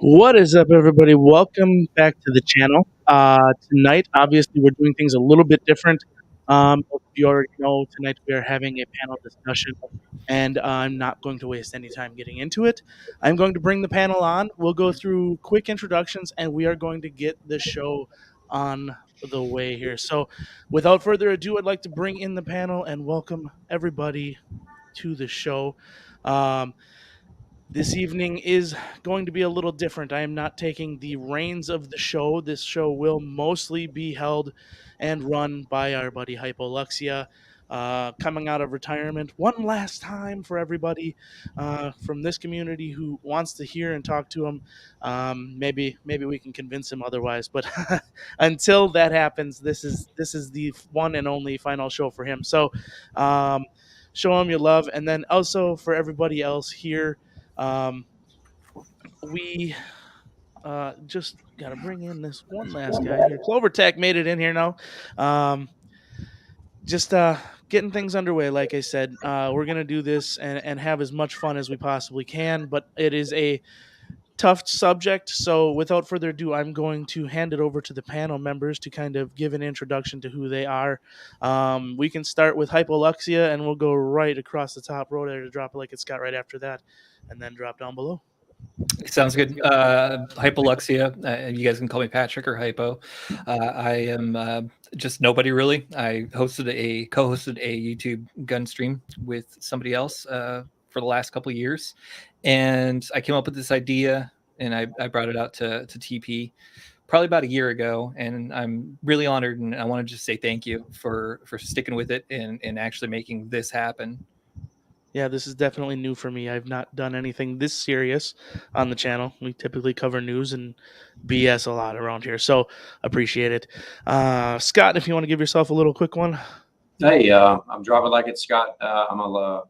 What is up, everybody? Welcome back to the channel. Tonight, obviously, we're doing things a little bit different. If you already know, tonight we are having a panel discussion, and I'm not going to waste any time getting into it. I'm going to bring the panel on. We'll go through quick introductions, and we are going to get the show on the way here. So, without further ado, I'd like to bring in the panel and welcome everybody to the show. Um, this evening is going to be a little different. I am not taking the reins of the show. This show will mostly be held and run by our buddy Hypoluxia, coming out of retirement one last time for everybody from this community who wants to hear and talk to him. Maybe we can convince him otherwise, but until that happens, this is the one and only final show for him. So um, show him your love, and then also for everybody else here. Um, we just got to bring in this one last guy here. CloverTac made it in here now. Um, just getting things underway. Like I said, we're going to do this and have as much fun as we possibly can, but it is a tough subject. So without further ado, I'm going to hand it over to the panel members to kind of give an introduction to who they are. We can start with Hypoluxia, and we'll go right across the top row there to drop it like it's got right after that, and then drop down below. Sounds good. Hypoluxia. You guys can call me Patrick or Hypo. I am just nobody really. I co-hosted a YouTube gun stream with somebody else for the last couple of years, and I came up with this idea, and I brought it out to TP probably about a year ago, and I'm really honored, and I want to just say thank you for sticking with it and actually making this happen. Yeah, this is definitely new for me. I've not done anything this serious on the channel. We typically cover news and BS a lot around here, so appreciate it. Scott, if you want to give yourself a little quick one. Hey, I'm driving like it's Scott. I'm a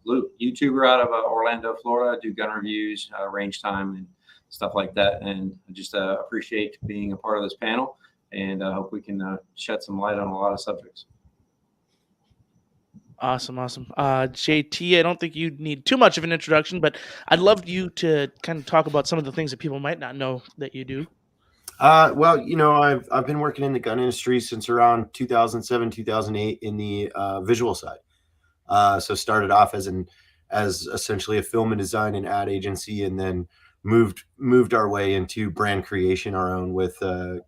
YouTuber out of Orlando, Florida. I do gun reviews, range time, and stuff like that. And I just appreciate being a part of this panel, and I hope we can shed some light on a lot of subjects. Awesome. JT, I don't think you need too much of an introduction, but I'd love you to kind of talk about some of the things that people might not know that you do. Well, I've been working in the gun industry since around 2007, 2008 in the visual side. So started off as essentially a film and design and ad agency, and then moved our way into brand creation, our own, with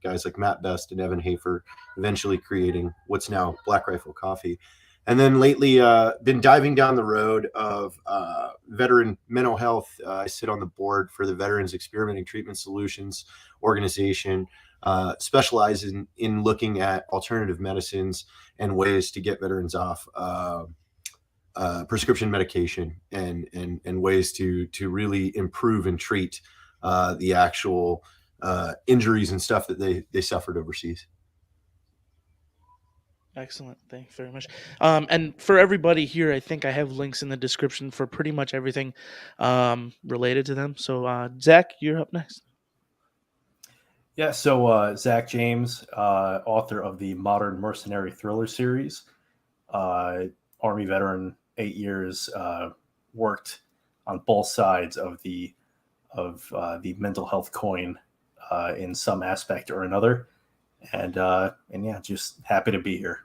guys like Matt Best and Evan Hafer, eventually creating what's now Black Rifle Coffee. And then lately, been diving down the road of veteran mental health. I sit on the board for the Veterans Experimenting Treatment Solutions organization, specializing in looking at alternative medicines and ways to get veterans off prescription medication and ways to really improve and treat the actual injuries and stuff that they suffered overseas. Excellent. Thank you very much. And for everybody here, I think I have links in the description for pretty much everything related to them. So, Zach, you're up next. Yeah, so Zach James, author of the Modern Mercenary Thriller series, Army veteran, 8 years, worked on both sides of the mental health coin in some aspect or another, and yeah, just happy to be here.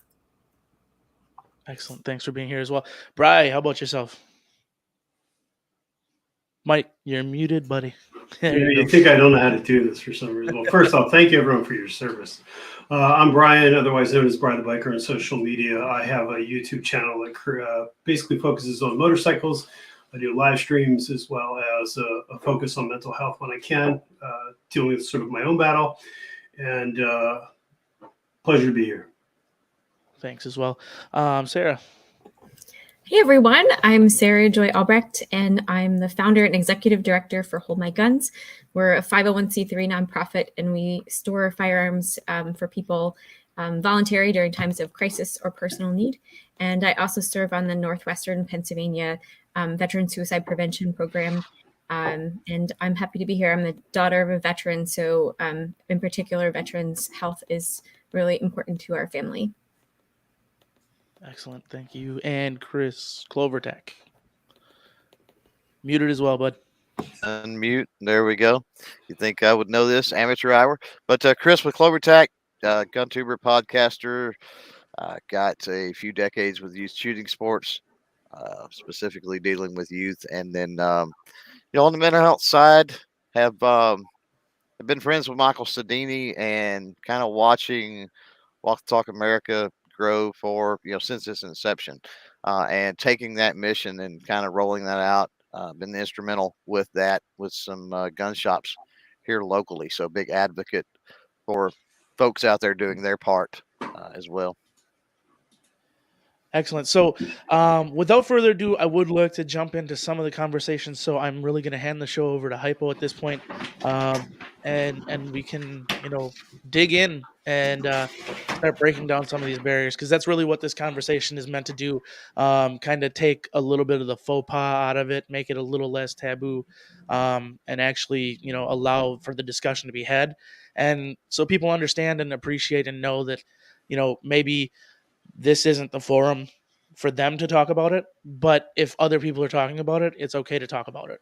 Excellent. Thanks for being here as well. Bri, how about yourself? Mike, you're muted, buddy. You think I don't know how to do this for some reason. Well, first off, thank you everyone for your service. I'm Brian, otherwise known as Brian the Biker on social media. I have a YouTube channel that basically focuses on motorcycles. I do live streams as well as a focus on mental health when I can, dealing with sort of my own battle. And pleasure to be here. Thanks as well. Sarah. Hey everyone, I'm Sarah Joy Albrecht, and I'm the founder and executive director for Hold My Guns. We're a 501c3 nonprofit, and we store firearms for people voluntary during times of crisis or personal need. And I also serve on the Northwestern Pennsylvania Veteran Suicide Prevention Program. And I'm happy to be here. I'm the daughter of a veteran, so in particular, veterans' health is really important to our family. Excellent. Thank you. And Chris, CloverTac. Muted as well, bud. Unmute. There we go. You think I would know this, amateur hour? But Chris with CloverTac, gun tuber, podcaster, got a few decades with youth shooting sports, specifically dealing with youth, and then on the mental health side, have been friends with Michael Sedini and kind of watching Walk the Talk America grow for since its inception, and taking that mission and kind of rolling that out. Been instrumental with that with some gun shops here locally. So big advocate for folks out there doing their part as well. Excellent. So, without further ado, I would like to jump into some of the conversations. So, I'm really going to hand the show over to Hypo at this point, and we can dig in and start breaking down some of these barriers, because that's really what this conversation is meant to do. Kind of take a little bit of the faux pas out of it, make it a little less taboo, and actually allow for the discussion to be had, and so people understand and appreciate and know that maybe this isn't the forum for them to talk about it, but if other people are talking about it, it's okay to talk about it.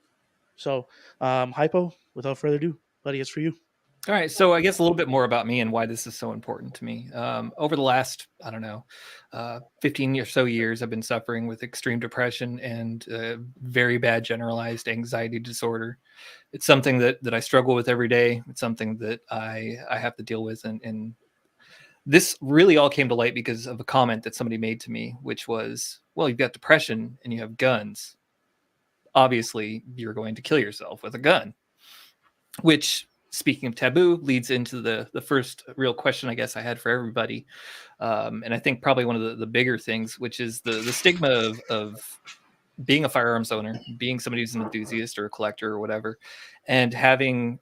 So, Hypo, without further ado, buddy, it's for you. All right, so I guess a little bit more about me and why this is so important to me. Over the last, 15 or so years, I've been suffering with extreme depression and very bad generalized anxiety disorder. It's something that I struggle with every day. It's something that I have to deal with, and this really all came to light because of a comment that somebody made to me, which was, well, you've got depression and you have guns. Obviously, you're going to kill yourself with a gun. Which, speaking of taboo, leads into the first real question I guess I had for everybody. And I think probably one of the bigger things, which is the stigma of being a firearms owner, being somebody who's an enthusiast or a collector or whatever, and having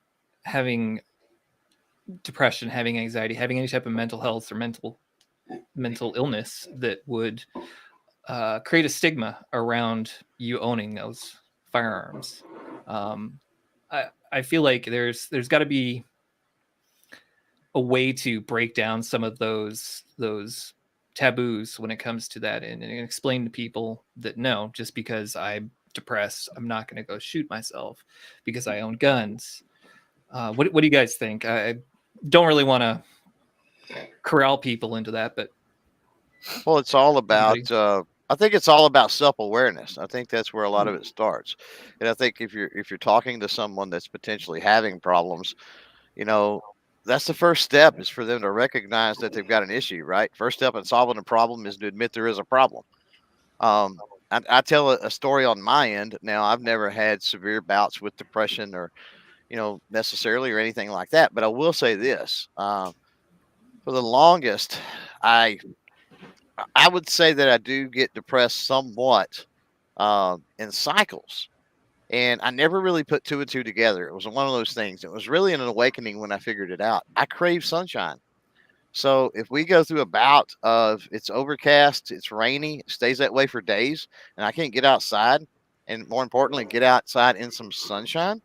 depression, having anxiety, having any type of mental health or mental illness that would create a stigma around you owning those firearms. I feel like there's got to be a way to break down some of those taboos when it comes to that, and explain to people that no, just because I'm depressed, I'm not going to go shoot myself because I own guns. What do you guys think? I don't really want to corral people into that, but well, it's all about. I think it's all about self-awareness. I think that's where a lot of it starts. And I think if you're talking to someone that's potentially having problems, that's the first step, is for them to recognize that they've got an issue. Right. First step in solving a problem is to admit there is a problem. I tell a story on my end. Now, I've never had severe bouts with depression or necessarily or anything like that. But I will say this, for the longest, I would say that I do get depressed somewhat in cycles. And I never really put two and two together. It was one of those things. It was really an awakening when I figured it out. I crave sunshine. So if we go through a bout of it's overcast, it's rainy, it stays that way for days, and I can't get outside, and more importantly, get outside in some sunshine,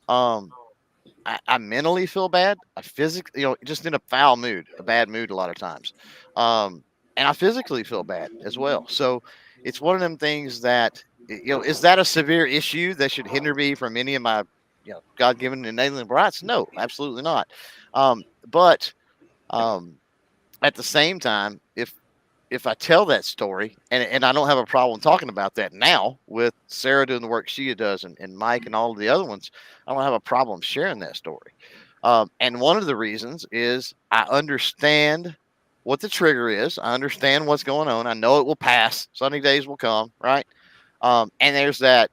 I mentally feel bad. I physically, just in a foul mood, a bad mood a lot of times. And I physically feel bad as well. So it's one of them things that, is that a severe issue that should hinder me from any of my, God-given and alien rights? No, absolutely not. But at the same time, if I tell that story, and I don't have a problem talking about that now with Sarah doing the work she does, and Mike and all of the other ones, I don't have a problem sharing that story. And one of the reasons is I understand what the trigger is. I understand what's going on. I know it will pass. Sunny days will come, right? And there's that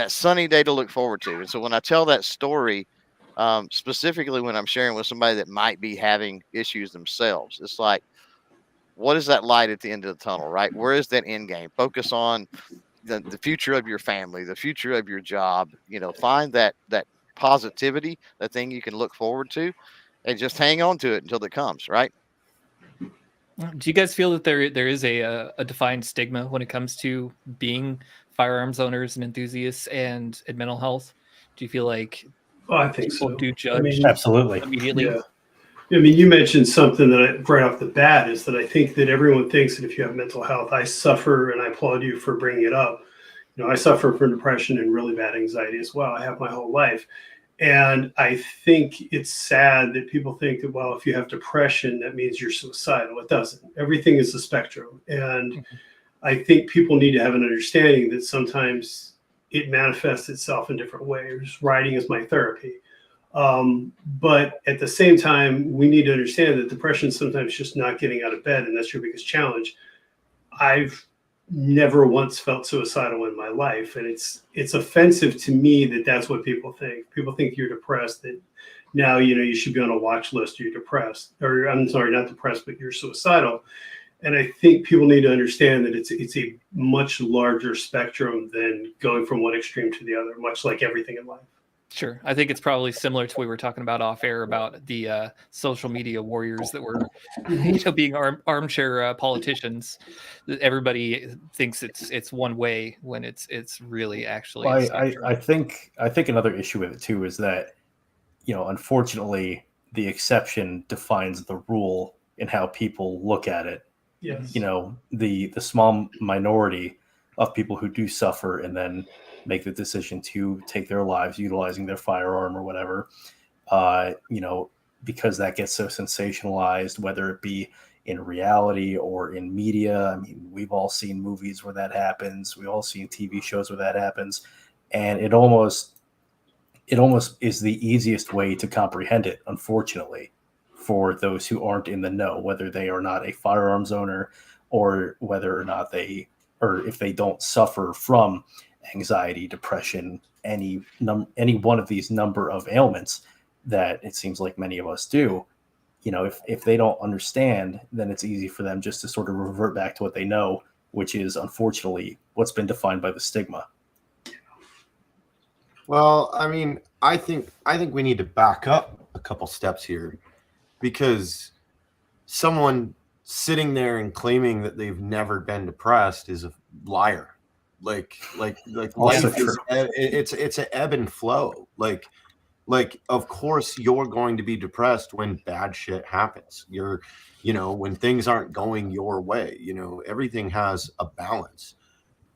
sunny day to look forward to. And so when I tell that story, specifically when I'm sharing with somebody that might be having issues themselves, it's like, what is that light at the end of the tunnel, right? Where is that end game? Focus on the future of your family, the future of your job. Find that positivity, that thing you can look forward to, and just hang on to it until it comes, right? Do you guys feel that there is a defined stigma when it comes to being firearms owners and enthusiasts and mental health? Do you feel like I think people so. do judge Absolutely. immediately? Yeah. I mean, you mentioned something that right off the bat is that I think that everyone thinks that if you have mental health, I suffer, and I applaud you for bringing it up. I suffer from depression and really bad anxiety as well. I have my whole life. And I think it's sad that people think that, well, if you have depression, that means you're suicidal. It doesn't. Everything is a spectrum. And I think people need to have an understanding that sometimes it manifests itself in different ways. Writing is my therapy. But at the same time, we need to understand that depression is sometimes just not getting out of bed, and that's your biggest challenge. I've never once felt suicidal in my life, and it's offensive to me that that's what people think. People think you're depressed, that now you should be on a watch list, you're depressed, or I'm sorry, not depressed, but you're suicidal. And I think people need to understand that it's a much larger spectrum than going from one extreme to the other, much like everything in life. Sure. I think it's probably similar to what we were talking about off air about the social media warriors that were, being armchair politicians. Everybody thinks it's one way when it's really actually. Well, I think another issue with it too is that, unfortunately, the exception defines the rule in how people look at it. Yes. The small minority of people who do suffer and then make the decision to take their lives utilizing their firearm or whatever, because that gets so sensationalized, whether it be in reality or in media. I mean, we've all seen movies where that happens. We've all seen TV shows where that happens. And it almost is the easiest way to comprehend it, unfortunately, for those who aren't in the know, whether they are not a firearms owner or whether or not if they don't suffer from anxiety, depression, any one of these number of ailments that it seems like many of us do. If they don't understand, then it's easy for them just to sort of revert back to what they know, which is unfortunately what's been defined by the stigma. Well, I mean, I think we need to back up a couple steps here, because someone sitting there and claiming that they've never been depressed is a liar. Like life is, it's an ebb and flow. Like of course you're going to be depressed when bad shit happens. When things aren't going your way, everything has a balance.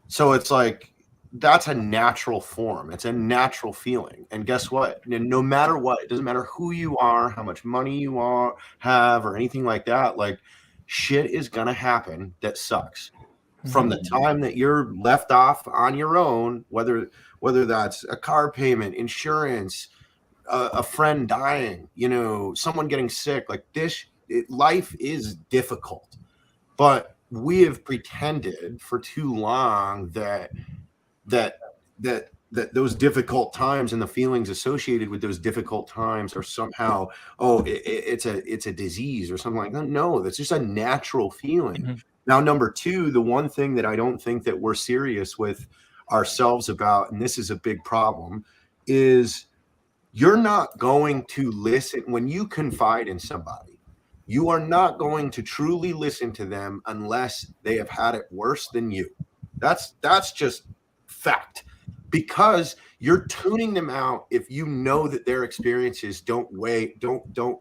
So it's like, that's a natural form. It's a natural feeling. And guess what? No matter what, it doesn't matter who you are, how much money you have, or anything like that. Like, shit is gonna happen that sucks. From the time that you're left off on your own, whether that's a car payment, insurance, a friend dying, someone getting sick, like this, life is difficult. But we have pretended for too long that those difficult times and the feelings associated with those difficult times are somehow, it's a disease or something like that. No, that's just a natural feeling. Mm-hmm. Now, number two, the one thing that I don't think that we're serious with ourselves about, and this is a big problem, is you're not going to listen when you confide in somebody. You are not going to truly listen to them unless they have had it worse than you. That's just fact, because you're tuning them out if you know that their experiences don't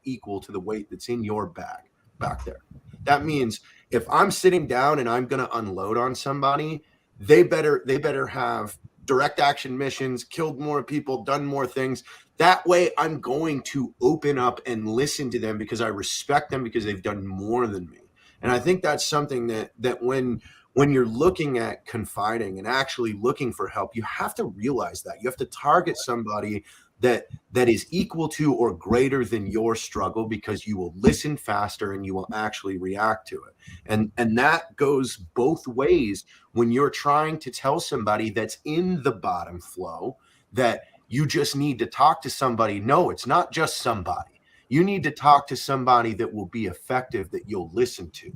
equal to the weight that's in your bag back there. That means if I'm sitting down and I'm going to unload on somebody, they better have direct action missions, killed more people, done more things. That way I'm going to open up and listen to them because I respect them, because they've done more than me. And I think that's something that when you're looking at confiding and actually looking for help, you have to realize that you have to target somebody that is equal to or greater than your struggle, because you will listen faster and you will actually react to it. And that goes both ways when you're trying to tell somebody that's in the bottom flow that you just need to talk to somebody. No, it's not just somebody. You need to talk to somebody that will be effective, that you'll listen to.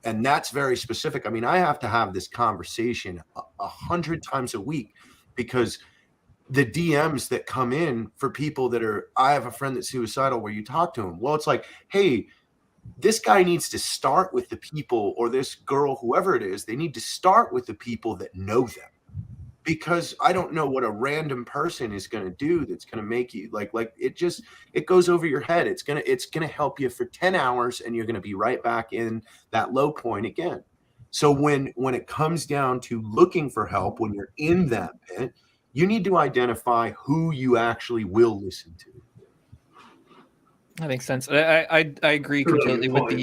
And that's very specific. I mean, I have to have this conversation 100 times a week, because the DMs that come in for people that are, I have a friend that's suicidal, where you talk to him. Well, it's like, hey, this guy needs to start with the people, or this girl, whoever it is, they need to start with the people that know them. Because I don't know what a random person is going to do that's going to make you like it goes over your head. It's going to help you for 10 hours and you're going to be right back in that low point again. So when it comes down to looking for help, when you're in that pit, you need to identify who you actually will listen to. That makes sense. I agree Really completely good with point.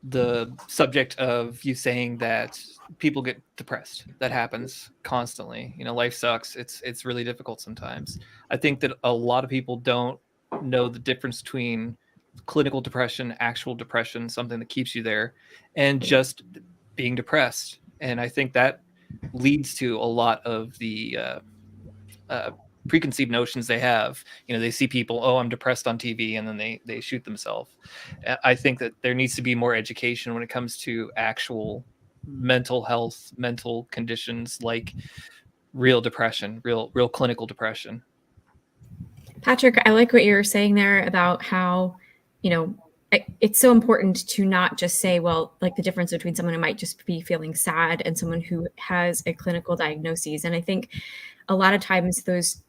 the subject of you saying that people get depressed. That happens constantly. You know, life sucks. It's really difficult sometimes. I think that a lot of people don't know the difference between clinical depression, actual depression, something that keeps you there, and just being depressed. And I think that leads to a lot of the preconceived notions they have. You know, they see people, oh, I'm depressed on TV, and then they shoot themselves. I think that there needs to be more education when it comes to actual mental health, mental conditions like real depression, real clinical depression. Patrick, I like what you were saying there about how, it's so important to not just say, well, like the difference between someone who might just be feeling sad and someone who has a clinical diagnosis. And I think a lot of times those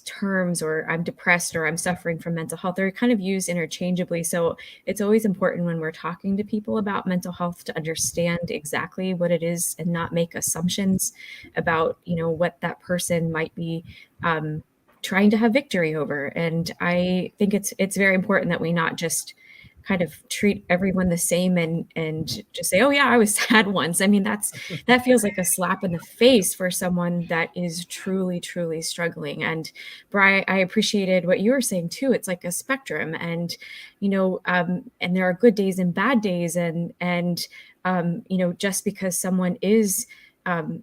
terms, or I'm depressed or I'm suffering from mental health, they're kind of used interchangeably. So it's always important when we're talking to people about mental health to understand exactly what it is and not make assumptions about, what that person might be trying to have victory over. And I think it's very important that we not just kind of treat everyone the same and just say, oh yeah, I was sad once. I mean, that feels like a slap in the face for someone that is truly, truly struggling. And Bri, I appreciated what you were saying too. It's like a spectrum, and and there are good days and bad days, and just because someone is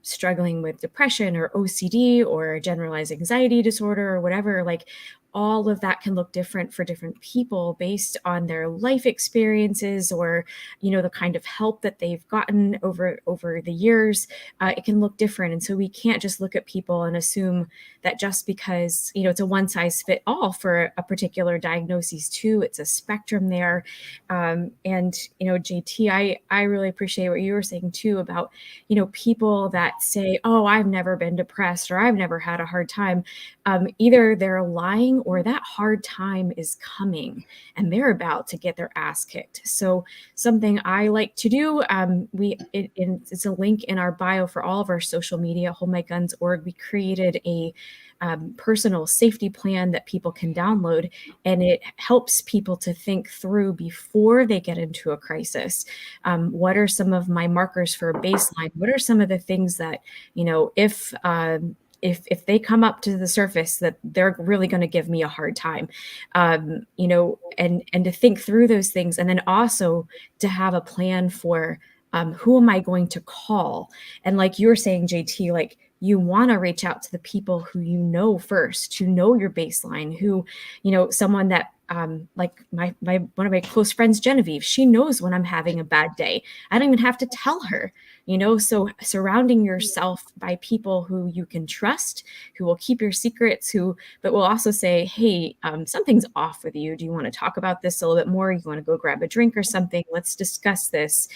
struggling with depression or OCD or generalized anxiety disorder or whatever, like all of that can look different for different people based on their life experiences or, the kind of help that they've gotten over the years. It can look different. And so we can't just look at people and assume that just because, it's a one size fit all for a particular diagnosis too, it's a spectrum there. JT, I really appreciate what you were saying too about, people that say, oh, I've never been depressed or I've never had a hard time. Either they're lying or that hard time is coming and they're about to get their ass kicked. So something I like to do, it's a link in our bio for all of our social media, holdmyguns.org. We created a personal safety plan that people can download, and it helps people to think through before they get into a crisis. What are some of my markers for a baseline? What are some of the things that, if they come up to the surface, that they're really going to give me a hard time, and to think through those things, and then also to have a plan for who am I going to call? And like you were saying, JT, like you want to reach out to the people who you know first, who know your baseline, who, someone that like my one of my close friends, Genevieve, she knows when I'm having a bad day. I don't even have to tell her, so surrounding yourself by people who you can trust, who will keep your secrets, but will also say, hey, something's off with you. Do you want to talk about this a little bit more? You want to go grab a drink or something? Let's discuss this.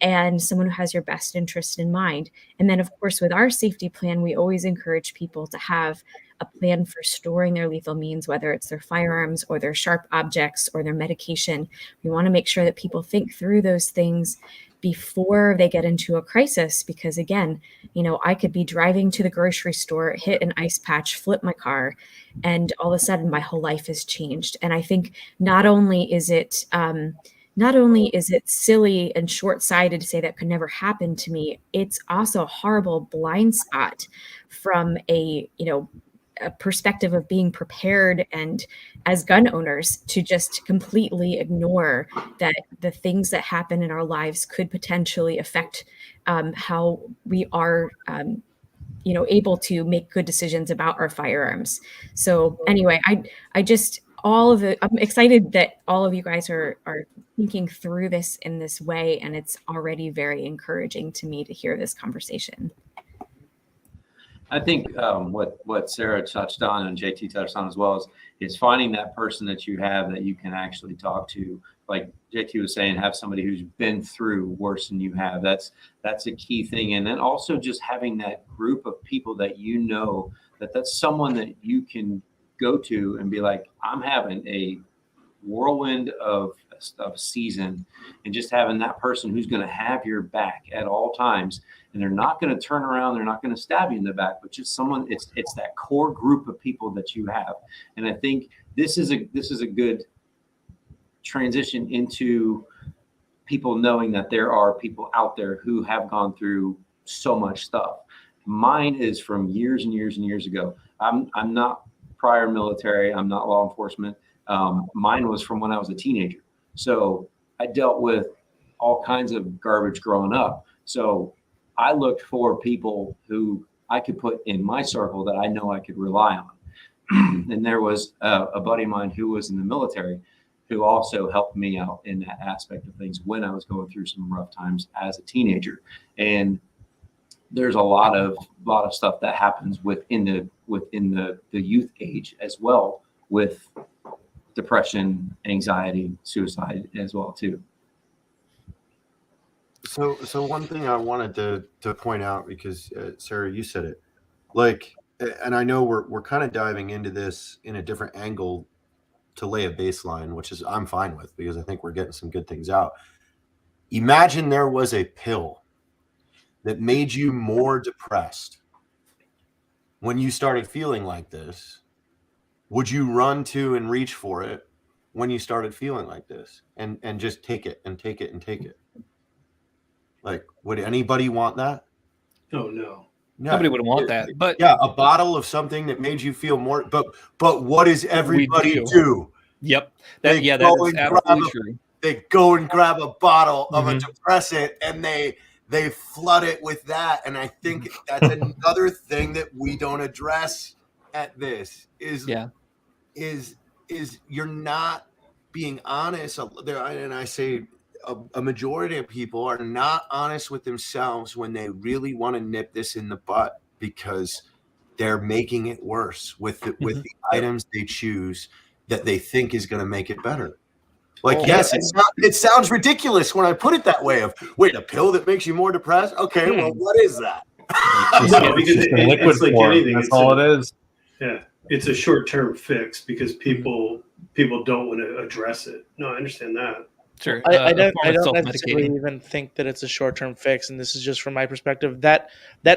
And someone who has your best interest in mind. And then, of course, with our safety plan, we always encourage people to have a plan for storing their lethal means, whether it's their firearms or their sharp objects or their medication. We want to make sure that people think through those things before they get into a crisis, because again, I could be driving to the grocery store, hit an ice patch, flip my car, and all of a sudden my whole life has changed. And I think not only is it silly and short-sighted to say that could never happen to me, it's also a horrible blind spot from a perspective of being prepared and as gun owners to just completely ignore that the things that happen in our lives could potentially affect how we are able to make good decisions about our firearms. So anyway, I'm excited that all of you guys are thinking through this in this way, and it's already very encouraging to me to hear this conversation. I think what Sarah touched on and JT touched on as well is finding that person that you have that you can actually talk to. Like JT was saying, have somebody who's been through worse than you have. That's a key thing. And then also just having that group of people that that's someone that you can go to and be like, I'm having a whirlwind of season, and just having that person who's going to have your back at all times, and they're not going to turn around, they're not going to stab you in the back, but just someone, it's that core group of people that you have. And I think this is a good transition into people knowing that there are people out there who have gone through so much stuff. Mine is from years and years and years ago. I'm not prior military. I'm not law enforcement. Mine was from when I was a teenager. So I dealt with all kinds of garbage growing up. So I looked for people who I could put in my circle that I know I could rely on. And there was a buddy of mine who was in the military who also helped me out in that aspect of things when I was going through some rough times as a teenager. And there's a lot of stuff that happens within the youth age as well, with depression, anxiety, suicide as well too. So one thing I wanted to point out, because Sarah, you said it, like, and I know we're kind of diving into this in a different angle to lay a baseline, which is I'm fine with, because I think we're getting some good things out. Imagine there was a pill that made you more depressed when you started feeling like this. Would you run to and reach for it when you started feeling like this, and just take it and take it and take it? Like, would anybody want that? Oh, no. Nobody would want that. But yeah, a bottle of something that made you feel more. But what does everybody do? Yep. That is absolutely true. They go and grab a bottle of a depressant and they flood it with that. And I think that's another thing that we don't address at this is you're not being honest. And I say a majority of people are not honest with themselves when they really want to nip this in the butt, because they're making it worse with the items they choose that they think is going to make it better. Like, yes, it sounds ridiculous when I put it that way. Of, wait, a pill that makes you more depressed? Okay, well, what is that? Because it's like anything. That's all it is. Yeah, it's a short-term fix because people don't want to address it. No, I understand that. Sure. I don't necessarily even think that it's a short-term fix, and this is just from my perspective. That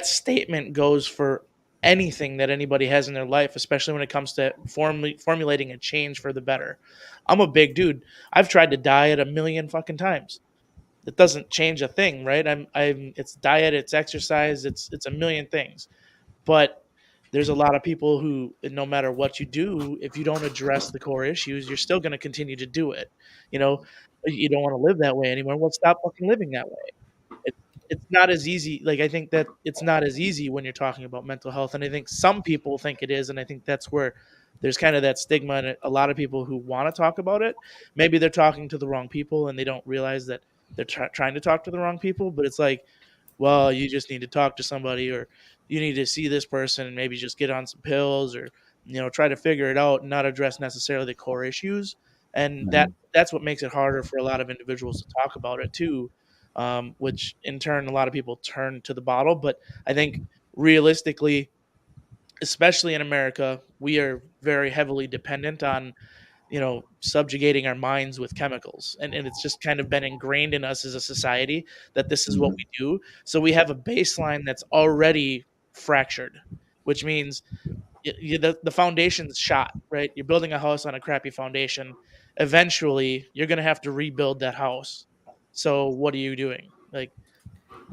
statement goes for anything that anybody has in their life, especially when it comes to formulating a change for the better. I'm a big dude. I've tried to diet a million fucking times. It doesn't change a thing, right? It's diet, it's exercise, it's a million things. But there's a lot of people who, no matter what you do, if you don't address the core issues, you're still going to continue to do it. You know, you don't want to live that way anymore. Well, stop fucking living that way. It's not as easy. Like, I think that it's not as easy when you're talking about mental health. And I think some people think it is. And I think that's where there's kind of that stigma. And a lot of people who want to talk about it, maybe they're talking to the wrong people and they don't realize that they're trying to talk to the wrong people. But it's like, well, you just need to talk to somebody, or you need to see this person and maybe just get on some pills, or, try to figure it out and not address necessarily the core issues. And that's what makes it harder for a lot of individuals to talk about it too, which in turn, a lot of people turn to the bottle. But I think realistically, especially in America, we are very heavily dependent on, subjugating our minds with chemicals. And it's just kind of been ingrained in us as a society that this is what we do. So we have a baseline that's already fractured, which means the foundation's shot, right? You're building a house on a crappy foundation. Eventually, you're going to have to rebuild that house. So what are you doing? Like,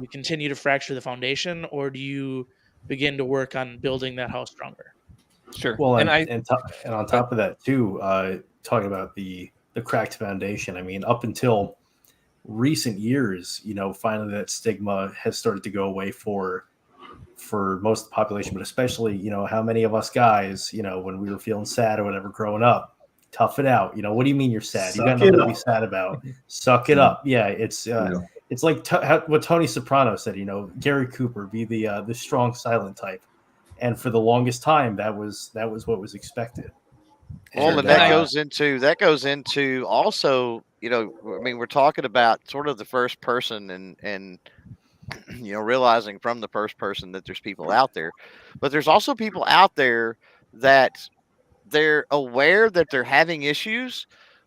you continue to fracture the foundation, or do you begin to work on building that house stronger? Sure. Well, and on top of that too, talking about the cracked foundation. I mean, up until recent years, finally that stigma has started to go away for most of the population, but especially, how many of us guys, when we were feeling sad or whatever growing up, tough it out. What do you mean you're sad? You got nothing to be sad about. Suck it up. Yeah, it's like what Tony Soprano said. Gary Cooper, be the strong, silent type. And for the longest time, that was what was expected. Well, and that goes into also, I mean, we're talking about sort of the first person and realizing from the first person that there's people out there, but there's also people out there that they're aware that they're having issues,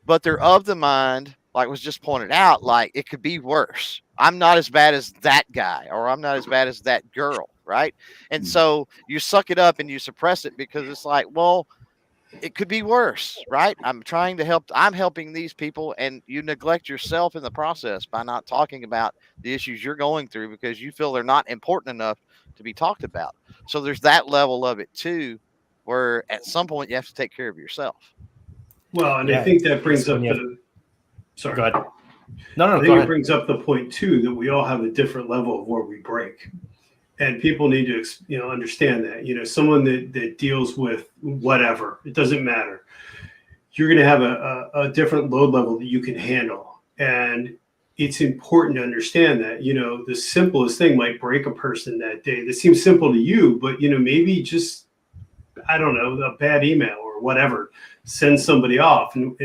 but they're of the mind, like was just pointed out, like it could be worse. I'm not as bad as that guy, or I'm not as bad as that girl, right? And so you suck it up and you suppress it because it's like, well, it could be worse, right? I'm trying to help. I'm helping these people, and you neglect yourself in the process by not talking about the issues you're going through because you feel they're not important enough to be talked about. So there's that level of it too, where at some point you have to take care of yourself. Well, and Yeah, I think that brings it's up when you the. Sorry. Go ahead. No, I go think it ahead. brings up the point too that we all have a different level of where we break, and people need to understand that. Someone that deals with whatever, it doesn't matter. You're going to have a different load level that you can handle, and it's important to understand that. The simplest thing might break a person that day. That seems simple to you, but maybe just, I don't know, a bad email or whatever sends somebody off, and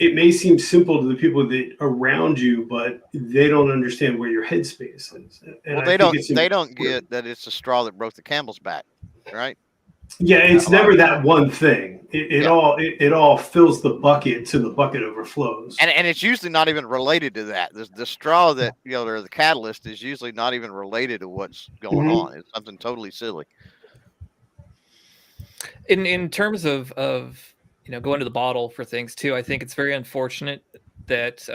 it may seem simple to the people that around you, but they don't understand where your headspace is. And Well, I think they don't get that it's the straw that broke the camel's back, right? Yeah, it's A lot never of that one thing. It all fills the bucket till the bucket overflows. And it's usually not even related to that. The straw that or the catalyst is usually not even related to what's going on. It's something totally silly. In terms of going to the bottle for things too, I think it's very unfortunate that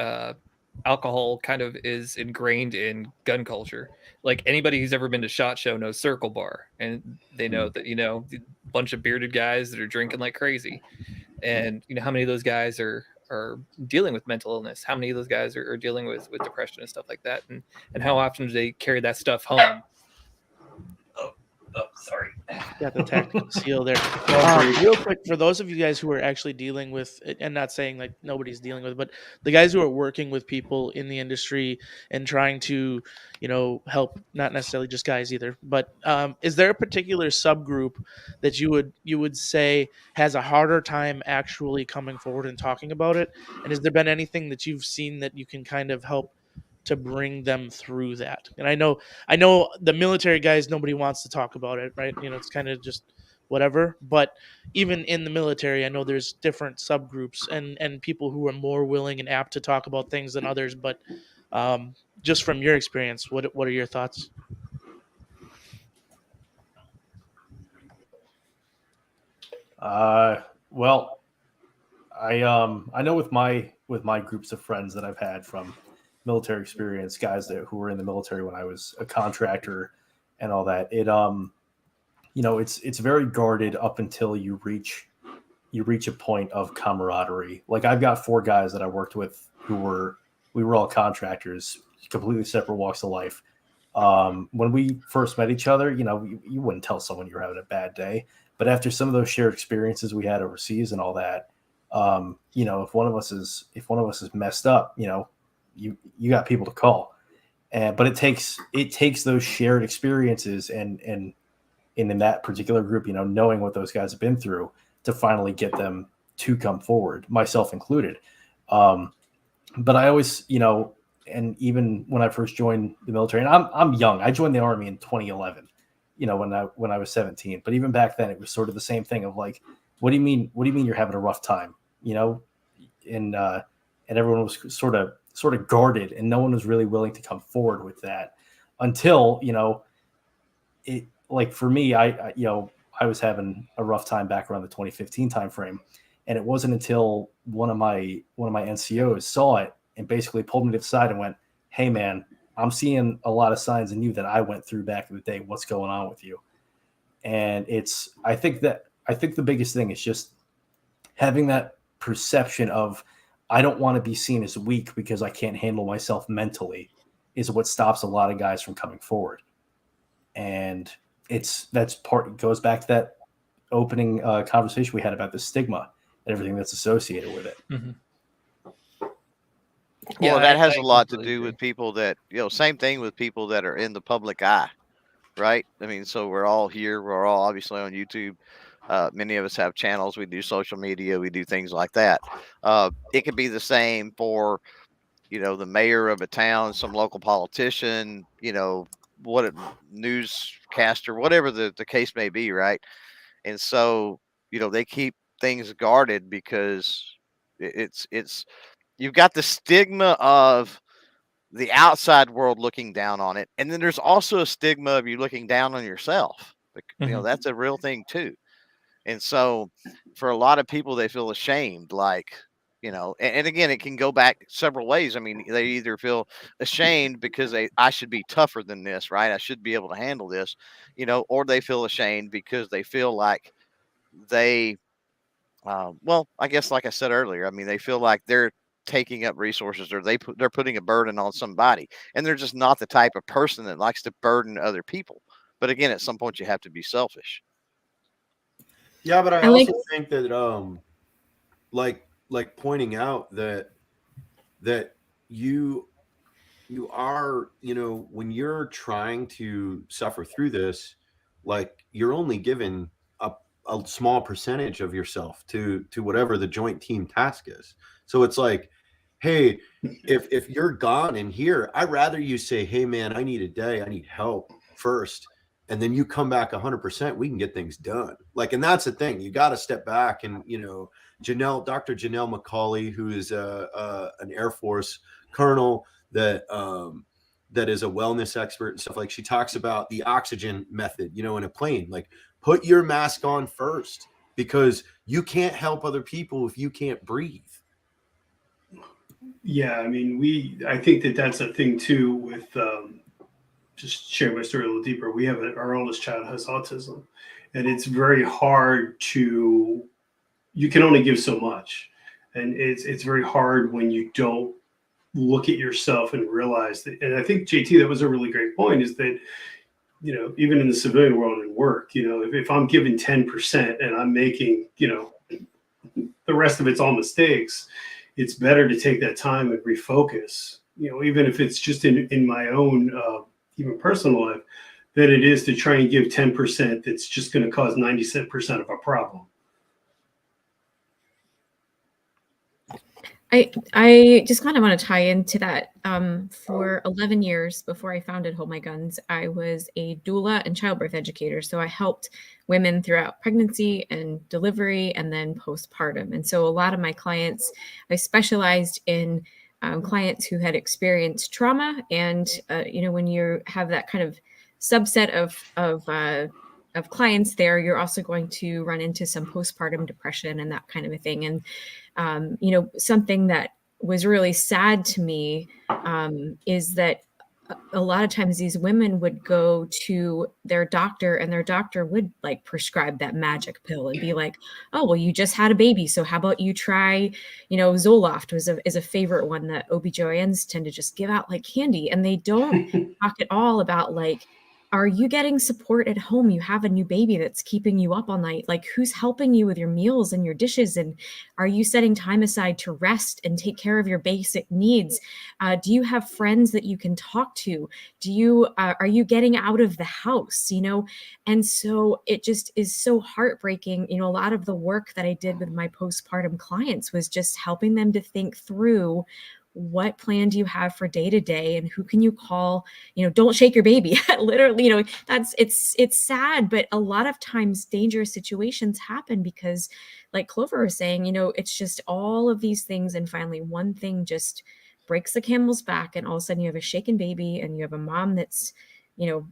alcohol kind of is ingrained in gun culture. Like anybody who's ever been to SHOT Show knows Circle Bar, and they know that a bunch of bearded guys that are drinking like crazy, and how many of those guys are dealing with mental illness, how many of those guys are dealing with depression and stuff like that, and how often do they carry that stuff home. Oh, sorry. Got the tactical seal there. Real quick, for those of you guys who are actually dealing with, and not saying like nobody's dealing with, but the guys who are working with people in the industry and trying to, help, not necessarily just guys either, but is there a particular subgroup that you would say has a harder time actually coming forward and talking about it? And has there been anything that you've seen that you can kind of help to bring them through that? And I know the military guys, nobody wants to talk about it, right? It's kind of just whatever. But even in the military, I know there's different subgroups and people who are more willing and apt to talk about things than others. But just from your experience, what are your thoughts? Well, I know with my groups of friends that I've had from military experience, guys who were in the military when I was a contractor and all that, it's very guarded up until you reach a point of camaraderie. Like I've got 4 guys that I worked with we were all contractors, completely separate walks of life. When we first met each other, you wouldn't tell someone you're having a bad day, but after some of those shared experiences we had overseas and all that, if one of us is messed up, you got people to call. But it takes those shared experiences and in that particular group, knowing what those guys have been through to finally get them to come forward, myself included. But I always, and even when I first joined the military, and I'm young, I joined the Army in 2011, when I was 17. But even back then, it was sort of the same thing of like, what do you mean you're having a rough time? And everyone was sort of guarded, and no one was really willing to come forward with that until, it, like for me, I was having a rough time back around the 2015 timeframe. And it wasn't until one of my NCOs saw it and basically pulled me to the side and went, "Hey man, I'm seeing a lot of signs in you that I went through back in the day. What's going on with you?" And I think the biggest thing is just having that perception of, I don't want to be seen as weak because I can't handle myself mentally, is what stops a lot of guys from coming forward. And it goes back to that opening conversation we had about the stigma and everything that's associated with it. Mm-hmm. Well, that has a lot to do with people that, same thing with people that are in the public eye, right? I mean, so we're all here. We're all obviously on YouTube. Many of us have channels. We do social media. We do things like that. It could be the same for, the mayor of a town, some local politician, what a newscaster, whatever the case may be, right? And so, they keep things guarded because it's you've got the stigma of the outside world looking down on it, and then there's also a stigma of you looking down on yourself. You know, that's a real thing too. And so for a lot of people, they feel ashamed, like, you know, and again, it can go back several ways. I mean, they either feel ashamed because I should be tougher than this, right? I should be able to handle this, you know, or they feel ashamed because they feel like they, well, I guess, like I said earlier, I mean, they feel like they're taking up resources, or they're putting a burden on somebody, and they're just not the type of person that likes to burden other people. But again, at some point, you have to be selfish. Yeah, but I I like- also think that like pointing out that you are, you know, when you're trying to suffer through this, like you're only given a small percentage of yourself to whatever the joint team task is. So it's like, hey, if you're gone in here, I'd rather you say, hey man, I need a day, I need help first, and then you come back 100%, we can get things done. Like, and that's the thing, you got to step back. And, you know, Dr. Janelle McCauley, who is an Air Force colonel that is a wellness expert and stuff, like, she talks about the oxygen method, you know, in a plane, like, put your mask on first, because you can't help other people if you can't breathe. Yeah, I mean, I think that's a thing too with, just share my story a little deeper. We have our oldest child has autism, and it's very hard you can only give so much. And it's very hard when you don't look at yourself and realize that. And I think, JT, that was a really great point, is that, you know, even in the civilian world and work, you know, if I'm given 10% and I'm making, you know, the rest of it's all mistakes, it's better to take that time and refocus, you know, even if it's just in my own, even personal life, than it is to try and give 10% that's just going to cause 97% of a problem. I just kind of want to tie into that. For 11 years before I founded Hold My Guns, I was a doula and childbirth educator. So I helped women throughout pregnancy and delivery and then postpartum. And so a lot of my clients, I specialized in clients who had experienced trauma. And, you know, when you have that kind of subset of clients there, you're also going to run into some postpartum depression and that kind of a thing. And you know, something that was really sad to me is that a lot of times these women would go to their doctor, and their doctor would like prescribe that magic pill and be like, oh, well, you just had a baby, so how about you try, you know, Zoloft is a favorite one that OBGYNs tend to just give out like candy. And they don't talk at all about, like, are you getting support at home? You have a new baby that's keeping you up all night. Like, who's helping you with your meals and your dishes? And are you setting time aside to rest and take care of your basic needs? Do you have friends that you can talk to? Are you getting out of the house? You know, and so it just is so heartbreaking. You know, a lot of the work that I did with my postpartum clients was just helping them to think through, what plan do you have for day to day, and who can you call? You know, don't shake your baby. Literally, you know, it's sad, but a lot of times dangerous situations happen because, like Clover was saying, you know, it's just all of these things, and finally one thing just breaks the camel's back, and all of a sudden you have a shaken baby, and you have a mom that's, you know,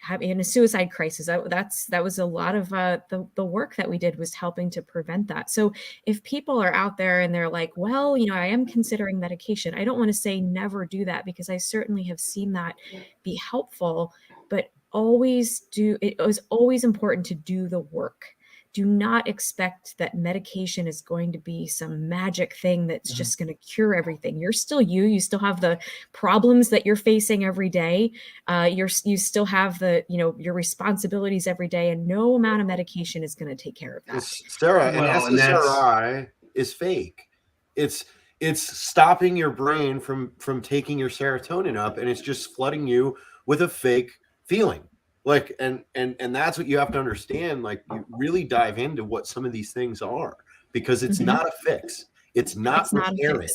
having a suicide crisis. That was a lot of the work that we did, was helping to prevent that. So if people are out there and they're like, well, you know, I am considering medication, I don't want to say never do that, because I certainly have seen that be helpful, but it was always important to do the work. Do not expect that medication is going to be some magic thing that's just going to cure everything. You're still you still have the problems that you're facing every day. You still have the, you know, your responsibilities every day, and no amount of medication is going to take care of that. Sarah, Well, an SSRI is fake. It's stopping your brain from taking your serotonin up, and it's just flooding you with a fake feeling. Like, and that's what you have to understand. Like, you really dive into what some of these things are, because it's not a fix. It's not repairing.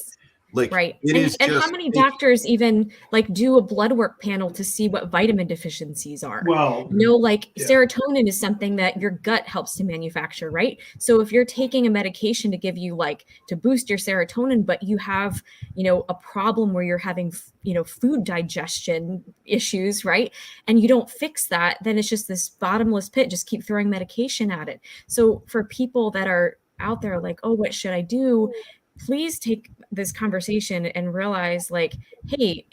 Like, Right. it is And how just many doctors even like do a blood work panel to see what vitamin deficiencies are? Well, Like yeah. serotonin is something that your gut helps to manufacture, right? So if you're taking a medication to give you like to boost your serotonin, but you have, a problem where you're having, food digestion issues, right? And you don't fix that, then it's just this bottomless pit, just keep throwing medication at it. So for people that are out there like, oh, what should I do? Please take this conversation and realize like, hey,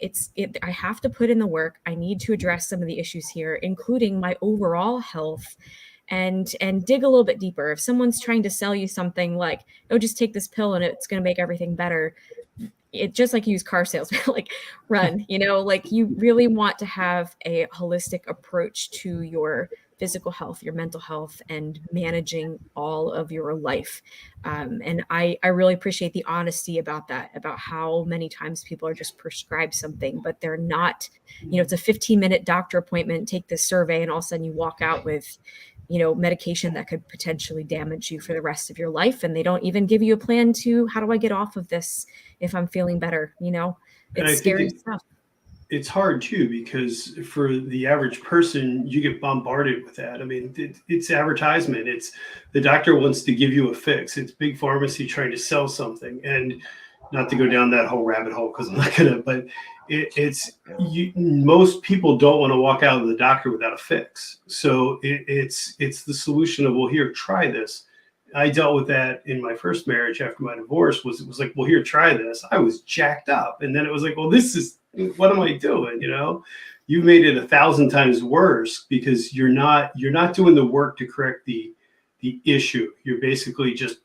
I have to put in the work. I need to address some of the issues here, including my overall health, and dig a little bit deeper. If someone's trying to sell you something like, oh, just take this pill and it's going to make everything better, it just like used car salesman, like run, like you really want to have a holistic approach to your physical health, your mental health, and managing all of your life. And I really appreciate the honesty about that, about how many times people are just prescribed something, but they're not, it's a 15-minute doctor appointment, take this survey, and all of a sudden you walk out with, medication that could potentially damage you for the rest of your life. And they don't even give you a plan to, how do I get off of this if I'm feeling better? It's scary stuff. It's hard too, because for the average person, you get bombarded with that. I mean, it's advertisement. It's the doctor wants to give you a fix. It's big pharmacy trying to sell something. And not to go down that whole rabbit hole, because I'm not gonna, but most people don't want to walk out of the doctor without a fix. So it's the solution of, well, here, try this. I dealt with that in my first marriage after my divorce. It was like, well, here, try this. I was jacked up, and then it was like, well, what am I doing? You made it 1,000 times worse, because you're not doing the work to correct the issue. You're basically just,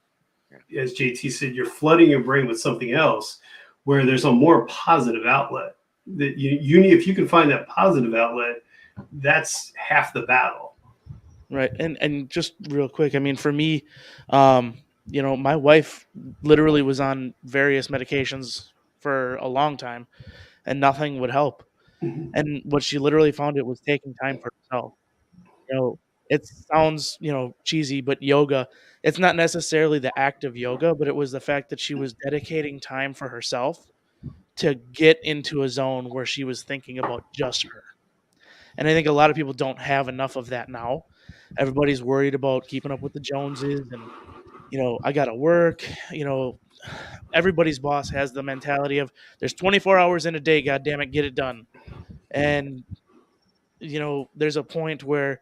as JT said, you're flooding your brain with something else, where there's a more positive outlet that you need. If you can find that positive outlet, that's half the battle. Right. And just real quick, I mean, for me, my wife literally was on various medications for a long time and nothing would help. Mhm. And what she literally found, it was taking time for herself. It sounds, cheesy, but yoga, it's not necessarily the act of yoga, but it was the fact that she was dedicating time for herself to get into a zone where she was thinking about just her. And I think a lot of people don't have enough of that now. Everybody's worried about keeping up with the Joneses and, I got to work. Everybody's boss has the mentality of there's 24 hours in a day, God damn it, get it done. And, there's a point where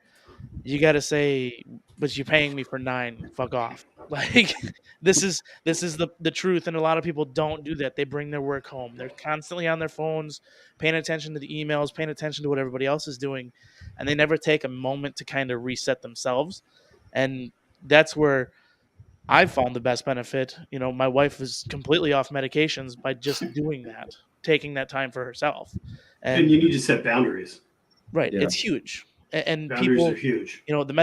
you got to say, but you're paying me for 9, fuck off. Like this is the truth. And a lot of people don't do that. They bring their work home. They're constantly on their phones, paying attention to the emails, paying attention to what everybody else is doing. And they never take a moment to kind of reset themselves. And that's where I've found the best benefit. My wife is completely off medications by just doing that, taking that time for herself. And you need to set boundaries. Right. Yeah. It's huge. And Boundaries people, are huge. the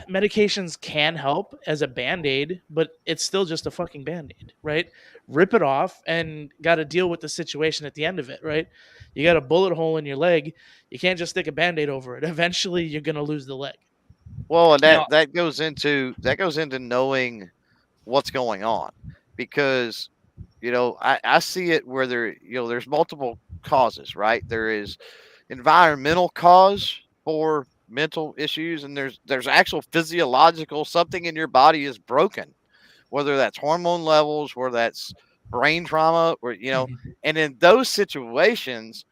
medications can help as a band-aid, but it's still just a fucking band-aid, right? Rip it off and got to deal with the situation at the end of it, right? You got a bullet hole in your leg. You can't just stick a band-aid over it. Eventually you're going to lose the leg. Well, and Now- that goes into knowing what's going on, because I see it where there's multiple causes, right? There is environmental cause for mental issues, and there's actual physiological, something in your body is broken, whether that's hormone levels, whether that's brain trauma, or and in those situations,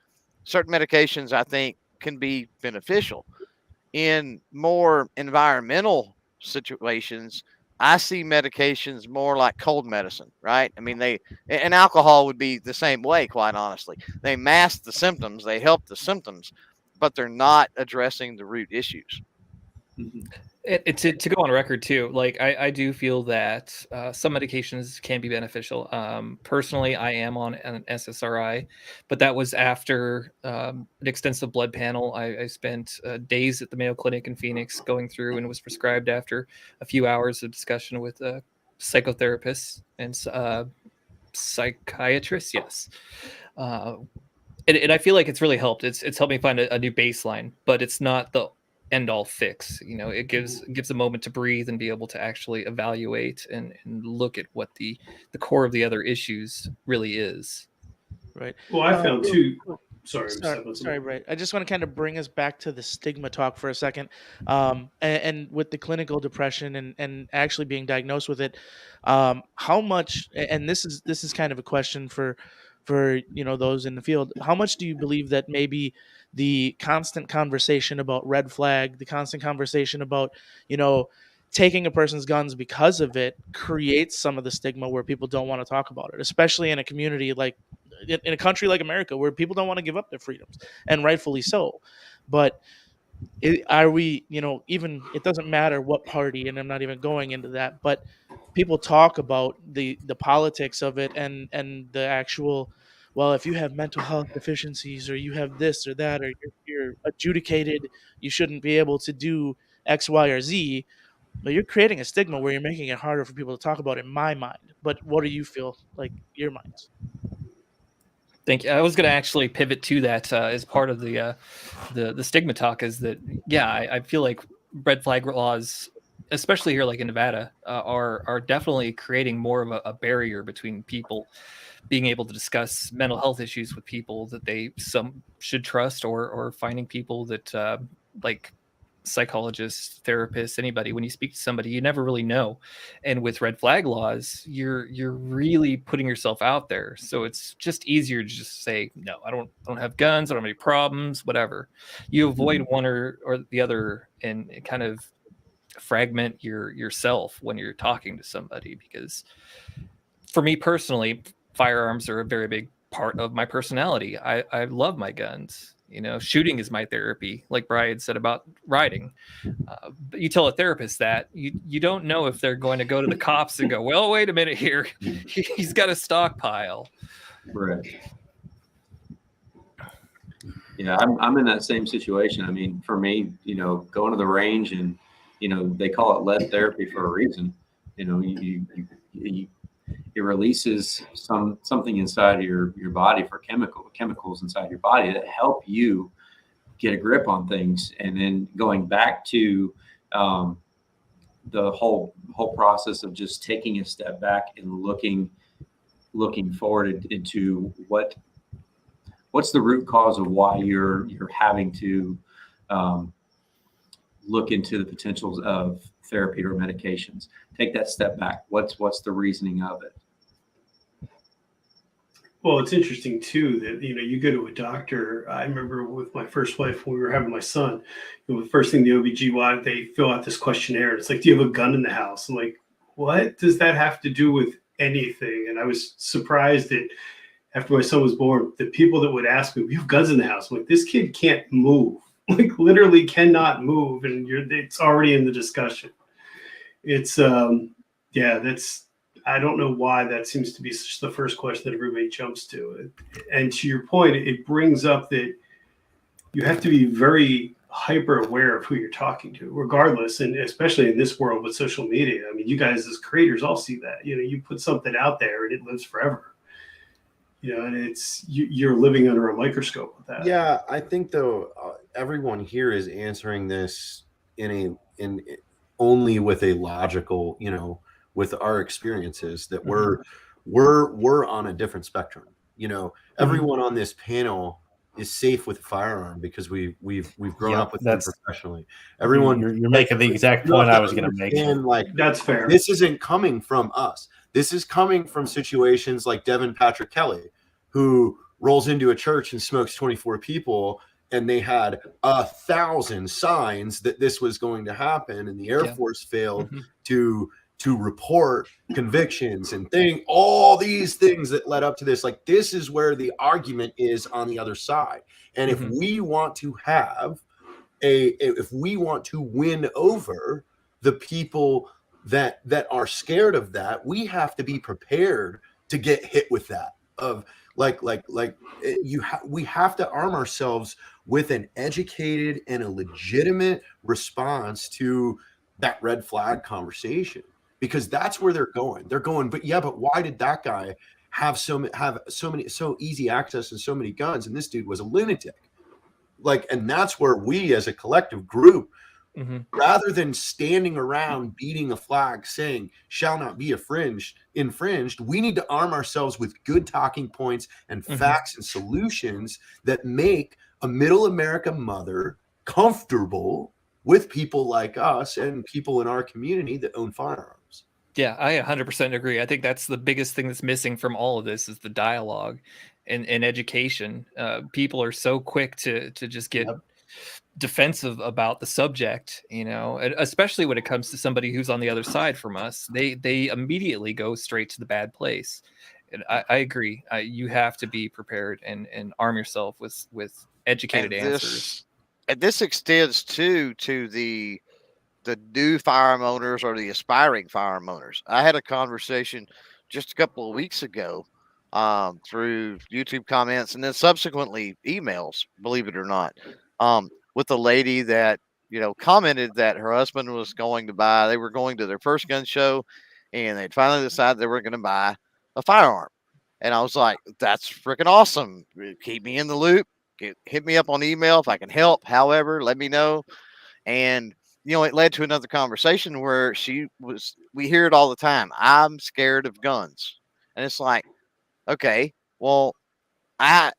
certain medications I think can be beneficial. In more environmental situations, I see medications more like cold medicine, right? I mean, and alcohol would be the same way, quite honestly. They mask the symptoms, they help the symptoms, but they're not addressing the root issues. To go on record too, like I do feel that some medications can be beneficial. Personally, I am on an SSRI, but that was after an extensive blood panel. I spent days at the Mayo Clinic in Phoenix going through, and was prescribed after a few hours of discussion with psychotherapists and psychiatrists. Yes. And I feel like it's really helped. It's helped me find a new baseline, but it's not the end all fix. You know, it gives a moment to breathe and be able to actually evaluate and look at what the core of the other issues really is. Right. Well, I found too. Sorry, Sorry, right. I just want to kind of bring us back to the stigma talk for a second. And with the clinical depression and actually being diagnosed with it, how much, and this is kind of a question for those in the field, how much do you believe that maybe the constant conversation about red flag, the constant conversation about, taking a person's guns because of it creates some of the stigma where people don't want to talk about it, especially in a community like in a country like America where people don't want to give up their freedoms, and rightfully so. But are we, even it doesn't matter what party, and I'm not even going into that, but people talk about the politics of it and the actual, well, if you have mental health deficiencies or you have this or that, or you're adjudicated, you shouldn't be able to do X, Y, or Z. But you're creating a stigma where you're making it harder for people to talk about, in my mind. But what do you feel like your minds? Thank you. I was going to actually pivot to that as part of the stigma talk. Is that, yeah, I feel like red flag laws, especially here like in Nevada, are definitely creating more of a barrier between people being able to discuss mental health issues with people that they some should trust, or finding people that like psychologists, therapists, anybody. When you speak to somebody, you never really know. And with red flag laws, you're really putting yourself out there. So it's just easier to just say, no, I don't have guns, I don't have any problems, whatever. You avoid one or the other, and kind of fragment yourself when you're talking to somebody. Because for me personally, firearms are a very big part of my personality. I love my guns. Shooting is my therapy, like Brian said about riding. But you tell a therapist that, you don't know if they're going to go to the cops and go, well, wait a minute here. He's got a stockpile. Right. Yeah, I'm in that same situation. I mean, for me, going to the range and, they call it lead therapy for a reason. It releases something inside of your body for chemicals inside your body that help you get a grip on things. And then going back to the whole process of just taking a step back and looking forward into what's the root cause of why you're having to look into the potentials of therapy or medications. Take that step back. What's the reasoning of it? Well, it's interesting too that you go to a doctor. I remember with my first wife when we were having my son. The first thing the OBGYN, they fill out this questionnaire. It's like, do you have a gun in the house? I'm like, what does that have to do with anything? And I was surprised that after my son was born, the people that would ask me, "You have guns in the house?" I'm like, this kid can't move, like literally cannot move, and it's already in the discussion. It's that's. I don't know why that seems to be the first question that everybody jumps to. And to your point, it brings up that you have to be very hyper aware of who you're talking to, regardless, and especially in this world with social media. I mean, you guys as creators all see that. You put something out there and it lives forever. And it's you're living under a microscope with that. Yeah, I think though everyone here is answering this in only with a logical, with our experiences that we're on a different spectrum. Everyone on this panel is safe with a firearm because we've grown up with them professionally. Everyone, you're making the exact point I was going to make. Like, that's fair. This isn't coming from us. This is coming from situations like Devin Patrick Kelly, who rolls into a church and smokes 24 people, and they had 1,000 signs that this was going to happen, and the Air Force failed to report convictions and all these things that led up to this. Like, this is where the argument is on the other side. And if we want to if we want to win over the people that are scared of that, we have to be prepared to get hit with that. We have to arm ourselves with an educated and a legitimate response to that red flag conversation. Because that's where they're going. They're going, but why did that guy have so easy access and so many guns, and this dude was a lunatic? like, and that's where we as a collective group, Mm-hmm. rather than standing around beating a flag saying shall not be infringed, we need to arm ourselves with good talking points and facts and solutions that make a middle America mother comfortable with people like us and people in our community that own firearms. Yeah, I 100% agree. I think that's the biggest thing that's missing from all of this is the dialogue and education. People are so quick to just get defensive about the subject, you know, especially when it comes to somebody who's on the other side from us. They immediately go straight to the bad place. And I agree. You have to be prepared and arm yourself with educated answers. And this extends to the new firearm owners or the aspiring firearm owners. I had a conversation just a couple of weeks ago through YouTube comments and then subsequently emails, believe it or not, with a lady that, you know, commented that her husband was going to buy, they were going to their first gun show and they'd finally decided they were going to buy a firearm. And I was like, that's freaking awesome. Keep me in the loop. Hit me up on email if I can help. However, let me know. And you know, it led to another conversation where we hear it all the time. I'm scared of guns. And it's like, okay, well, I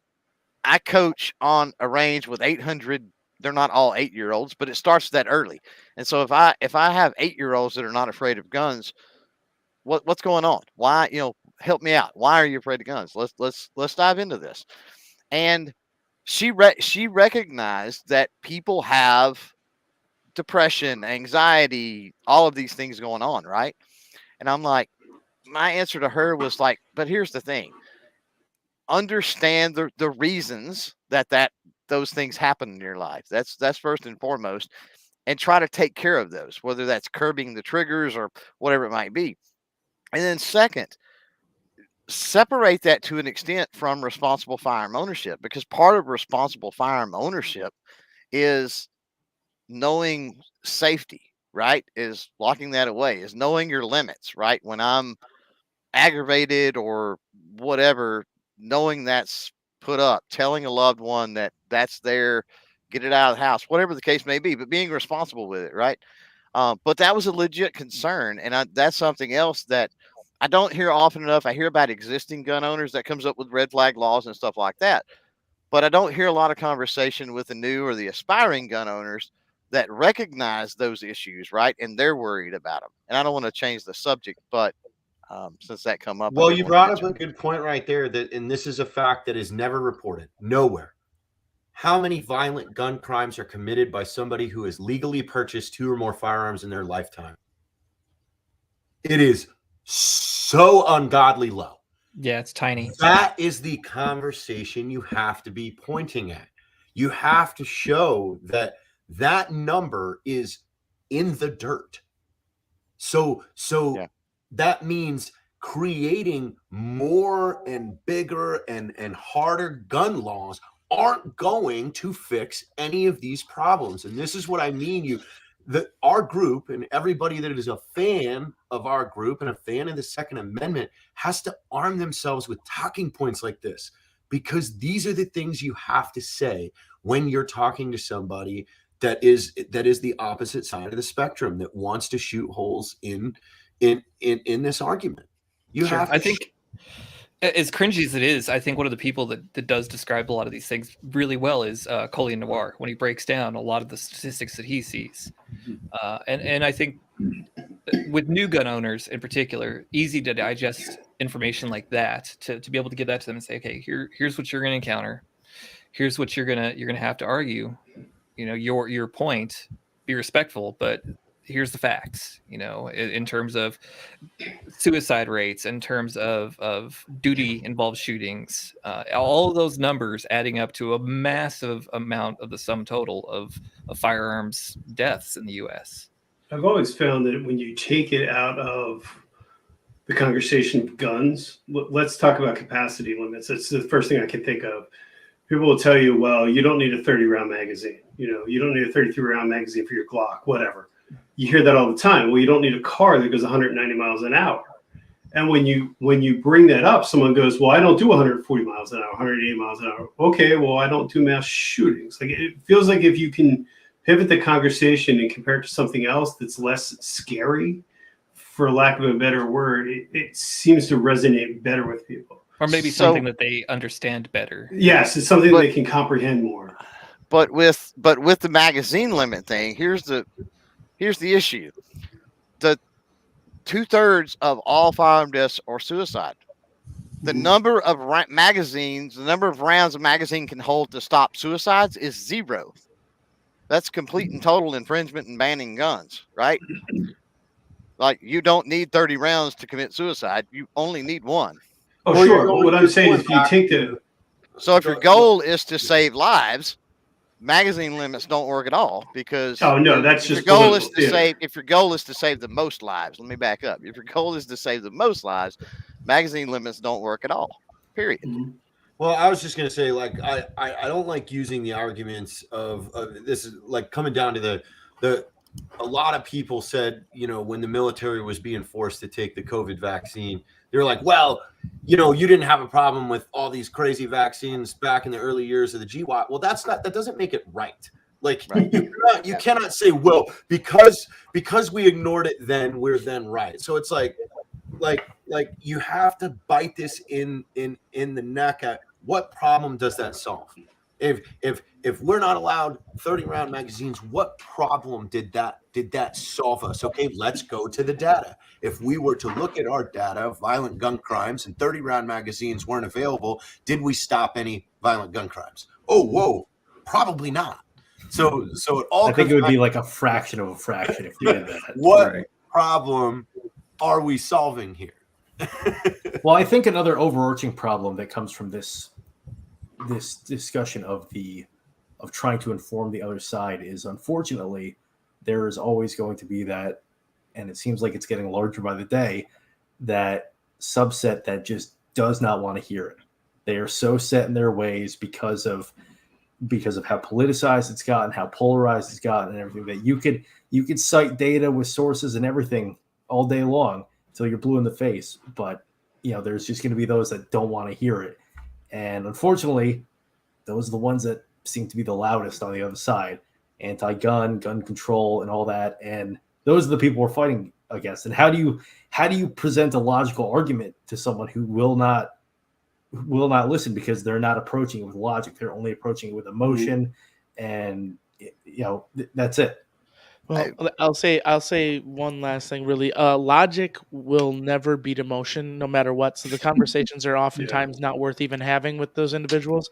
coach on a range with 800. They're not all 8-year-olds, but it starts that early. And so if I have 8-year-olds that are not afraid of guns, what's going on? Why, you know, help me out. Why are you afraid of guns? Let's dive into this. And she recognized that people have depression, anxiety, all of these things going on, right? And I'm like, my answer to her was like, but here's the thing. Understand the reasons that those things happen in your life. That's first and foremost, and try to take care of those, whether that's curbing the triggers or whatever it might be. And then second, separate that to an extent from responsible firearm ownership, because part of responsible firearm ownership is knowing safety, right? Is locking that away, is knowing your limits, right? When I'm aggravated or whatever, knowing that's put up, telling a loved one that that's there, get it out of the house, whatever the case may be, but being responsible with it, right? But that was a legit concern. And that's something else that I don't hear often enough. I hear about existing gun owners that comes up with red flag laws and stuff like that. But I don't hear a lot of conversation with the new or the aspiring gun owners that recognize those issues, right? And they're worried about them. And I don't want to change the subject, but since that come up. Well, you brought up a good point right there, that, and this is a fact that is never reported, nowhere. How many violent gun crimes are committed by somebody who has legally purchased 2 or more firearms in their lifetime? It is so ungodly low. Yeah, it's tiny. That is the conversation you have to be pointing at. You have to show that that number is in the dirt. So yeah. That means creating more and bigger and harder gun laws aren't going to fix any of these problems. And this is what I mean. Our group and everybody that is a fan of our group and a fan of the Second Amendment has to arm themselves with talking points like this, because these are the things you have to say when you're talking to somebody that is the opposite side of the spectrum, that wants to shoot holes in this argument. You sure. have to I think as cringy as it is, I think one of the people that does describe a lot of these things really well is Colleen Noir, when he breaks down a lot of the statistics that he sees. And I think with new gun owners in particular, easy to digest information like that, to be able to give that to them and say, okay, here's what you're going to encounter. Here's what you're going to have to argue, you know, your point, be respectful, but here's the facts, you know, in terms of suicide rates, in terms of duty involved shootings, all of those numbers adding up to a massive amount of the sum total of firearms deaths in the U.S. I've always found that when you take it out of the conversation of guns, let's talk about capacity limits. It's the first thing I can think of. People will tell you, well, you don't need a 30-round magazine. You know, you don't need a 33-round magazine for your Glock, whatever. You hear that all the time. Well, you don't need a car that goes 190 miles an hour. And when you bring that up, someone goes, well, I don't do 140 miles an hour, 180 miles an hour. Okay, well, I don't do mass shootings. Like, it feels like if you can pivot the conversation and compare it to something else that's less scary, for lack of a better word, it seems to resonate better with people. Or maybe something that they understand better. Yes, it's something they can comprehend more. But with the magazine limit thing, here's the issue. The 2/3 of all firearm deaths are suicide. The number of magazines, the number of rounds a magazine can hold to stop suicides is 0. That's complete and total infringement and banning guns, right? Like, you don't need 30 rounds to commit suicide. You only need 1. Oh, well, sure. But what I'm saying is, if you take so if your goal is to save lives, magazine limits don't work at all, because that's just your goal is to save. If your goal is to save the most lives, let me back up. If your goal is to save the most lives, magazine limits don't work at all. Period. Mm-hmm. Well, I was just going to say, like, I don't like using the arguments of this is like coming down to the a lot of people said, when the military was being forced to take the COVID vaccine, they're like, well, you didn't have a problem with all these crazy vaccines back in the early years of the GWAT. Well, that doesn't make it right. Like, right. You cannot say, well, because we ignored it then, we're then right. So it's like you have to bite this in the neck at what problem does that solve? If we're not allowed 30-round magazines, what problem did that solve us? Okay, let's go to the data. If we were to look at our data of violent gun crimes and 30-round magazines weren't available, did we stop any violent gun crimes? Oh, whoa, probably not. So it all. I think it would be like a fraction of a fraction if we did that. What problem are we solving here? Well, I think another overarching problem that comes from this discussion of trying to inform the other side is, unfortunately, there is always going to be that, and it seems like it's getting larger by the day, that subset that just does not want to hear it. They are so set in their ways because of how politicized it's gotten, how polarized it's gotten, and everything, that you could cite data with sources and everything all day long until you're blue in the face. But there's just going to be those that don't want to hear it. And unfortunately, those are the ones that seem to be the loudest on the other side. Anti-gun, gun control, and all that. And those are the people we're fighting against. And how do you present a logical argument to someone who will not listen, because they're not approaching it with logic. They're only approaching it with emotion. And that's it. Well, I'll say one last thing, really. Logic will never beat emotion, no matter what. So the conversations are oftentimes not worth even having with those individuals.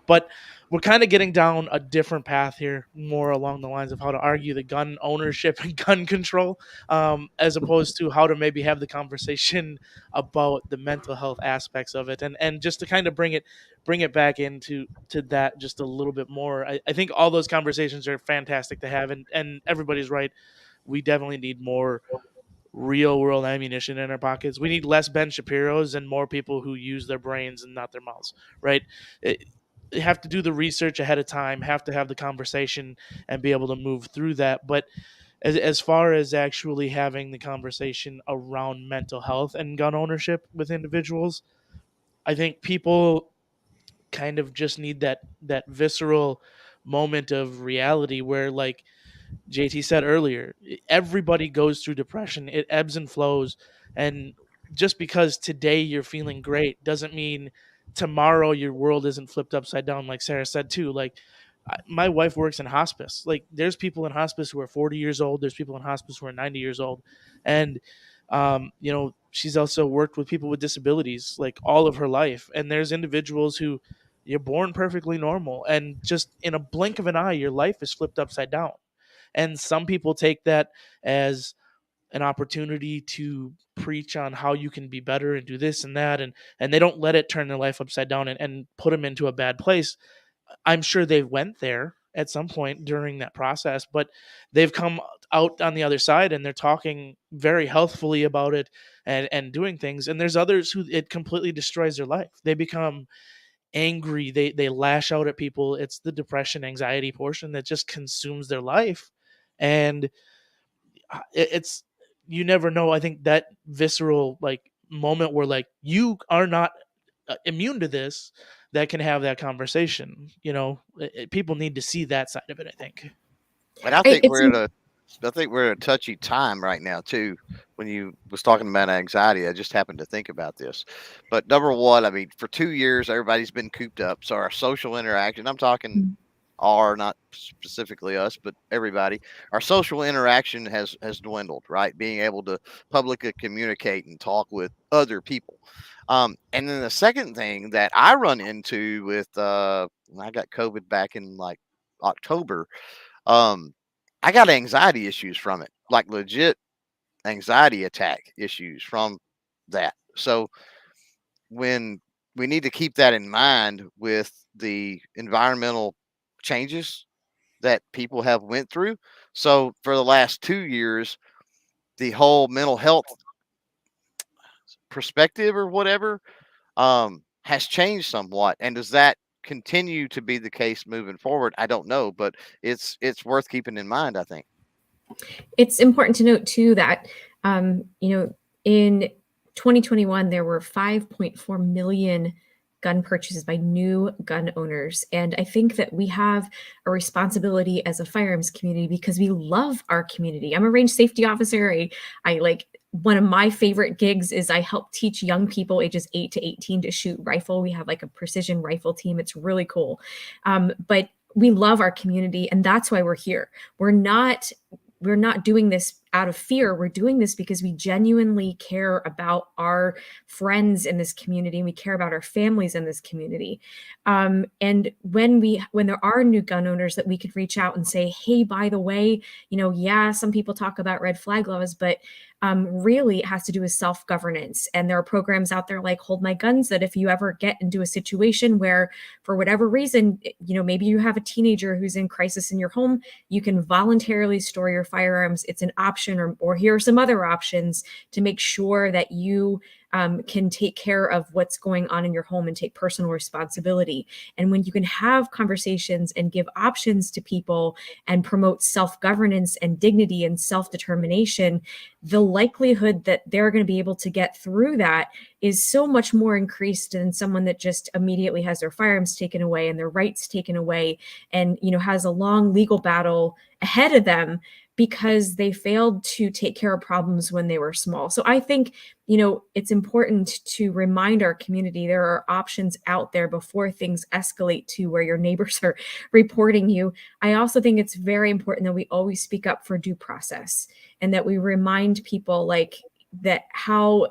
But we're kind of getting down a different path here, more along the lines of how to argue the gun ownership and gun control, as opposed to how to maybe have the conversation about the mental health aspects of it. And just to kind of bring it back into that just a little bit more. I think all those conversations are fantastic to have, and everybody's right. We definitely need more real world ammunition in our pockets. We need less Ben Shapiro's and more people who use their brains and not their mouths, right? You have to do the research ahead of time, have to have the conversation and be able to move through that. But as far as actually having the conversation around mental health and gun ownership with individuals, I think people kind of just need that visceral moment of reality where, like JT said earlier, everybody goes through depression. It ebbs and flows. And just because today you're feeling great doesn't mean tomorrow your world isn't flipped upside down, like Sarah said too. Like, my wife works in hospice. Like, there's people in hospice who are 40 years old. There's people in hospice who are 90 years old. And, she's also worked with people with disabilities like all of her life. And there's individuals who you're born perfectly normal, and just in a blink of an eye, your life is flipped upside down. And some people take that as an opportunity to preach on how you can be better and do this and that. And they don't let it turn their life upside down and put them into a bad place. I'm sure they went there at some point during that process, but they've come out on the other side and they're talking very healthfully about it and doing things. And there's others who it completely destroys their life. They become angry. They lash out at people. It's the depression, anxiety portion that just consumes their life. And it's, you never know. I think that visceral, like, moment where like you are not immune to this, that can have that conversation. People need to see that side of it, I think. And I think we're at a touchy time right now too. When you was talking about anxiety, I just happened to think about this. But number one, I mean, for 2 years, everybody's been cooped up, so our social interaction. I'm talking not specifically us, but everybody. Our social interaction has dwindled, right? Being able to publicly communicate and talk with other people. And then the second thing that I run into with when I got COVID back in like October, I got anxiety issues from it, like legit anxiety attack issues from that. So when we need to keep that in mind with the environmental changes that people have went through. So for the last 2 years, the whole mental health perspective or whatever has changed somewhat. And does that continue to be the case moving forward? I don't know, but it's worth keeping in mind, I think. It's important to note too that in 2021 there were 5.4 million gun purchases by new gun owners, and I think that we have a responsibility as a firearms community because we love our community. I'm a range safety officer. I like, one of my favorite gigs is I help teach young people ages 8 to 18 to shoot rifle. We have like a precision rifle team. It's really cool, but we love our community, and that's why we're here. We're not doing this out of fear. We're doing this because we genuinely care about our friends in this community, and we care about our families in this community. And when there are new gun owners, that we could reach out and say, hey, by the way, some people talk about red flag laws, but really it has to do with self-governance. And there are programs out there like Hold My Guns that if you ever get into a situation where, for whatever reason, maybe you have a teenager who's in crisis in your home, you can voluntarily store your firearms. It's an option, or here are some other options to make sure that you can take care of what's going on in your home and take personal responsibility. And when you can have conversations and give options to people and promote self-governance and dignity and self-determination, the likelihood that they're going to be able to get through that is so much more increased than someone that just immediately has their firearms taken away and their rights taken away and has a long legal battle ahead of them because they failed to take care of problems when they were small. So I think, it's important to remind our community there are options out there before things escalate to where your neighbors are reporting you. I also think it's very important that we always speak up for due process, and that we remind people that how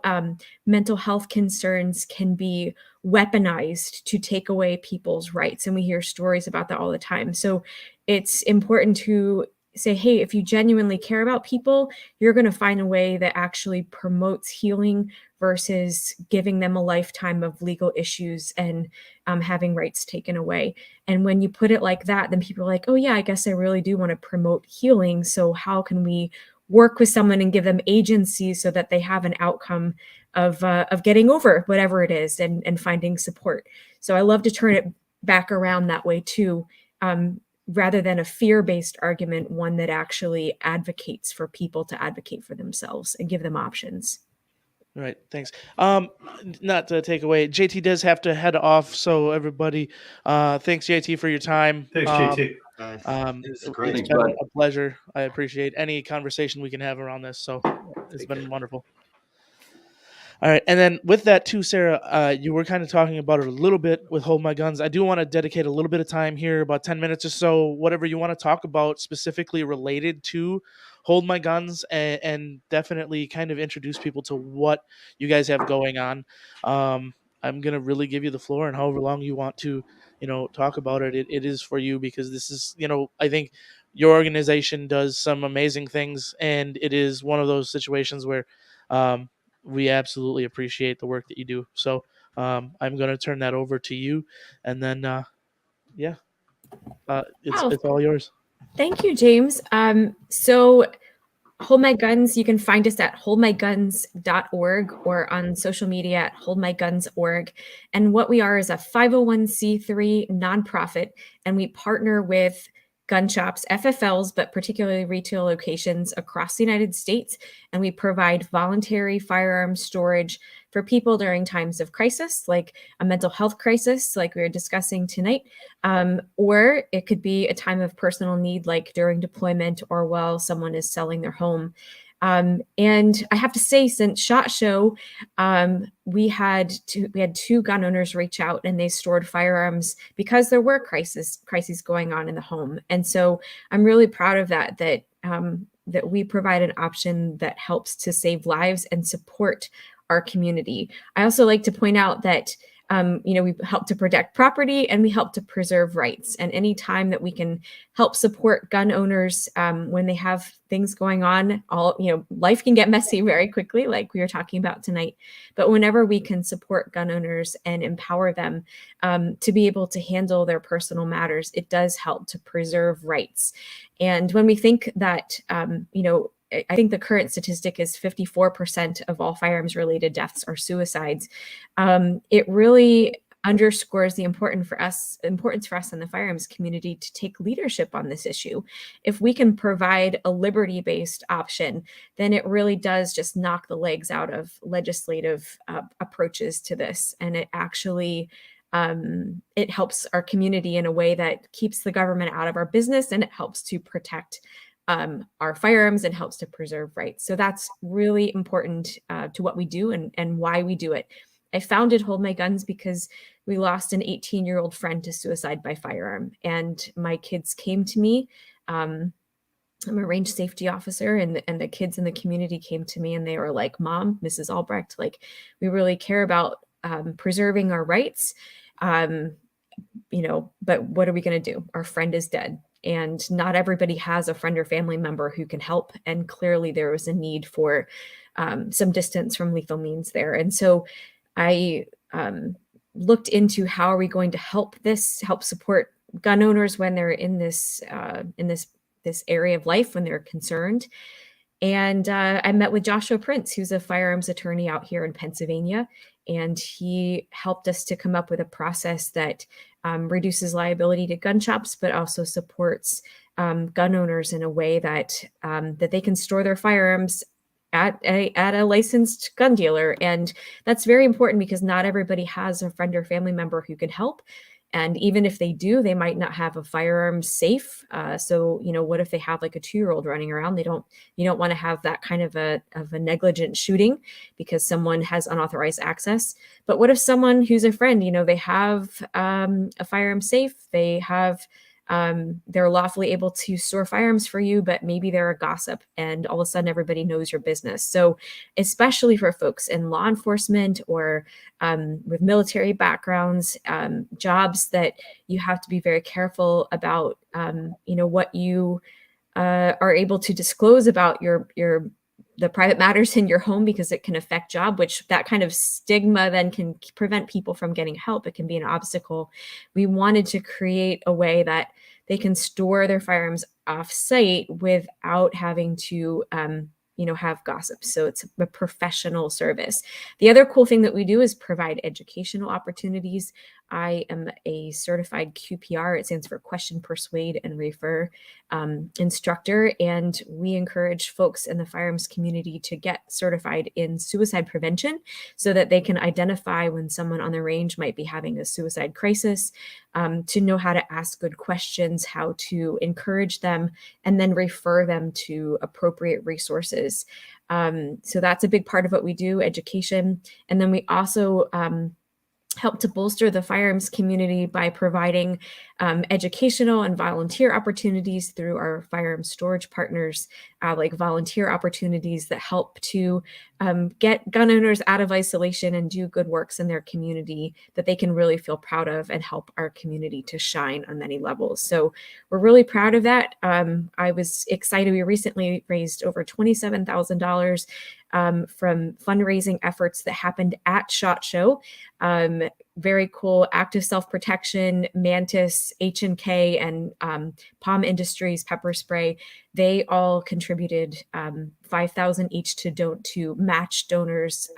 mental health concerns can be weaponized to take away people's rights. And we hear stories about that all the time. So it's important to say, hey, if you genuinely care about people, you're going to find a way that actually promotes healing versus giving them a lifetime of legal issues and having rights taken away. And when you put it like that, then people are like, oh yeah, I guess I really do want to promote healing. So how can we work with someone and give them agency so that they have an outcome of getting over whatever it is and finding support. So I love to turn it back around that way too. Rather than a fear-based argument, one that actually advocates for people to advocate for themselves and give them options. All right, thanks. Not to take away, JT does have to head off, so everybody, thanks JT for your time. Thanks, JT. It's great. Thanks, been bud. a pleasure. I appreciate any conversation we can have around this, so it's been wonderful. All right, and then with that too, Sarah, you were kind of talking about it a little bit with Hold My Guns. I do want to dedicate a little bit of time here, about 10 minutes or so, whatever you want to talk about specifically related to Hold My Guns, and definitely kind of introduce people to what you guys have going on. I'm going to really give you the floor, and however long you want to, talk about it, it is for you, because this is, I think your organization does some amazing things, and it is one of those situations where, we absolutely appreciate the work that you do. So I'm going to turn that over to you, and then it's all yours. Thank you, James. So Hold My Guns, you can find us at holdmyguns.org or on social media at holdmyguns.org. And what we are is a 501c3 nonprofit, and we partner with gun shops, FFLs, but particularly retail locations across the United States. And we provide voluntary firearm storage for people during times of crisis, like a mental health crisis, like we were discussing tonight, or it could be a time of personal need, like during deployment or while someone is selling their home. And I have to say, since SHOT Show, we had two gun owners reach out, and they stored firearms because there were crises going on in the home. And so I'm really proud of that we provide an option that helps to save lives and support our community. I also like to point out that we help to protect property and we help to preserve rights. And any time that we can help support gun owners when they have things going on, life can get messy very quickly, like we were talking about tonight. But whenever we can support gun owners and empower them to be able to handle their personal matters, it does help to preserve rights. And when we think that, I think the current statistic is 54% of all firearms related deaths are suicides. It really underscores the importance for us in the firearms community to take leadership on this issue. If we can provide a liberty-based option, then it really does just knock the legs out of legislative approaches to this. And it actually it helps our community in a way that keeps the government out of our business, and it helps to protect our firearms and helps to preserve rights. So that's really important to what we do and why we do it. I founded Hold My Guns because we lost an 18-year-old friend to suicide by firearm. And my kids came to me. I'm a range safety officer, and the kids in the community came to me and they were like, "Mom, Mrs. Albrecht, like, we really care about preserving our rights. But what are we going to do? Our friend is dead. And not everybody has a friend or family member who can help. And clearly there was a need for some distance from lethal means there. And so I looked into how are we going to help support gun owners when they're in this area of life, when they're concerned. And I met with Joshua Prince, who's a firearms attorney out here in Pennsylvania. And he helped us to come up with a process that reduces liability to gun shops, but also supports gun owners in a way that they can store their firearms at a licensed gun dealer. And that's very important because not everybody has a friend or family member who can help. And even if they do, they might not have a firearm safe. So, what if they have like a 2-year-old running around? You don't want to have that kind of a negligent shooting because someone has unauthorized access. But what if someone who's a friend, they have a firearm safe, they're lawfully able to store firearms for you, but maybe they're a gossip and all of a sudden everybody knows your business. So especially for folks in law enforcement or with military backgrounds, jobs that you have to be very careful about, what you are able to disclose about the private matters in your home, because it can affect job, which that kind of stigma then can prevent people from getting help. It can be an obstacle. We wanted to create a way that they can store their firearms off site without having to, have gossip. So it's a professional service. The other cool thing that we do is provide educational opportunities. I am a certified QPR. It stands for Question, Persuade, and Refer instructor. And we encourage folks in the firearms community to get certified in suicide prevention so that they can identify when someone on the range might be having a suicide crisis, to know how to ask good questions, how to encourage them, and then refer them to appropriate resources. So that's a big part of what we do, education. And then we also help to bolster the firearms community by providing educational and volunteer opportunities through our firearm storage partners, like volunteer opportunities that help to get gun owners out of isolation and do good works in their community that they can really feel proud of and help our community to shine on many levels. So we're really proud of that. I was excited. We recently raised over $27,000 from fundraising efforts that happened at SHOT Show. Very cool. Active Self-Protection, Mantis, H&K, and Palm Industries pepper spray. They all contributed $5,000 each to match donors'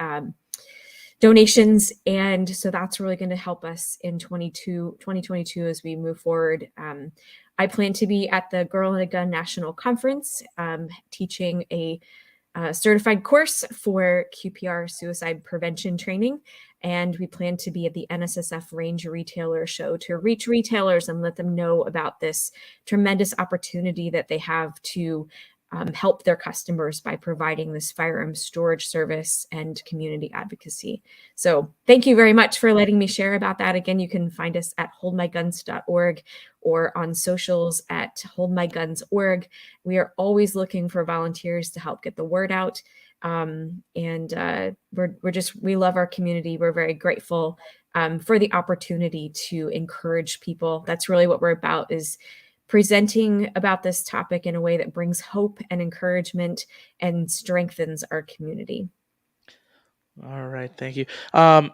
donations. And so that's really going to help us in 2022 as we move forward. I plan to be at the Girl and a Gun National Conference, teaching a certified course for QPR suicide prevention training. And we plan to be at the NSSF Range Retailer Show to reach retailers and let them know about this tremendous opportunity that they have to help their customers by providing this firearm storage service and community advocacy. So thank you very much for letting me share about that. Again, you can find us at holdmyguns.org or on socials at holdmyguns.org. We are always looking for volunteers to help get the word out. We love our community. We're very grateful for the opportunity to encourage people. That's really what we're about, is presenting about this topic in a way that brings hope and encouragement and strengthens our community. All right, thank you.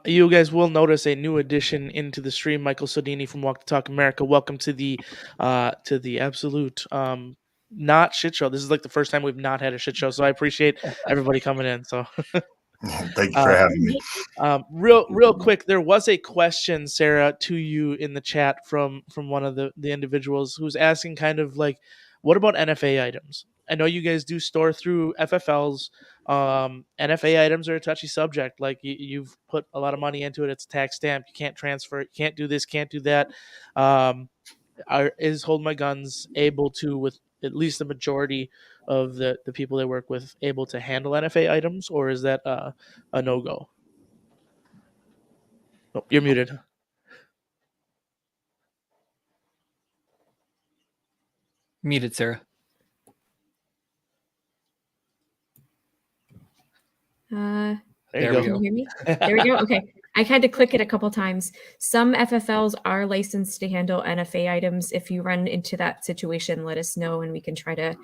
You guys will notice a new addition into the stream, Michael Sodini from Walk the Talk America. Welcome to the absolute not shit show. This is like the first time we've not had a shit show, so I appreciate everybody coming in. So thank you for having me. Real quick, there was a question, Sarah, to you in the chat from one of the individuals who's asking kind of like, what about NFA items? I know you guys do store through FFLs. NFA items are a touchy subject. Like you've put a lot of money into it. It's tax stamped. You can't transfer it. You can't do this, can't do that. Is Hold My Guns able to, with at least the majority of the people they work with, able to handle NFA items, or is that a no-go? Oh, you're muted. Muted, Sarah. There you we go. Can you hear me? There we go. Okay. I had to click it a couple times. Some FFLs are licensed to handle NFA items. If you run into that situation, let us know and we can try to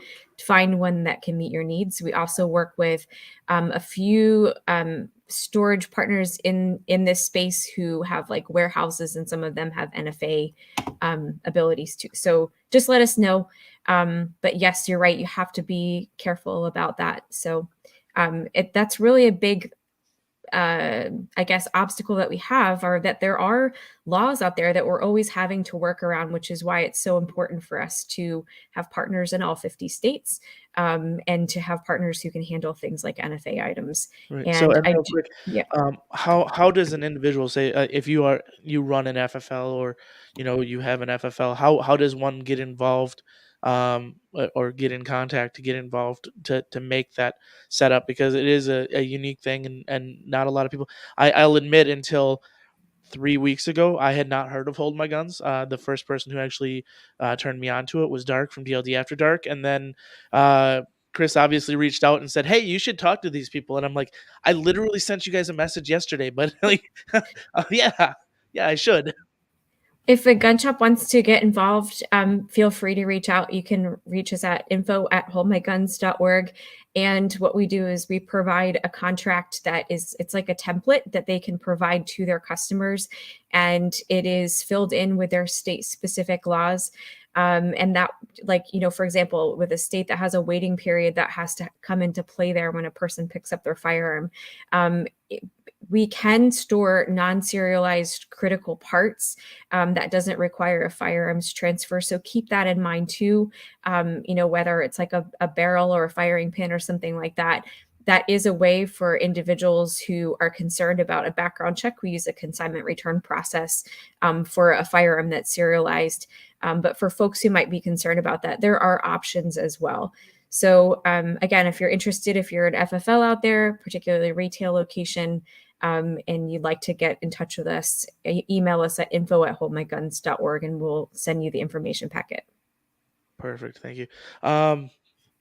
find one that can meet your needs. We also work with a few storage partners in this space who have like warehouses, and some of them have NFA abilities too. So just let us know. But yes, you're right. You have to be careful about that. So that's really a big I guess obstacle that we have, are that there are laws out there that we're always having to work around, which is why it's so important for us to have partners in all 50 states and to have partners who can handle things like NFA items. Right. And So, I real do, quick, yeah. how does an individual say, if you run an FFL, or you have an FFL, how does one get involved, or get in contact to get involved to make that setup? Because it is a unique thing, and not a lot of people. I'll admit, until 3 weeks ago, I had not heard of Hold My Guns. The first person who actually turned me on to it was Dark from DLD After Dark, and then Chris obviously reached out and said, "Hey, you should talk to these people." And I'm like, "I literally sent you guys a message yesterday, but like, yeah, I should." If a gun shop wants to get involved, feel free to reach out. You can reach us at info@holdmyguns.org. And what we do is we provide a contract it's like a template that they can provide to their customers. And it is filled in with their state specific laws. And that, like, for example, with a state that has a waiting period that has to come into play there when a person picks up their firearm, we can store non-serialized critical parts that doesn't require a firearms transfer. So keep that in mind too. Whether it's like a barrel or a firing pin or something like that, that is a way for individuals who are concerned about a background check. We use a consignment return process for a firearm that's serialized. But for folks who might be concerned about that, there are options as well. So again, if you're interested, if you're an FFL out there, particularly retail location, and you'd like to get in touch with us, email us at info@holdmyguns.org and we'll send you the information packet. Perfect. Thank you.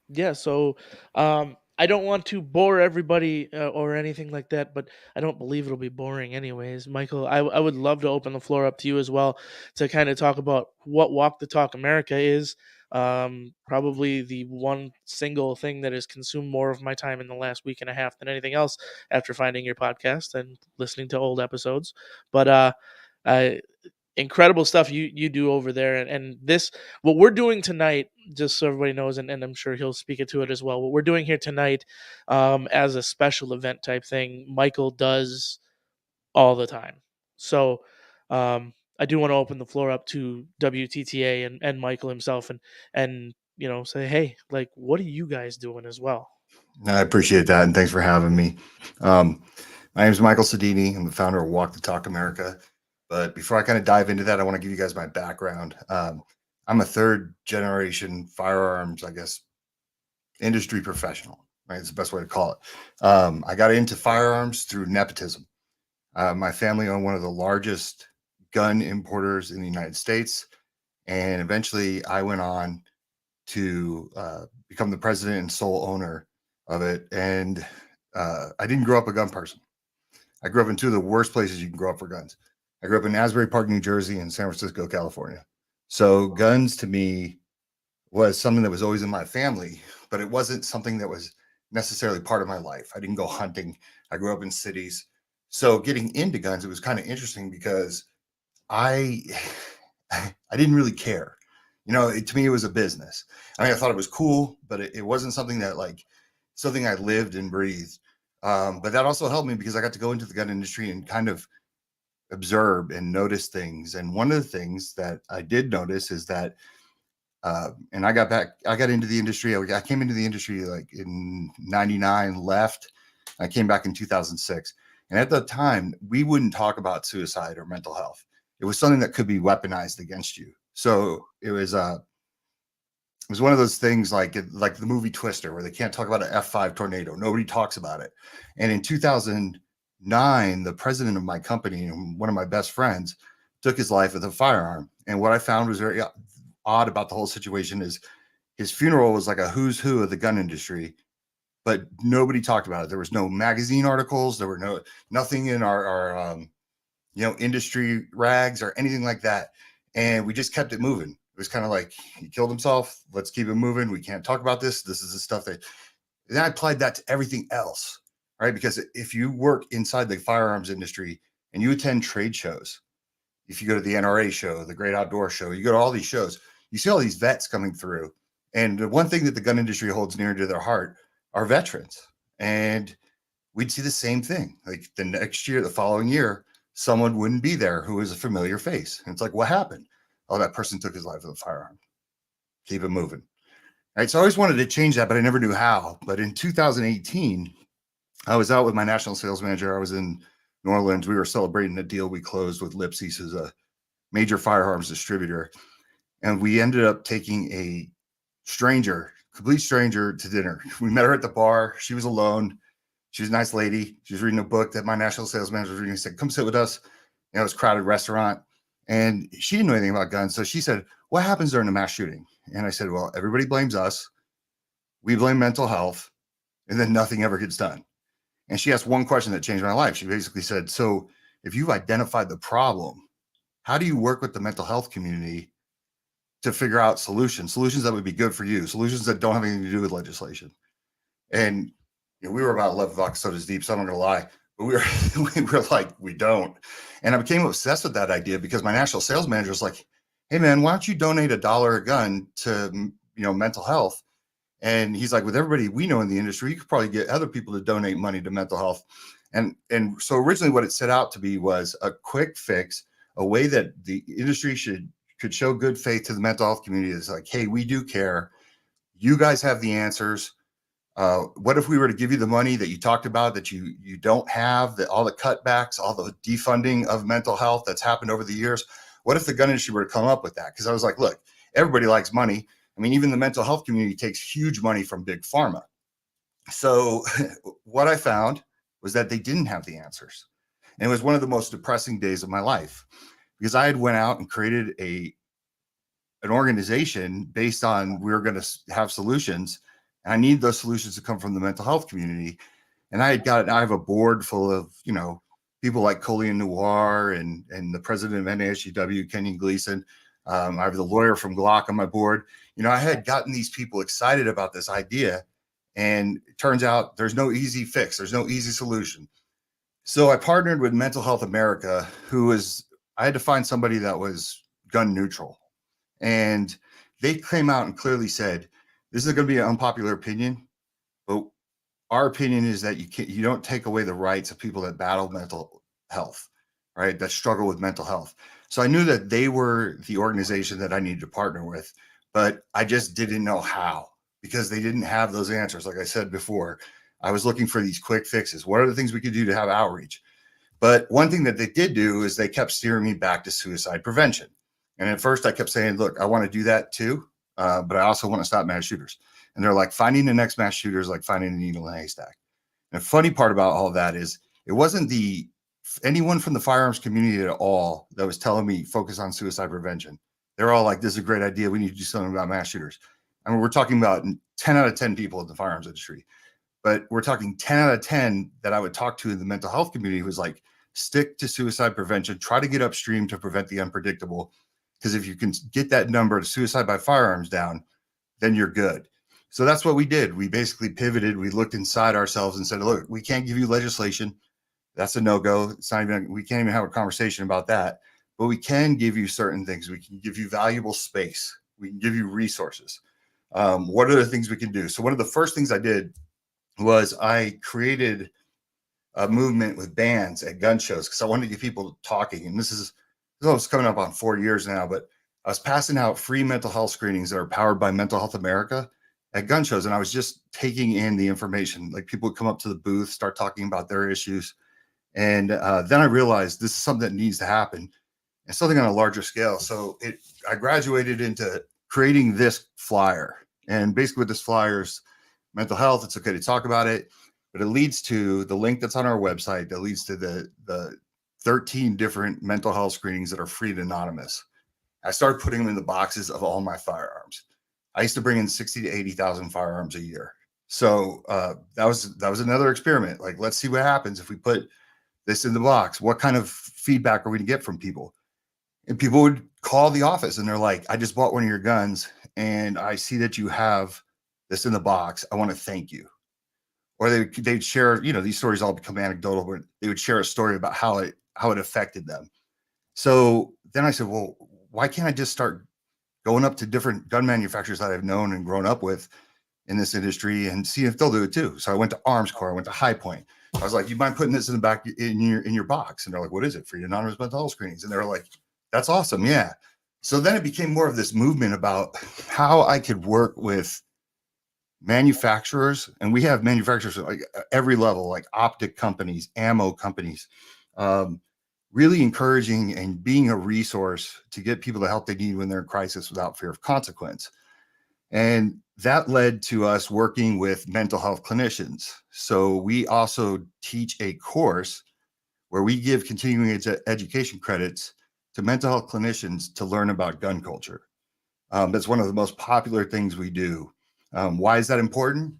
Yeah, so I don't want to bore everybody or anything like that, but I don't believe it'll be boring anyways. Michael, I would love to open the floor up to you as well to kind of talk about what Walk the Talk America is. Probably the one single thing that has consumed more of my time in the last week and a half than anything else after finding your podcast and listening to old episodes. But incredible stuff you do over there, and this, what we're doing tonight, just so everybody knows, and I'm sure he'll speak it to it as well, what we're doing here tonight as a special event type thing, Michael does all the time. So I do want to open the floor up to WTTA and Michael himself and say, hey, like, what are you guys doing as well? I appreciate that, and thanks for having me. My name is Michael Sedini. I'm the founder of Walk the Talk America. But before I kind of dive into that, I want to give you guys my background. I'm a third generation firearms, I guess, industry professional, right? It's the best way to call it. I got into firearms through nepotism. My family owned one of the largest gun importers in the United States. And eventually I went on to become the president and sole owner of it. And I didn't grow up a gun person. I grew up in two of the worst places you can grow up for guns. I grew up in Asbury Park, New Jersey, and San Francisco, California. So guns to me was something that was always in my family, but it wasn't something that was necessarily part of my life. I didn't go hunting. I grew up in cities. So getting into guns, it was kind of interesting because I didn't really care. To me, it was a business. I mean, I thought it was cool, but it wasn't something that something I lived and breathed. But that also helped me because I got to go into the gun industry and kind of observe and notice things. And one of the things that I did notice is that, and I got into the industry. I came into the industry like in 99, left. I came back in 2006. And at the time, we wouldn't talk about suicide or mental health. It was something that could be weaponized against you. So it was one of those things like the movie Twister, where they can't talk about an F5 tornado. Nobody talks about it. And in 2009, the president of my company and one of my best friends took his life with a firearm. And what I found was very odd about the whole situation is his funeral was like a who's who of the gun industry, but nobody talked about it. There was no magazine articles. There were nothing in our industry rags or anything like that. And we just kept it moving. It was kind of like, he killed himself. Let's keep it moving. We can't talk about this. This is the stuff that, then I applied that to everything else, right? Because if you work inside the firearms industry and you attend trade shows, if you go to the NRA show, the Great Outdoor Show, you go to all these shows, you see all these vets coming through. And the one thing that the gun industry holds near to their heart are veterans. And we'd see the same thing. Like the next year, the following year, someone wouldn't be there who was a familiar face. And it's like, what happened? Oh, that person took his life with a firearm. Keep it moving. Right. So I always wanted to change that, but I never knew how. But in 2018, I was out with my national sales manager. I was in New Orleans. We were celebrating a deal we closed with Lipsy's, who's a major firearms distributor. And we ended up taking a complete stranger to dinner. We met her at the bar. She was alone. She was a nice lady. She was reading a book that my national sales manager was reading. He said, come sit with us. It was a crowded restaurant. And she didn't know anything about guns. So she said, what happens during a mass shooting? And I said, well, everybody blames us. We blame mental health. And then nothing ever gets done. And she asked one question that changed my life. She basically said, so if you've identified the problem, how do you work with the mental health community to figure out solutions that would be good for you, solutions that don't have anything to do with legislation? And we were about 11 vodka sodas deep, so I'm not going to lie. But we were like, we don't. And I became obsessed with that idea because my national sales manager was like, hey, man, why don't you donate $1 a gun to mental health? And he's like, with everybody we know in the industry, you could probably get other people to donate money to mental health. And so originally what it set out to be was a quick fix, a way that the industry could show good faith to the mental health community. It's like, hey, we do care. You guys have the answers. What if we were to give you the money that you talked about that you don't have, that all the cutbacks, all the defunding of mental health that's happened over the years? What if the gun industry were to come up with that? Because I was like, look, everybody likes money. I mean, even the mental health community takes huge money from big pharma. So what I found was that they didn't have the answers. And it was one of the most depressing days of my life because I had went out and created an organization based on we were going to have solutions. And I need those solutions to come from the mental health community. And I have a board full of, people like Colleen Noir and the president of NASGW, Kenyon Gleason. I have the lawyer from Glock on my board. I had gotten these people excited about this idea. And it turns out there's no easy fix. There's no easy solution. So I partnered with Mental Health America, I had to find somebody that was gun neutral. And they came out and clearly said, this is going to be an unpopular opinion, but our opinion is that you don't take away the rights of people that battle mental health, right? That struggle with mental health. So I knew that they were the organization that I needed to partner with, but I just didn't know how because they didn't have those answers. Like I said before, I was looking for these quick fixes. What are the things we could do to have outreach? But one thing that they did do is they kept steering me back to suicide prevention. And at first I kept saying, look, I want to do that too, but I also want to stop mass shooters. And they're like, finding the next mass shooter is like finding a needle in a haystack. And the funny part about all that is it wasn't anyone from the firearms community at all that was telling me focus on suicide prevention. They're all like, this is a great idea. We need to do something about mass shooters. I mean, we're talking about 10 out of 10 people in the firearms industry, but we're talking 10 out of 10 that I would talk to in the mental health community was like, stick to suicide prevention, try to get upstream to prevent the unpredictable. Because if you can get that number of suicide by firearms down, then you're good. So that's what we did. We basically pivoted. We looked inside ourselves and said, look, we can't give you legislation. That's a no-go. It's not even, we can't even have a conversation about that, but we can give you certain things. We can give you valuable space. We can give you resources. What are the things we can do? So one of the first things I did was I created a movement with bands at gun shows because I wanted to get people talking. And this is coming up on 4 years now, but I was passing out free mental health screenings that are powered by Mental Health America at gun shows. And I was just taking in the information. Like people would come up to the booth, start talking about their issues. And then I realized this is something that needs to happen and something on a larger scale. So I graduated into creating this flyer. And basically with this flyer's mental health, it's okay to talk about it, but it leads to the link that's on our website that leads to the 13 different mental health screenings that are free and anonymous. I started putting them in the boxes of all my firearms. I used to bring in 60 to 80,000 firearms a year. So that was another experiment. Like, let's see what happens if we put this in the box. What kind of feedback are we to get from people? And people would call the office and they're like, I just bought one of your guns and I see that you have this in the box. I want to thank you. Or they'd share, these stories all become anecdotal, but they would share a story about how it affected them. So then I said, well, why can't I just start going up to different gun manufacturers that I've known and grown up with in this industry and see if they'll do it too? So I went to Arms Corps, I went to High Point. I was like, you mind putting this in the back in your box? And they're like, what is it? Free anonymous mental health screenings. And they're like, that's awesome. Yeah. So then it became more of this movement about how I could work with manufacturers. And we have manufacturers at like every level, like optic companies, ammo companies, really encouraging and being a resource to get people the help they need when they're in crisis without fear of consequence. And that led to us working with mental health clinicians. So we also teach a course where we give continuing education credits to mental health clinicians to learn about gun culture. That's one of the most popular things we do. Why is that important?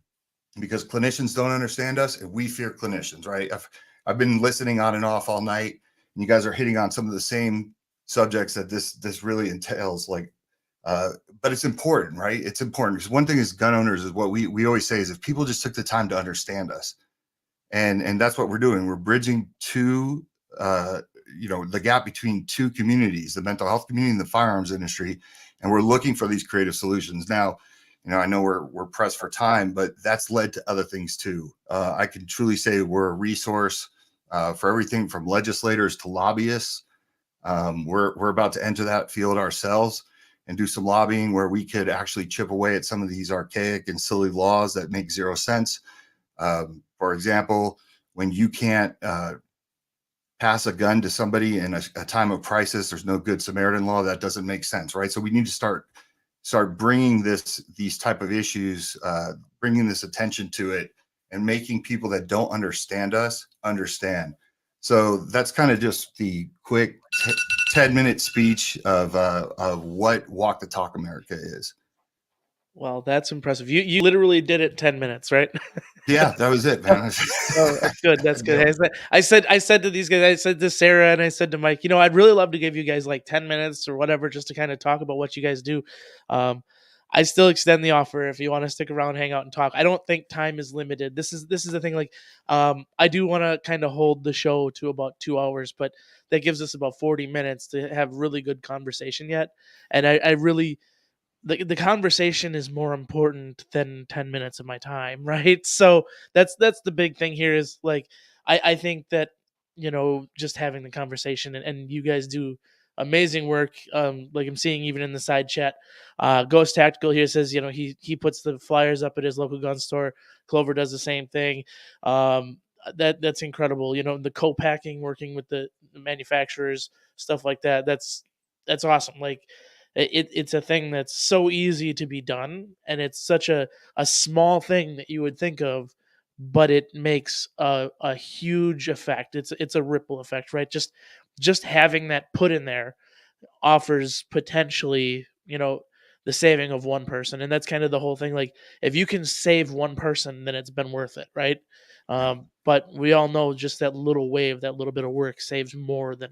Because clinicians don't understand us and we fear clinicians, right? I've been listening on and off all night and you guys are hitting on some of the same subjects that this really entails, like, but it's important, right? It's important because one thing as gun owners is what we always say is if people just took the time to understand us, and that's what we're doing. We're bridging the gap between two communities, the mental health community and the firearms industry, and we're looking for these creative solutions. Now, I know we're pressed for time, but that's led to other things too. I can truly say we're a resource for everything from legislators to lobbyists. We're about to enter that field ourselves and do some lobbying where we could actually chip away at some of these archaic and silly laws that make zero sense. For example, when you can't pass a gun to somebody in a time of crisis, there's no good Samaritan law. That doesn't make sense, right? So we need to start bringing these type of issues, bringing this attention to it, and making people that don't understand us understand. So that's kind of just the quick 10-minute speech of what Walk the Talk America is. Well, that's impressive. You literally did it 10 minutes, right? Yeah, that was it, man. Oh, that's good. That's good. I said to these guys, I said to Sarah and I said to Mike, I'd really love to give you guys like 10 minutes or whatever, just to kind of talk about what you guys do. I still extend the offer if you want to stick around, hang out and talk. I don't think time is limited. This is the thing. Like, I do want to kind of hold the show to about 2 hours, but that gives us about 40 minutes to have really good conversation yet. And I really, the conversation is more important than 10 minutes of my time, right? So that's the big thing here is like, I think that just having the conversation, and you guys do amazing work. Like I'm seeing even in the side chat, Ghost Tactical here says, he puts the flyers up at his local gun store. Clover does the same thing. That's incredible. The co-packing, working with the manufacturers, stuff like that. That's awesome. Like it's a thing that's so easy to be done, and it's such a small thing that you would think of, but it makes a huge effect. It's a ripple effect, right? Just having that put in there offers potentially, the saving of one person, and that's kind of the whole thing. Like if you can save one person, then it's been worth it, right? But we all know just that little wave, that little bit of work saves more than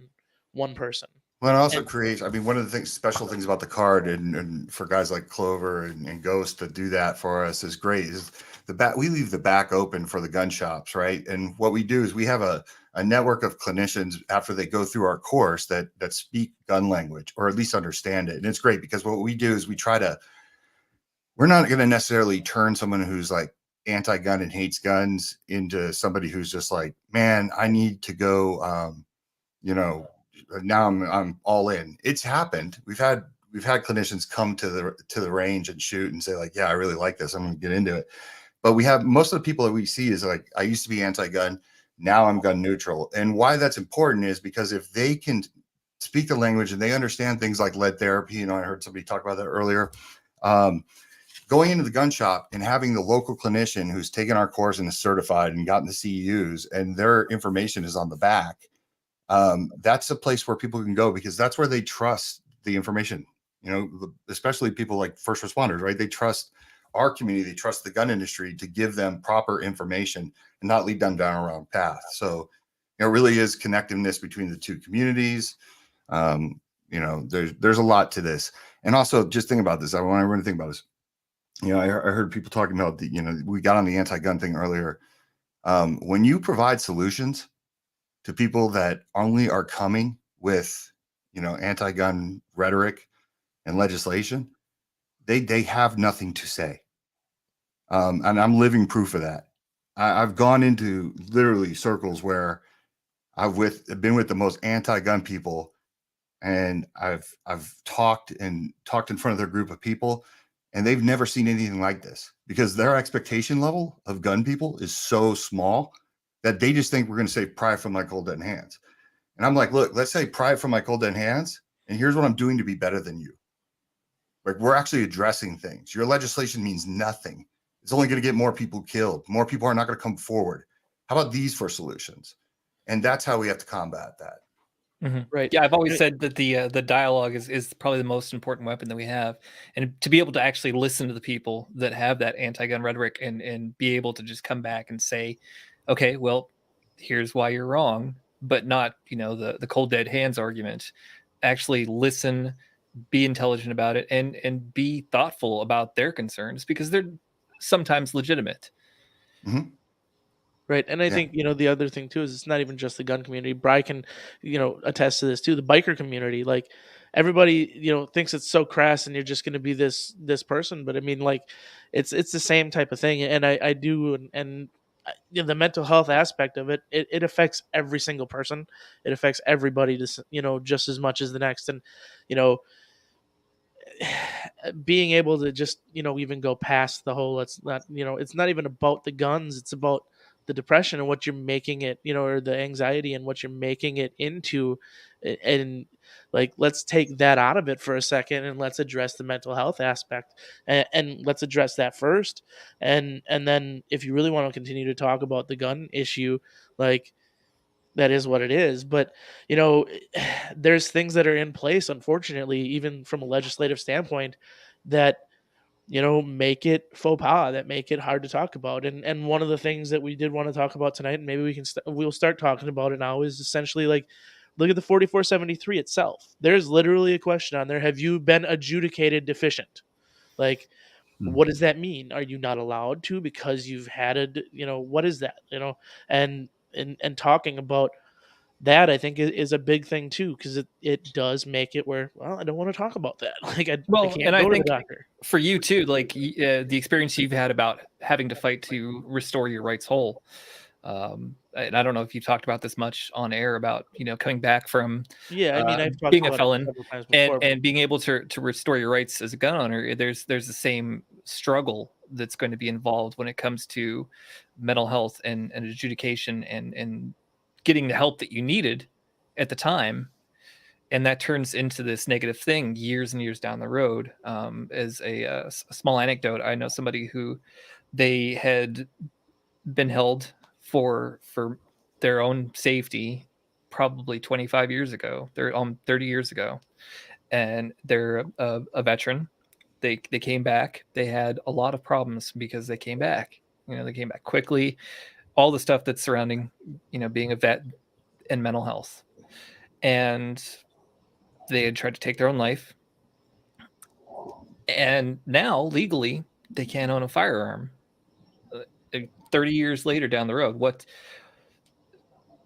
one person. Well, it also creates, one of the special things about the card, and for guys like Clover and Ghost to do that for us is great. Is we leave the back open for the gun shops, right? And what we do is we have a network of clinicians after they go through our course that speak gun language, or at least understand it. And it's great because what we do is we're not going to necessarily turn someone who's like anti-gun and hates guns into somebody who's just like, man, I need to go, now I'm all in. It's happened. We've had clinicians come to the range and shoot and say like, yeah, I really like this, I'm going to get into it. But we have, most of the people that we see is like, I used to be anti-gun, now I'm gun neutral. And why that's important is because if they can speak the language and they understand things like lead therapy, I heard somebody talk about that earlier, going into the gun shop and having the local clinician who's taken our course and is certified and gotten the CEUs, and their information is on the back, that's a place where people can go because that's where they trust the information, especially people like first responders, right? They trust our community, they trust the gun industry to give them proper information and not lead them down a wrong path. So it really is connectiveness between the two communities. There's a lot to this. And also just think about this. I want everyone to think about this. I heard people talking about we got on the anti-gun thing earlier. When you provide solutions to people that only are coming with, anti-gun rhetoric and legislation, they have nothing to say. And I'm living proof of that. I've gone into literally circles where I've been with the most anti-gun people, and I've talked in front of their group of people, and they've never seen anything like this because their expectation level of gun people is so small that they just think we're going to say pry from my cold dead hands. And I'm like, look, let's say pry from my cold dead hands, and here's what I'm doing to be better than you. Like, we're actually addressing things. Your legislation means nothing. It's only going to get more people killed. More people are not going to come forward. How about these for solutions? And that's how we have to combat that. Mm-hmm. Right. Yeah, I've always said that the dialogue is probably the most important weapon that we have, and to be able to actually listen to the people that have that anti-gun rhetoric and be able to just come back and say, okay, well, here's why you're wrong, but not the cold dead hands argument. Actually listen, be intelligent about it, and be thoughtful about their concerns because they're sometimes legitimate. Mm-hmm. Right. And I think, the other thing too is it's not even just the gun community. Bri can, attest to this too. The biker community, like everybody, thinks it's so crass and you're just going to be this person. But I mean, like it's the same type of thing. And I do. And the mental health aspect of it, it affects every single person. It affects everybody, just as much as the next. And, being able to just, even go past the whole, it's not even about the guns. It's about the depression and what you're making it, or the anxiety and what you're making it into. And like, let's take that out of it for a second and let's address the mental health aspect, and let's address that first. And then if you really want to continue to talk about the gun issue, like, that is what it is. But, there's things that are in place, unfortunately, even from a legislative standpoint, that, make it faux pas, that make it hard to talk about. And one of the things that we did want to talk about tonight, and maybe we'll start talking about it now, is essentially like, look at the 4473 itself. There's literally a question on there. Have you been adjudicated deficient? Like, what does that mean? Are you not allowed to because you've had what is that? And talking about that, I think is a big thing too, because it does make it where, well, I don't want to talk about that. Like, I can't go to the doctor. For you too, like the experience you've had about having to fight to restore your rights whole, and I don't know if you've talked about this much on air about, coming back from Yeah, I mean, I've talked being a about it felon several times before. and being able to restore your rights as a gun owner. There's the same struggle that's going to be involved when it comes to mental health and adjudication and getting the help that you needed at the time. And that turns into this negative thing years and years down the road. As a small anecdote, I know somebody who they had been held for their own safety probably 25 years ago. They're 30 years ago, and they're a veteran. They came back. They had a lot of problems because they came back. They came back quickly. All the stuff that's surrounding, being a vet and mental health. And they had tried to take their own life. And now legally they can't own a firearm. 30 years later down the road, what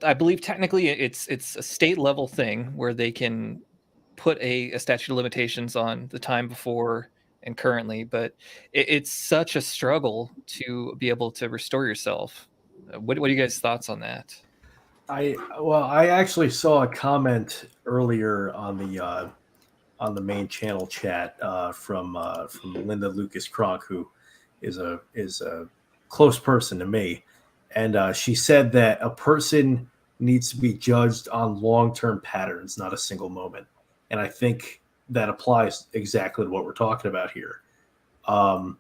I believe technically it's a state level thing where they can put a statute of limitations on the time before and currently, but it's such a struggle to be able to restore yourself. What are you guys' thoughts on that? I actually saw a comment earlier on the main channel chat from Linda Lucas Kronk, who is a close person to me, and she said that a person needs to be judged on long-term patterns, not a single moment. And I think that applies exactly to what we're talking about here. And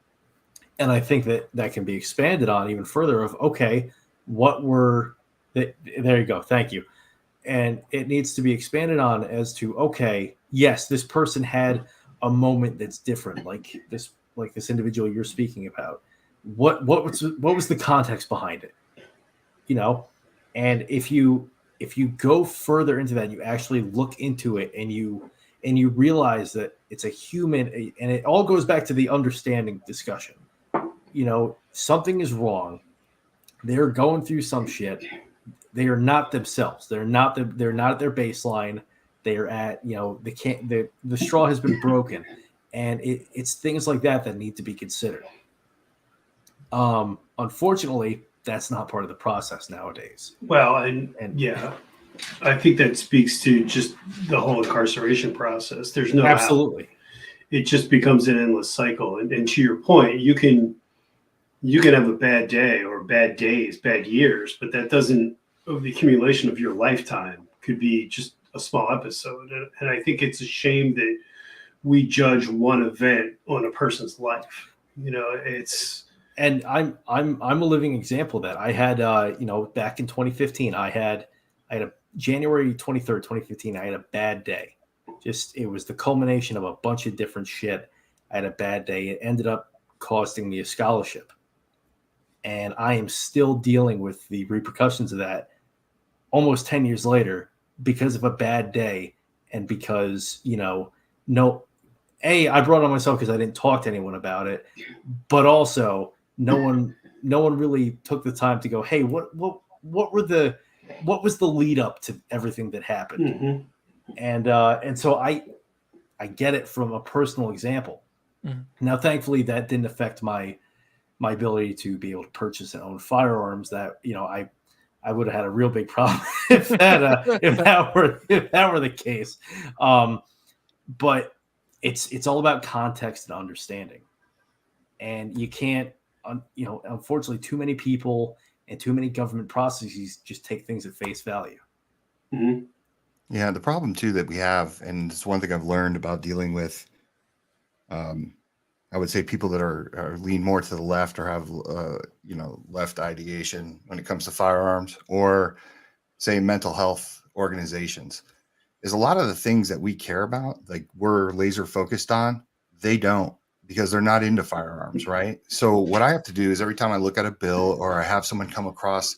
I think that can be expanded on even further of, okay, there you go. Thank you. And it needs to be expanded on as to, okay, yes, this person had a moment that's different, like this individual you're speaking about. What was the context behind it? And if you go further into that, you actually look into it and you realize that it's a human, and it all goes back to the understanding discussion. Something is wrong. They're going through some shit. They are not themselves. They're not at their baseline. They are at, the straw has been broken, and it's things like that need to be considered. Unfortunately, that's not part of the process nowadays. Well, and yeah, I think that speaks to just the whole incarceration process. There's no absolutely. It just becomes an endless cycle. And to your point, you can have a bad day or bad days, bad years, but that doesn't, the accumulation of your lifetime could be just a small episode. And I think it's a shame that we judge one event on a person's life. And I'm a living example of that. I had back in 2015, I had a January 23rd, 2015, I had a bad day. It was the culmination of a bunch of different shit. I had a bad day. It ended up costing me a scholarship. And I am still dealing with the repercussions of that almost 10 years later because of a bad day. And because, I brought it on myself because I didn't talk to anyone about it, but also no one really took the time to go, hey, what was the lead up to everything that happened? Mm-hmm. And so I get it from a personal example. Mm-hmm. Now, thankfully, that didn't affect my ability to be able to purchase and own firearms. That I would have had a real big problem if that were the case. But it's all about context and understanding, and you can't, unfortunately, too many people and too many government processes just take things at face value. Mm-hmm. Yeah, the problem too that we have, and it's one thing I've learned about dealing with, I would say people that are lean more to the left or have left ideation when it comes to firearms, or say mental health organizations, is a lot of the things that we care about, like we're laser focused on, they don't, because they're not into firearms, right? So what I have to do is every time I look at a bill or I have someone come across,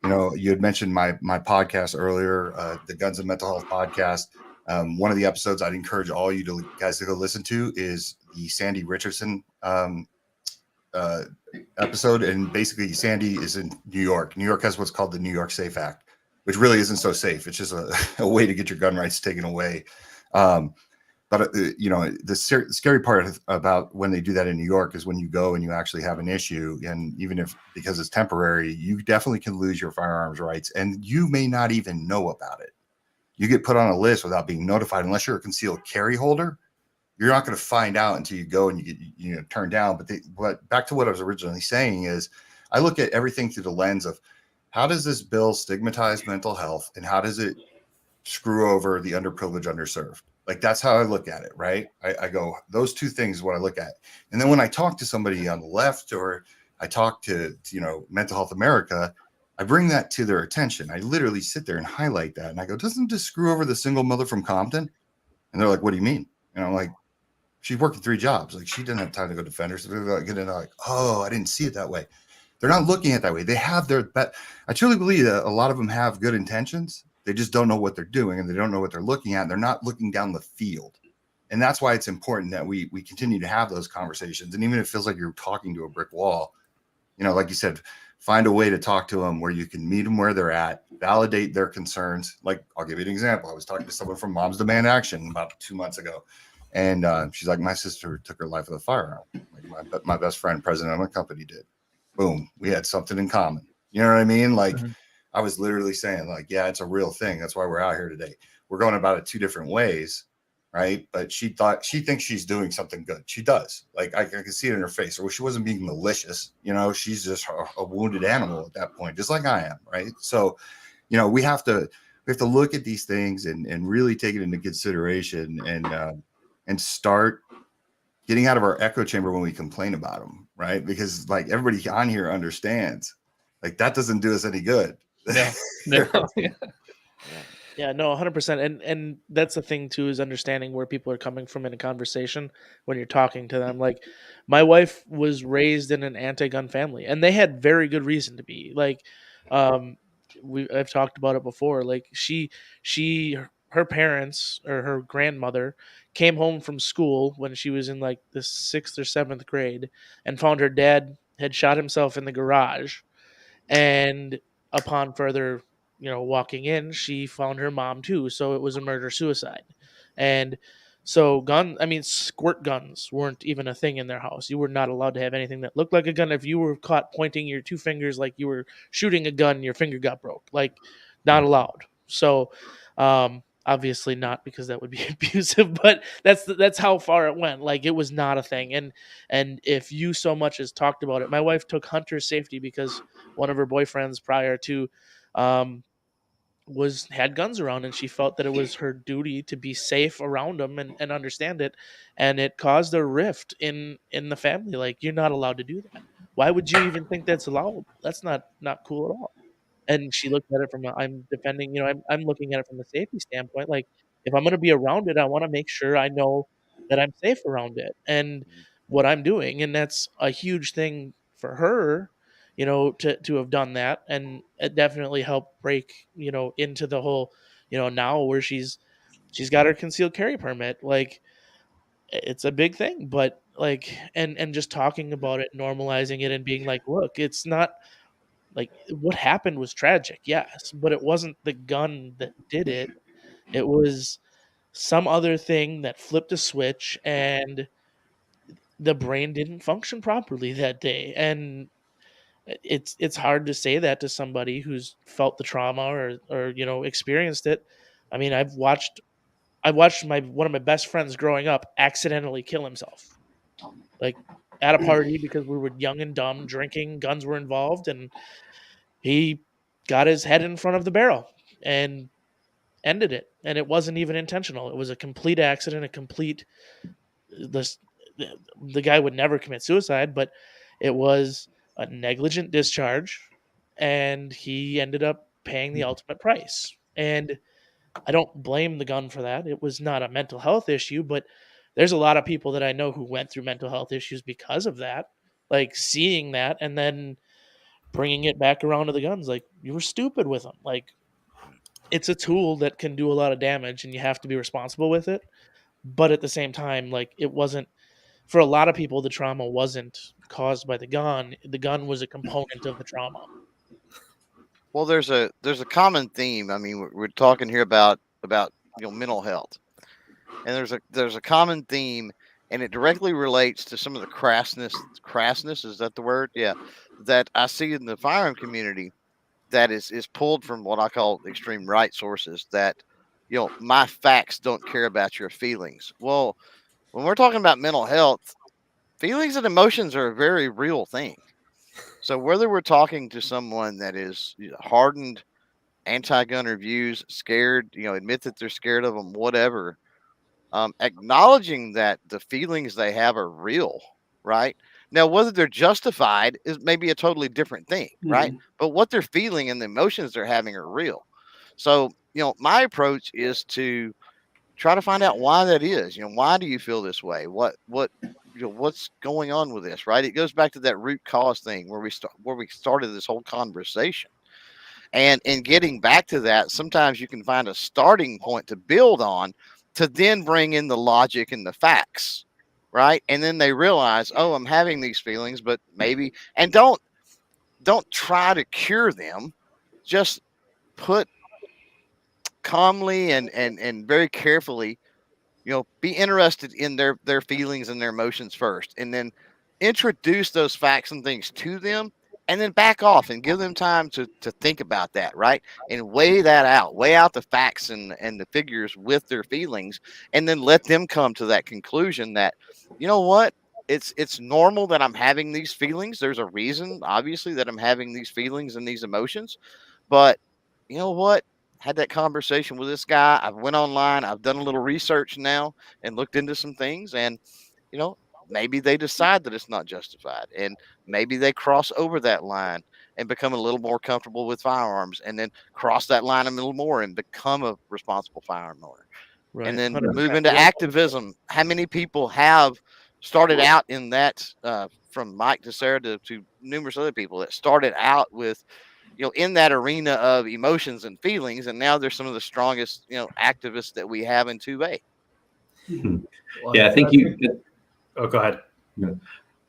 you had mentioned my podcast earlier, the Guns and Mental Health podcast. One of the episodes I'd encourage all you guys to go listen to is the Sandy Richardson episode. And basically Sandy is in New York. New York has what's called the New York Safe Act, which really isn't so safe. It's just a way to get your gun rights taken away. But the scary part about when they do that in New York is when you go and you actually have an issue, and even if because it's temporary, you definitely can lose your firearms rights, and you may not even know about it. You get put on a list without being notified, unless you're a concealed carry holder. You're not going to find out until you go and you get turned down. But back to what I was originally saying is, I look at everything through the lens of how does this bill stigmatize mental health, and how does it screw over the underprivileged, underserved? Like, that's how I look at it, right? I go, those two things is what I look at. And then when I talk to somebody on the left, or I talk to Mental Health America, I bring that to their attention. I literally sit there and highlight that. And I go, doesn't this screw over the single mother from Compton? And they're like, what do you mean? And I'm like, she's working 3 jobs. Like, she didn't have time to go defend her. So they're like, oh, I didn't see it that way. They're not looking at it that way. They have I truly believe that a lot of them have good intentions. They just don't know what they're doing, and they don't know what they're looking at. And they're not looking down the field. And that's why it's important that we continue to have those conversations. And even if it feels like you're talking to a brick wall, like you said, find a way to talk to them where you can meet them where they're at, validate their concerns. Like, I'll give you an example. I was talking to someone from Moms Demand Action about 2 months ago. And she's like, my sister took her life with a firearm. Like my best friend, president of my company, did. Boom. We had something in common. You know what I mean? Like, I was literally saying, like, yeah, it's a real thing. That's why we're out here today. We're going about it 2 different ways, right? But she thinks she's doing something good. She does. Like, I can see it in her face. Or she wasn't being malicious. She's just a wounded animal at that point, just like I am, right? So, we have to look at these things and really take it into consideration and start getting out of our echo chamber when we complain about them, right? Because, like, everybody on here understands, like, that doesn't do us any good. No. Yeah, no, 100%. And that's the thing too, is understanding where people are coming from in a conversation when you're talking to them. Like, my wife was raised in an anti-gun family, and they had very good reason to be. Like, I've talked about it before. Like, her parents, or her grandmother, came home from school when she was in like the 6th or 7th grade, and found her dad had shot himself in the garage. And upon further, walking in, she found her mom too. So it was a murder suicide. And so squirt guns weren't even a thing in their house. You were not allowed to have anything that looked like a gun. If you were caught pointing your 2 fingers like you were shooting a gun, your finger got broke. Like, not allowed. So, obviously not, because that would be abusive, but that's how far it went. Like, it was not a thing. And if you so much as talked about it, my wife took hunter safety because one of her boyfriends prior to had guns around, and she felt that it was her duty to be safe around them and understand it. And it caused a rift in the family. Like, you're not allowed to do that. Why would you even think that's allowable? That's not cool at all. And she looked at it from I'm defending, I'm looking at it from a safety standpoint. Like, if I'm going to be around it, I want to make sure I know that I'm safe around it and what I'm doing. And that's a huge thing for her, to have done that. And it definitely helped break, into the whole, now where she's got her concealed carry permit. Like, it's a big thing, but like, and just talking about it, normalizing it, and being like, look, it's not, like, what happened was tragic, yes, but it wasn't the gun that did it. It was some other thing that flipped a switch, and the brain didn't function properly that day. And it's hard to say that to somebody who's felt the trauma, or experienced it. I mean, I've watched one of my best friends growing up accidentally kill himself, like, at a party, because we were young and dumb, drinking, guns were involved, and he got his head in front of the barrel and ended it. And it wasn't even intentional. It was a complete accident, a complete this the guy would never commit suicide, but it was a negligent discharge, and he ended up paying the ultimate price. And I don't blame the gun for that. It was not a mental health issue, but there's a lot of people that I know who went through mental health issues because of that. Like, seeing that and then bringing it back around to the guns, like, you were stupid with them. Like, it's a tool that can do a lot of damage, and you have to be responsible with it. But at the same time, like, it wasn't, for a lot of people, the trauma wasn't caused by the gun. The gun was a component of the trauma. Well, there's a common theme. I mean, we're talking here about mental health, and there's a common theme, and it directly relates to some of the crassness, is that the word? Yeah, that I see in the firearm community that is pulled from what I call extreme right sources, that my facts don't care about your feelings. Well, when we're talking about mental health, feelings and emotions are a very real thing. So whether we're talking to someone that is hardened anti-gun views, scared, admit that they're scared of them, whatever, acknowledging that the feelings they have are real, right? Now, whether they're justified is maybe a totally different thing, right? Mhm. But what they're feeling and the emotions they're having are real. So, my approach is to try to find out why that is. Why do you feel this way? What's going on with this, right? It goes back to that root cause thing where we started this whole conversation. And in getting back to that, sometimes you can find a starting point to build on to then bring in the logic and the facts, right? And then they realize, oh, I'm having these feelings, but maybe, and don't try to cure them. Just put calmly and very carefully, be interested in their feelings and their emotions first, and then introduce those facts and things to them, and then back off and give them time to think about that, right? And weigh out the facts and the figures with their feelings, and then let them come to that conclusion that, you know what, it's normal that I'm having these feelings. There's a reason, obviously, that I'm having these feelings and these emotions, but you know what, had that conversation with this guy. I've went online. I've done a little research now and looked into some things, and you know, maybe they decide that it's not justified, and maybe they cross over that line and become a little more comfortable with firearms, and then cross that line a little more and become a responsible firearm owner, and Right. then 100%. move into activism. How many people have started out in that, from Mike to Sarah to numerous other people that started out with, in that arena of emotions and feelings, and now they're some of the strongest, activists that we have in 2A. Well, Yeah, I think you. Oh, go ahead.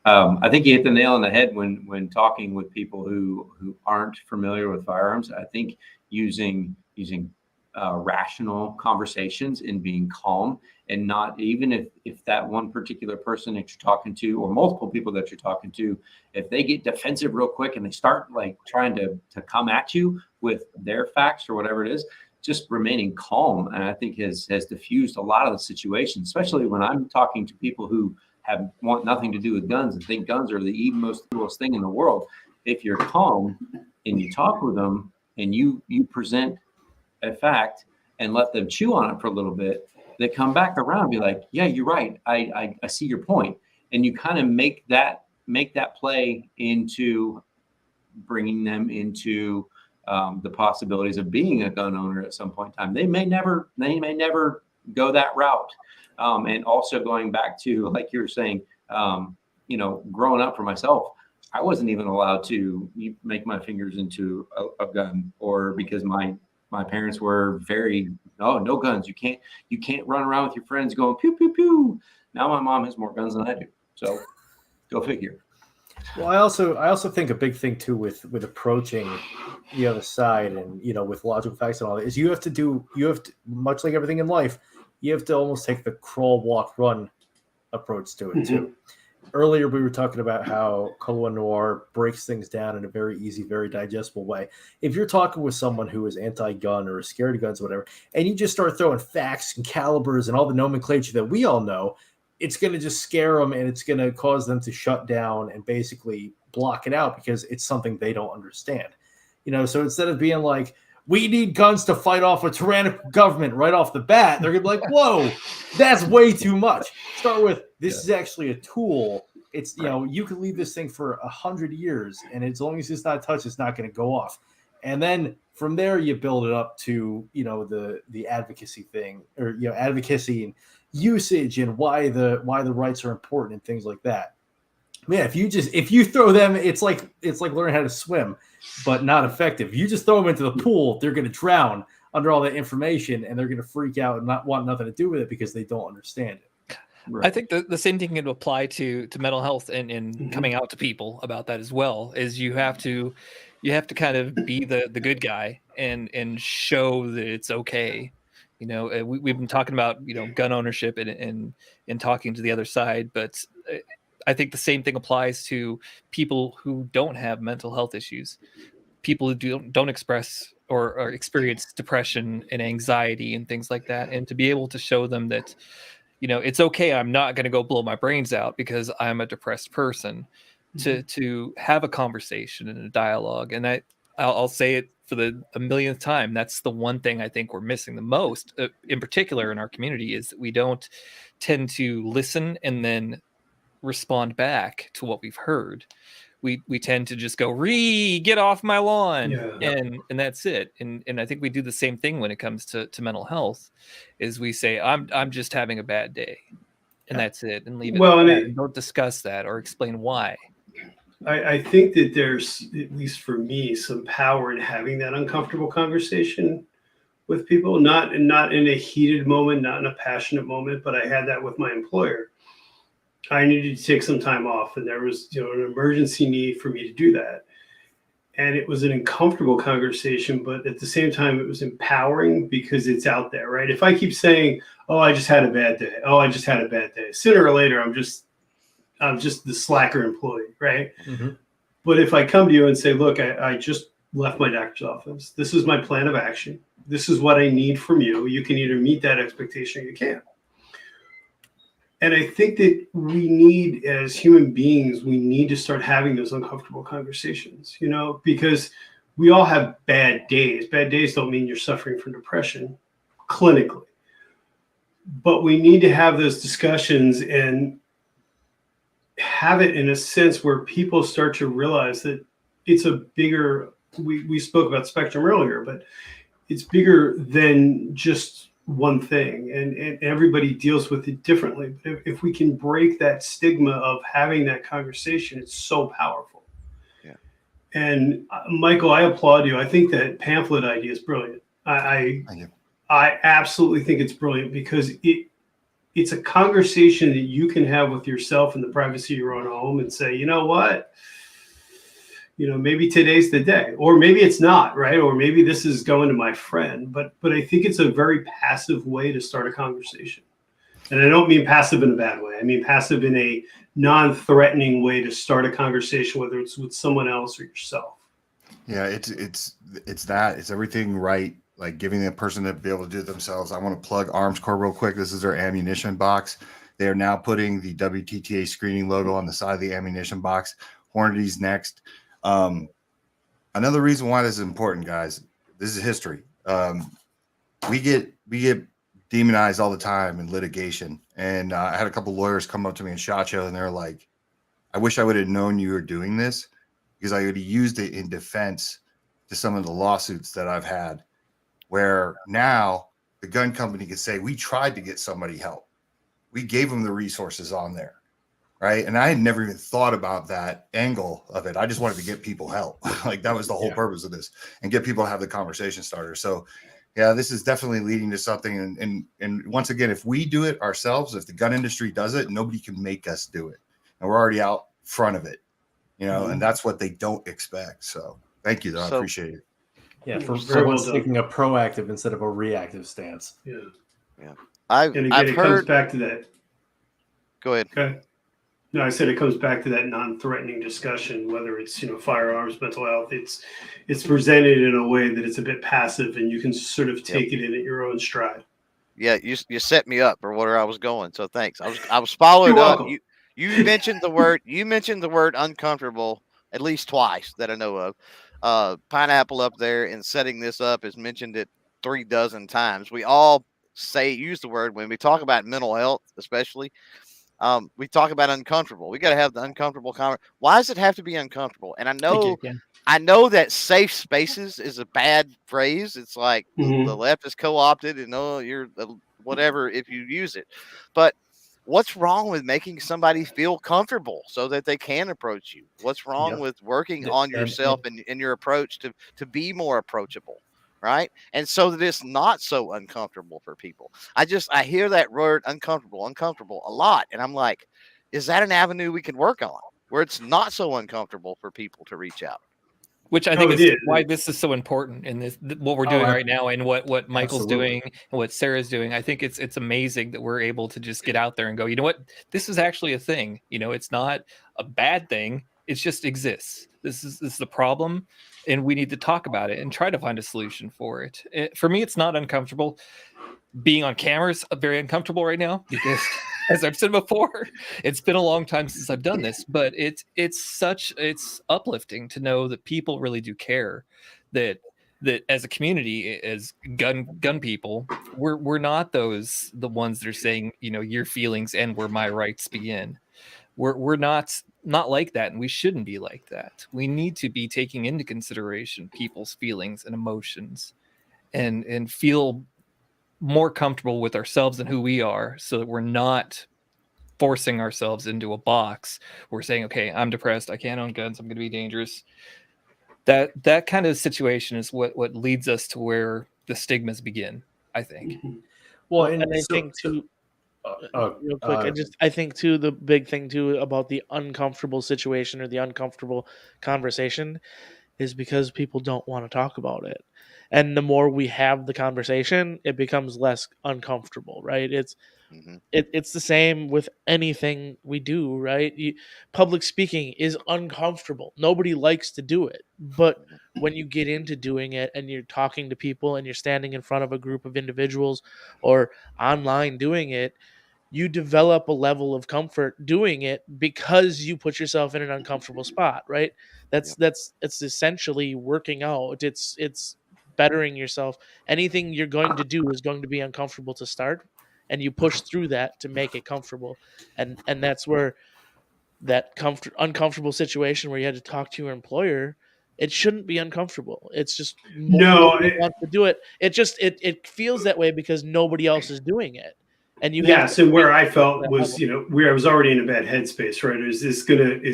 I think you hit the nail on the head when talking with people who aren't familiar with firearms. I think using rational conversations and being calm, and not, even if that one particular person that you're talking to, or multiple people that you're talking to, if they get defensive real quick and they start like trying to come at you with their facts or whatever it is, just remaining calm, and I think has diffused a lot of the situation, especially when I'm talking to people who want nothing to do with guns and think guns are the most coolest thing in the world. If you're calm and you talk with them and you present a fact and let them chew on it for a little bit, they come back around and be like, yeah, you're right. I see your point. And you kind of make that play into bringing them into the possibilities of being a gun owner at some point in time. They may never go that route. And also going back to, like you were saying, growing up for myself, I wasn't even allowed to make my fingers into a gun, or because my parents were very, no guns. You can't run around with your friends going pew pew pew. Now my mom has more guns than I do. So go figure. Well, I also think a big thing too with approaching the other side, and with logical facts and all that, is you have to much like everything in life, you have to almost take the crawl, walk, run approach to it too. Earlier we were talking about how Color Noir breaks things down in a very easy, very digestible way. If you're talking with someone who is anti-gun or is scared of guns or whatever, and you just start throwing facts and calibers and all the nomenclature that we all know, it's going to just scare them, and it's going to cause them to shut down and basically block it out because it's something they don't understand. So instead of being like, we need guns to fight off a tyrannical government right off the bat, they're going to be like, whoa, that's way too much. Start with, this is actually a tool. It's, you can leave this thing for 100 years, and as long as it's not touched, it's not going to go off. And then from there, you build it up to, the advocacy thing, or, advocacy and usage and why the rights are important and things like that. Man, if you throw them, it's like learning how to swim, but not effective. You just throw them into the pool, they're going to drown under all that information, and they're going to freak out and not want nothing to do with it because they don't understand it. Right. I think the same thing can apply to mental health and coming out to people about that as well. Is you have to kind of be the good guy and show that it's okay. We've been talking about, gun ownership and talking to the other side, but I think the same thing applies to people who don't have mental health issues, people who don't express or experience depression and anxiety and things like that. And to be able to show them that, it's okay. I'm not going to go blow my brains out because I'm a depressed person. To have a conversation and a dialogue. And I'll say it for a millionth time. That's the one thing I think we're missing the most, in particular in our community, is that we don't tend to listen and then respond back to what we've heard. We tend to just go, get off my lawn. Yeah. And that's it. And I think we do the same thing when it comes to mental health, is we say, I'm just having a bad day. And that's it. And leave it. Well, And don't discuss that or explain why. I think that there's, at least for me, some power in having that uncomfortable conversation with people, not in a heated moment, not in a passionate moment, but I had that with my employer. I needed to take some time off, and there was, an emergency need for me to do that. And it was an uncomfortable conversation, but at the same time, it was empowering because it's out there, right? If I keep saying, "Oh, I just had a bad day. Oh, I just had a bad day," sooner or later, I'm just the slacker employee, right? Mm-hmm. But if I come to you and say, look, I just left my doctor's office. This is my plan of action. This is what I need from you. You can either meet that expectation or you can't. And I think that we need, as human beings, we need to start having those uncomfortable conversations, because we all have bad days. Bad days don't mean you're suffering from depression clinically. But we need to have those discussions and have it in a sense where people start to realize that it's a bigger, we spoke about spectrum earlier, but it's bigger than just one thing, and everybody deals with it differently. But if we can break that stigma of having that conversation, it's so powerful. Yeah. And Michael, I applaud you. I think that pamphlet idea is brilliant. I absolutely think it's brilliant because it's a conversation that you can have with yourself in the privacy of your own home and say, you know what? Maybe today's the day, or maybe it's not, right? Or maybe this is going to my friend. But I think it's a very passive way to start a conversation. And I don't mean passive in a bad way. I mean passive in a non-threatening way to start a conversation, whether it's with someone else or yourself. Yeah, it's everything right. Like giving the person to be able to do it themselves. I want to plug Armscore real quick. This is their ammunition box. They are now putting the WTTA screening logo on the side of the ammunition box. Hornady's next. Another reason why this is important, guys, this is history. We get demonized all the time in litigation. And I had a couple lawyers come up to me in SHOT Show, and they're like, I wish I would have known you were doing this, because I would have used it in defense to some of the lawsuits that I've had, where now the gun company can say, we tried to get somebody help. We gave them the resources on there. Right. And I had never even thought about that angle of it. I just wanted to get people help. Like that was the whole purpose of this, and get people to have the conversation starter. So yeah, this is definitely leading to something. And once again, if we do it ourselves, if the gun industry does it, nobody can make us do it. And we're already out front of it, and that's what they don't expect. So thank you, though. I appreciate it. Yeah. For once taking a proactive instead of a reactive stance. Yeah. Yeah. I've heard, comes back to that. Go ahead. Okay. No, I said it comes back to that non-threatening discussion, whether it's firearms, mental health. It's presented in a way that it's a bit passive, and you can sort of take it in at your own stride. Yeah, you set me up for where I was going. So thanks. I was following up. You mentioned the word uncomfortable at least twice that I know of. Pineapple up there in setting this up has mentioned it 36 times. We all use the word when we talk about mental health, especially. We talk about uncomfortable. We got to have the uncomfortable conversation. Why does it have to be uncomfortable? And I know that safe spaces is a bad phrase. It's like the left is co-opted, and you're whatever if you use it. But what's wrong with making somebody feel comfortable so that they can approach you? What's wrong with working on yourself and your approach to be more approachable? Right. And so that it's not so uncomfortable for people. I hear that word uncomfortable a lot. And I'm like, is that an avenue we can work on where it's not so uncomfortable for people to reach out? which I think is why this is so important in this, what we're doing right now, and what Michael's doing and what Sarah's doing. I think it's amazing that we're able to just get out there and go, you know what, this is actually a thing. You know, it's not a bad thing. It just exists. This is the problem, and we need to talk about it and try to find a solution for it. For me, it's not uncomfortable. Being on camera is very uncomfortable right now because, as I've said before, it's been a long time since I've done this, but it's uplifting to know that people really do care, that as a community, as gun people, we're not the ones that are saying, you know, your feelings end where my rights begin. We're not like that, and we shouldn't be like that. We need to be taking into consideration people's feelings and emotions, and feel more comfortable with ourselves and who we are, so that we're not forcing ourselves into a box. We're saying, okay, I'm depressed, I can't own guns, I'm going to be dangerous. That kind of situation is what leads us to where the stigmas begin, I think. Well, and I think too, real quick, I think too, the big thing too about the uncomfortable situation or the uncomfortable conversation is because people don't want to talk about it. And the more we have the conversation, it becomes less uncomfortable, right? It's the same with anything we do, right? Public speaking is uncomfortable. Nobody likes to do it. But when you get into doing it and you're talking to people and you're standing in front of a group of individuals or online doing it, you develop a level of comfort doing it because you put yourself in an uncomfortable spot, right? It's essentially working out. It's bettering yourself. Anything you're going to do is going to be uncomfortable to start, and you push through that to make it comfortable. And that's where that uncomfortable situation where you had to talk to your employer, it shouldn't be uncomfortable. It's just nobody wants to do it. It feels that way because nobody else is doing it. And you have to, and where I felt was, you know, where I was already in a bad headspace, right? Is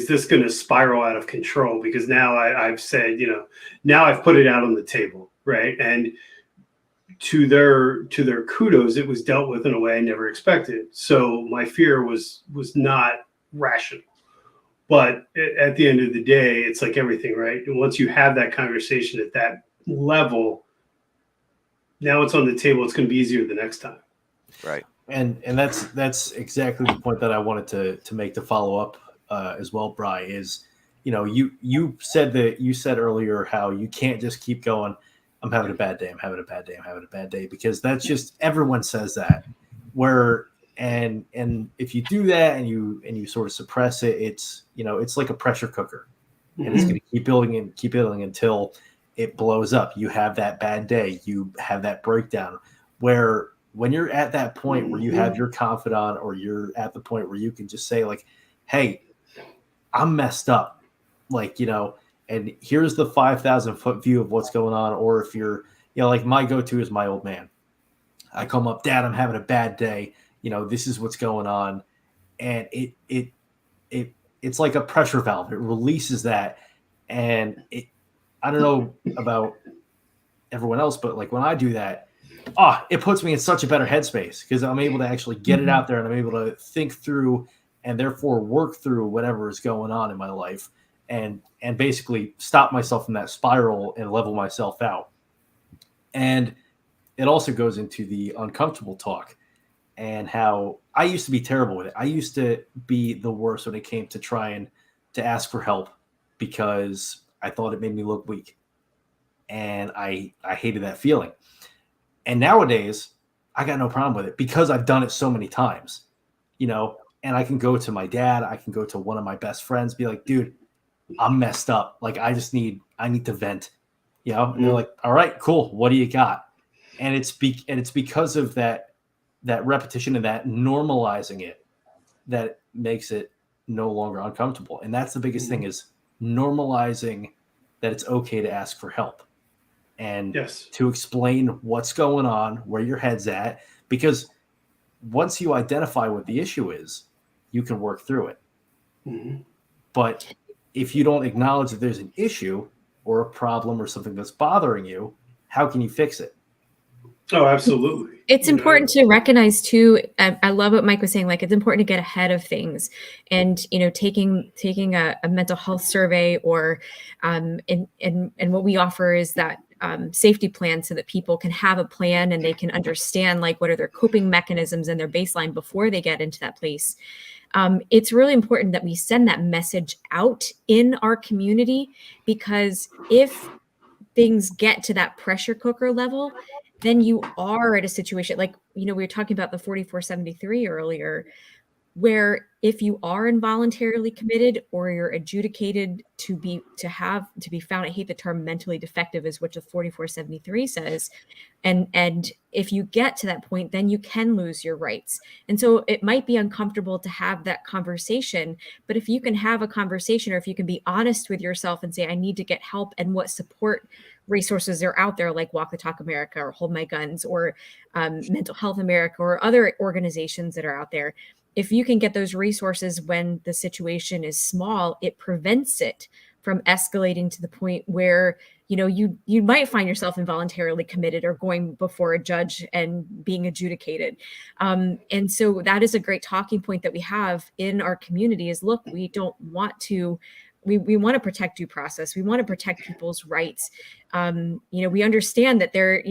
this gonna spiral out of control? Because now I've said, you know, now I've put it out on the table, right? And to their kudos, it was dealt with in a way I never expected. So my fear was not rational. But at the end of the day, it's like everything, right? And once you have that conversation at that level, now it's on the table. It's going to be easier the next time. Right. And that's exactly the point that I wanted to make to follow up as well, Bri, is, you know, you said earlier how you can't just keep going, I'm having a bad day, I'm having a bad day, I'm having a bad day, because that's just, everyone says that. And if you do that and you sort of suppress it, it's, you know, it's like a pressure cooker, and it's going to keep building until it blows up. You have that bad day, you have that breakdown, where when you're at that point where you have your confidant, or you're at the point where you can just say, like, hey, I'm messed up, like, you know, and here's the 5,000-foot view of what's going on. Or if you're, you know, like my go-to is my old man. I come up, Dad, I'm having a bad day. You know, this is what's going on. And it's like a pressure valve. It releases that. And I don't know about everyone else, but like when I do that, it puts me in such a better headspace, because I'm able to actually get it out there, and I'm able to think through and therefore work through whatever is going on in my life, and basically stop myself in that spiral and level myself out. And it also goes into the uncomfortable talk, and how I used to be terrible with it. I used to be the worst when it came to trying to ask for help, because I thought it made me look weak, and I hated that feeling. And nowadays, I got no problem with it, because I've done it so many times, you know, and I can go to my dad, I can go to one of my best friends, be like, dude, I'm messed up. Like, I need to vent, you know, and they're like, all right, cool. What do you got? And it's because of that repetition and that normalizing it, that makes it no longer uncomfortable. And that's the biggest thing, is normalizing that it's okay to ask for help. And to explain what's going on, where your head's at, because once you identify what the issue is, you can work through it. But if you don't acknowledge that there's an issue or a problem or something that's bothering you, how can you fix it? Oh, absolutely. It's important to recognize too. I love what Mike was saying. Like, it's important to get ahead of things, and taking a mental health survey, or and what we offer is that safety plan, so that people can have a plan and they can understand like what are their coping mechanisms and their baseline before they get into that place. It's really important that we send that message out in our community, because if things get to that pressure cooker level, then you are at a situation like, we were talking about the 4473 earlier, where if you are involuntarily committed, or you're adjudicated to be found, I hate the term mentally defective, is what the 4473 says. And if you get to that point, then you can lose your rights. And so it might be uncomfortable to have that conversation, but if you can have a conversation, or if you can be honest with yourself and say, I need to get help, and what support resources are out there, like Walk the Talk America, or Hold My Guns, or Mental Health America, or other organizations that are out there. If you can get those resources when the situation is small, it prevents it from escalating to the point where you might find yourself involuntarily committed, or going before a judge and being adjudicated. And so that is a great talking point that we have in our community is, look, we don't want to, we want to protect due process. We want to protect people's rights. We understand that there,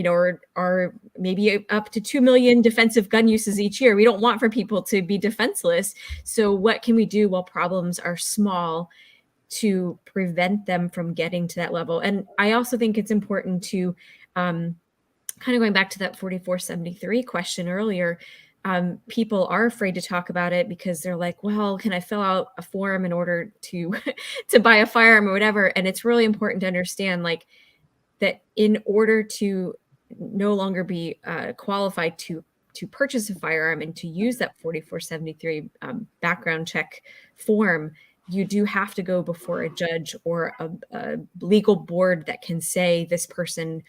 are maybe up to 2 million defensive gun uses each year. We don't want for people to be defenseless. So what can we do while problems are small to prevent them from getting to that level? And I also think it's important to, kind of going back to that 4473 question earlier, people are afraid to talk about it because they're like, well, can I fill out a form in order to to buy a firearm or whatever? And it's really important to understand like that in order to no longer be qualified to purchase a firearm and to use that 4473 background check form, you do have to go before a judge or a legal board that can say this person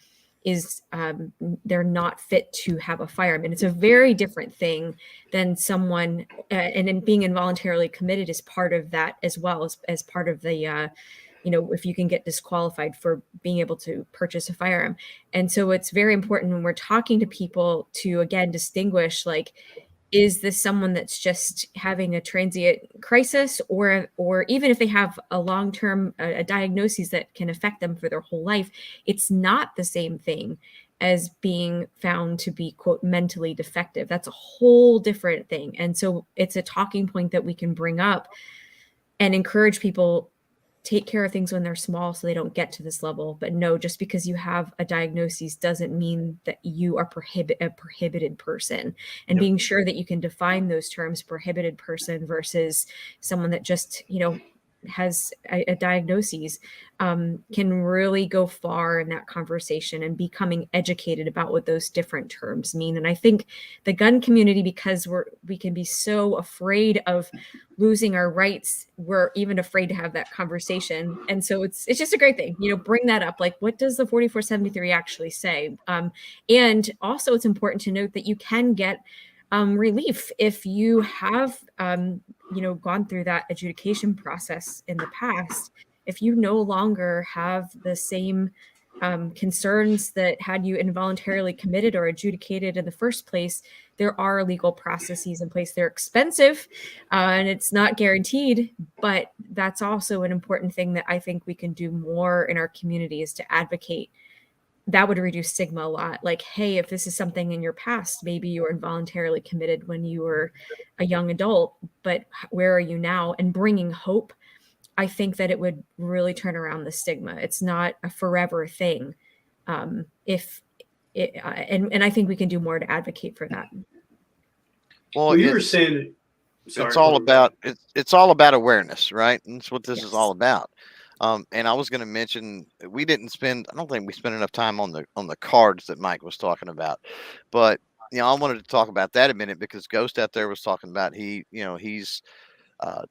is they're not fit to have a firearm. And it's a very different thing than someone and then being involuntarily committed is part of that, as well as part of the if you can get disqualified for being able to purchase a firearm. And so it's very important when we're talking to people to, again, distinguish, like, is this someone that's just having a transient crisis, or even if they have a long-term a diagnosis that can affect them for their whole life? It's not the same thing as being found to be, quote, mentally defective. That's a whole different thing. And so it's a talking point that we can bring up and encourage people, take care of things when they're small so they don't get to this level. But no, just because you have a diagnosis doesn't mean that you are a prohibited person. And Yep. being sure that you can define those terms, prohibited person versus someone that just, has a diagnosis, can really go far in that conversation and becoming educated about what those different terms mean. And I think the gun community, because we can be so afraid of losing our rights, we're even afraid to have that conversation. And so it's just a great thing, bring that up. Like, what does the 4473 actually say? And also it's important to note that you can get relief if you have gone through that adjudication process in the past. If you no longer have the same concerns that had you involuntarily committed or adjudicated in the first place, there are legal processes in place. They're expensive and it's not guaranteed, but that's also an important thing that I think we can do more in our community, is to advocate. That would reduce stigma a lot. Like, hey, if this is something in your past, maybe you were involuntarily committed when you were a young adult, but where are you now? And bringing hope, I think that it would really turn around the stigma. It's not a forever thing. And I think we can do more to advocate for that. Well, you were saying, sorry, it's all about it's all about awareness, right? And that's what this is all about. And I was going to mention, I don't think we spent enough time on the cards that Mike was talking about, but I wanted to talk about that a minute, because Ghost out there was talking about he's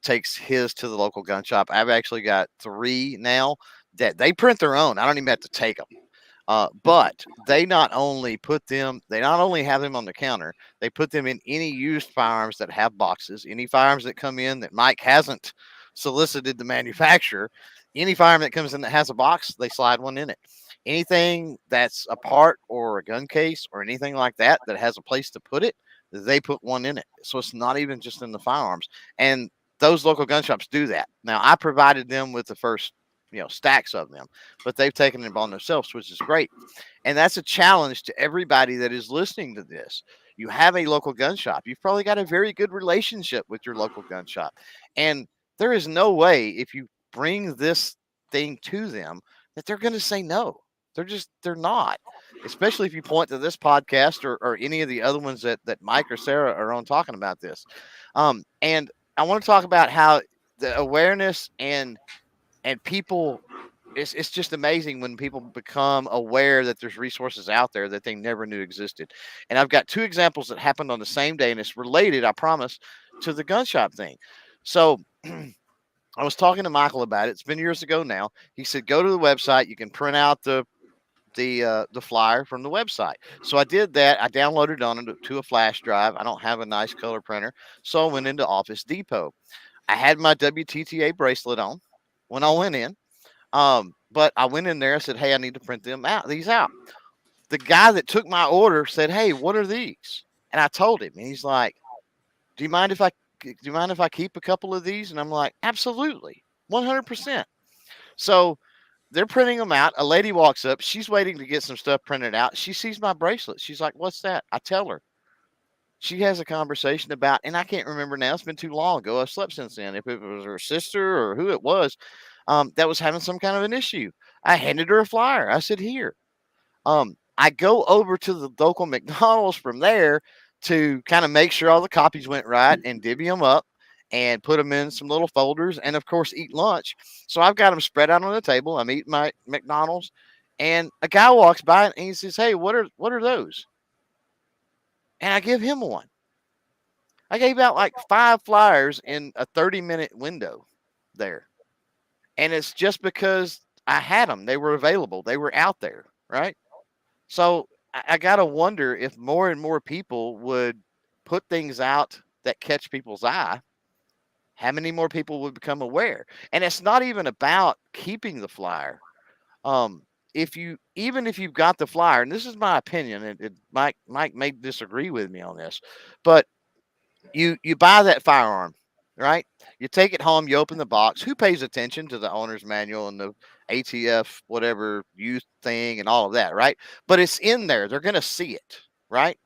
takes his to the local gun shop. I've actually got 3 now that they print their own. I don't even have to take them. But they not only have them on the counter, they put them in any used firearms that have boxes, any firearms that come in that Mike hasn't solicited the manufacturer. Any firearm that comes in that has a box, they slide one in it. anything that's a part or a gun case or anything like that that has a place to put it, they put one in it. So it's not even just in the firearms. And those local gun shops do that. Now, I provided them with the first, stacks of them, but they've taken it on themselves, which is great. And that's a challenge to everybody that is listening to this. You have a local gun shop. You've probably got a very good relationship with your local gun shop. And there is no way, if you bring this thing to them, that they're going to say no. They're not, especially if you point to this podcast or any of the other ones that Mike or Sarah are on talking about this. And I want to talk about how the awareness and people, it's just amazing when people become aware that there's resources out there that they never knew existed. And I've got two examples that happened on the same day, and it's related, I promise, to the gun shop thing. So I was talking to Michael about it. It's been years ago now. He said, go to the website. You can print out the flyer from the website. So I did that. I downloaded it onto a flash drive. I don't have a nice color printer. So I went into Office Depot. I had my WTTA bracelet on when I went in. But I went in there. I said, hey, I need to print these out. The guy that took my order said, hey, what are these? And I told him, and he's like, do you mind if I keep a couple of these? And I'm like, absolutely, 100%. So they're printing them out. A lady walks up. She's waiting to get some stuff printed out. She sees my bracelet. She's like, what's that? I tell her. She has a conversation about, and I can't remember now. It's been too long ago. I've slept since then. If it was her sister or who it was, that was having some kind of an issue. I handed her a flyer. I said, here. I go over to the local McDonald's from there to kind of make sure all the copies went right and divvy them up and put them in some little folders and, of course, eat lunch. So I've got them spread out on the table. I'm eating my McDonald's, and a guy walks by and he says, hey, what are those? And I give him one. I gave out like 5 flyers in a 30-minute window there. And it's just because I had them. They were available. They were out there, right? So I got to wonder if more and more people would put things out that catch people's eye, how many more people would become aware? And it's not even about keeping the flyer. If you've got the flyer, and this is my opinion, and Mike may disagree with me on this, but you buy that firearm, right? You take it home, you open the box. Who pays attention to the owner's manual and the ATF, whatever youth thing and all of that, right? But it's in there. They're going to see it, right?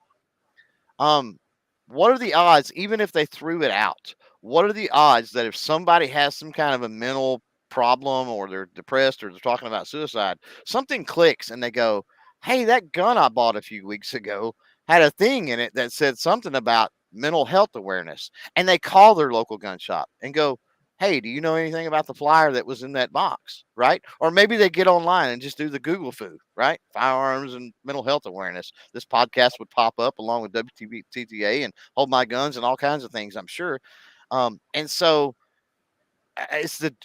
What are the odds, even if they threw it out, what are the odds that if somebody has some kind of a mental problem or they're depressed or they're talking about suicide, something clicks and they go, hey, that gun I bought a few weeks ago had a thing in it that said something about mental health awareness, and they call their local gun shop and go, hey, do you know anything about the flyer that was in that box, right? Or maybe they get online and just do the Google foo, right? Firearms and mental health awareness. This podcast would pop up along with WTTA and Hold My Guns and all kinds of things, I'm sure. And so it's the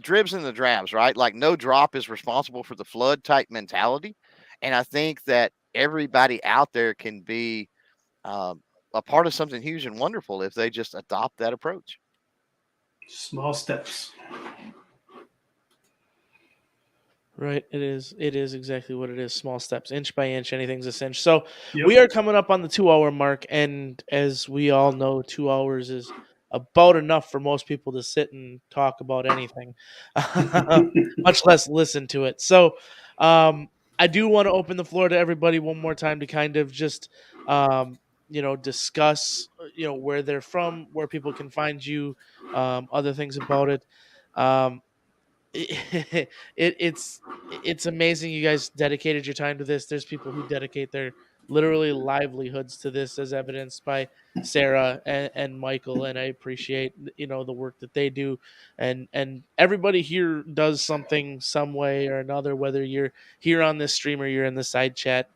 dribs and the drabs, right? Like no drop is responsible for the flood type mentality. And I think that everybody out there can be a part of something huge and wonderful if they just adopt that approach. Small steps. Right. It is exactly what it is. Small steps, inch by inch, anything's a cinch. So we are coming up on the 2-hour mark. And as we all know, 2 hours is about enough for most people to sit and talk about anything, much less listen to it. So I do want to open the floor to everybody one more time to kind of just, discuss, where they're from, where people can find you, other things about it. It's amazing you guys dedicated your time to this. There's people who dedicate their literally livelihoods to this, as evidenced by Sarah and Michael, and I appreciate the work that they do, and everybody here does something some way or another, whether you're here on this stream or you're in the side chat.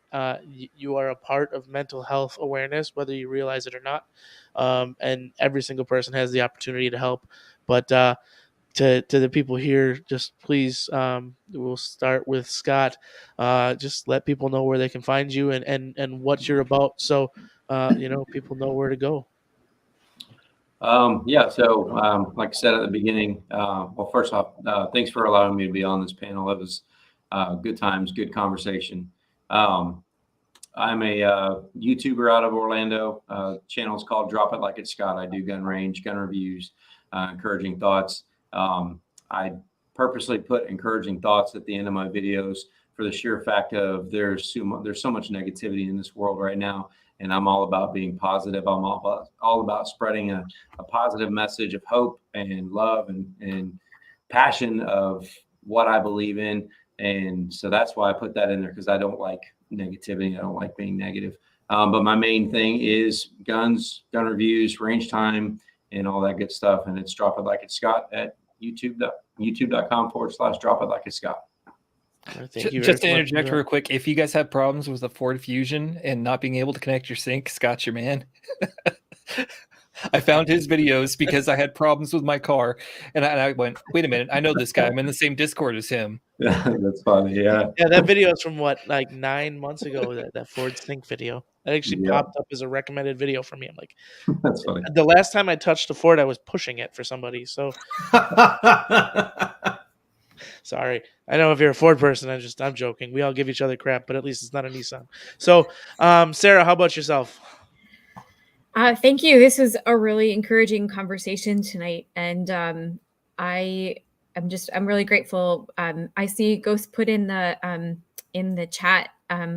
You are a part of mental health awareness, whether you realize it or not, and every single person has the opportunity to help. But to the people here, just please, we'll start with Scott. Just let people know where they can find you and what you're about, so people know where to go. So like I said at the beginning, well, first off, thanks for allowing me to be on this panel. It was good times, good conversation. I'm a YouTuber out of Orlando. Channel's called Drop It Like It's Scott. I do gun range, gun reviews, encouraging thoughts. I purposely put encouraging thoughts at the end of my videos for the sheer fact of there's so much negativity in this world right now, and I'm all about being positive. I'm all about spreading a positive message of hope and love and passion of what I believe in. And so that's why I put that in there, because I don't like negativity. I don't like being negative. But my main thing is guns, gun reviews, range time, and all that good stuff. And it's Drop It Like It's Scott at youtube.com/Drop It Like It's Scott. Thank you. Just to interject real quick, if you guys have problems with the Ford Fusion and not being able to connect your sync, Scott's your man. I found his videos because I had problems with my car, and I went, wait a minute, I know this guy. I'm in the same Discord as him. That's funny. Yeah. Yeah, that video is from what, like 9 months ago, that Ford Sync video. That actually popped up as a recommended video for me. I'm like, that's funny. The last time I touched a Ford, I was pushing it for somebody. So sorry. I know if you're a Ford person, I'm joking. We all give each other crap, but at least it's not a Nissan. So, Sarah, how about yourself? Thank you. This was a really encouraging conversation tonight, and I'm really grateful. I see Ghost put in the chat.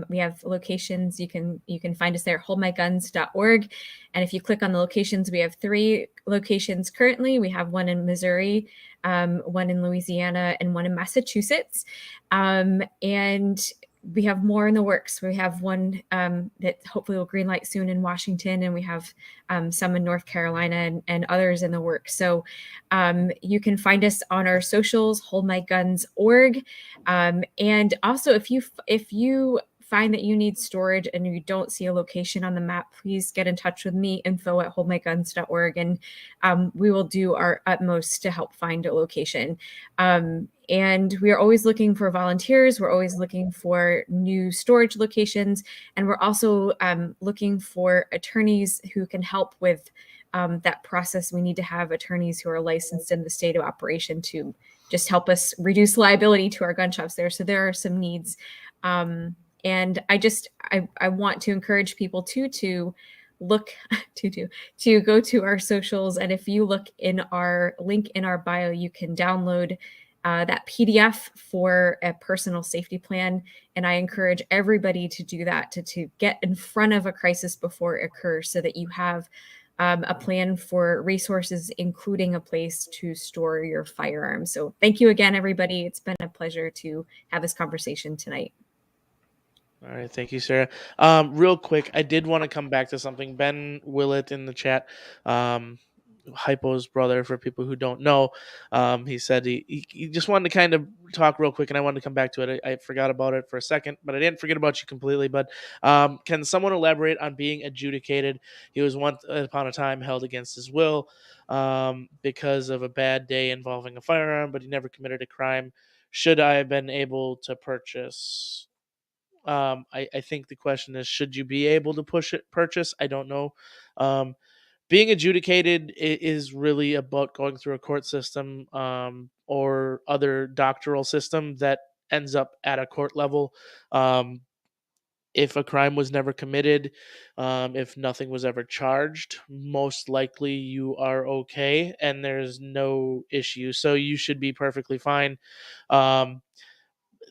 We have locations. You can find us there at holdmyguns.org, and if you click on the locations, we have 3 locations currently. We have one in Missouri, one in Louisiana, and one in Massachusetts, and we have more in the works. We have one that hopefully will greenlight soon in Washington, and we have some in North Carolina and others in the works. So you can find us on our socials, holdmyguns.org. And also, if you find that you need storage and you don't see a location on the map, please get in touch with me, info@holdmyguns.org, and we will do our utmost to help find a location. And we are always looking for volunteers. We're always looking for new storage locations. And we're also looking for attorneys who can help with that process. We need to have attorneys who are licensed in the state of operation to just help us reduce liability to our gun shops there. So there are some needs. And I want to encourage people to look to go to our socials. And if you look in our link in our bio, you can download that PDF for a personal safety plan. And I encourage everybody to do that, to get in front of a crisis before it occurs, so that you have a plan for resources, including a place to store your firearms. So thank you again, everybody. It's been a pleasure to have this conversation tonight. All right. Thank you, Sarah. Real quick, I did want to come back to something. Ben Willett in the chat, Hypo's brother, for people who don't know, he said he just wanted to kind of talk real quick, and I wanted to come back to it. I forgot about it for a second, but I didn't forget about you completely. But can someone elaborate on being adjudicated? He was once upon a time held against his will because of a bad day involving a firearm, but he never committed a crime. Should I have been able to purchase? I think the question is, should you be able to purchase? I don't know. Being adjudicated is really about going through a court system or other doctoral system that ends up at a court level. If a crime was never committed, if nothing was ever charged, most likely you are okay and there's no issue. So you should be perfectly fine.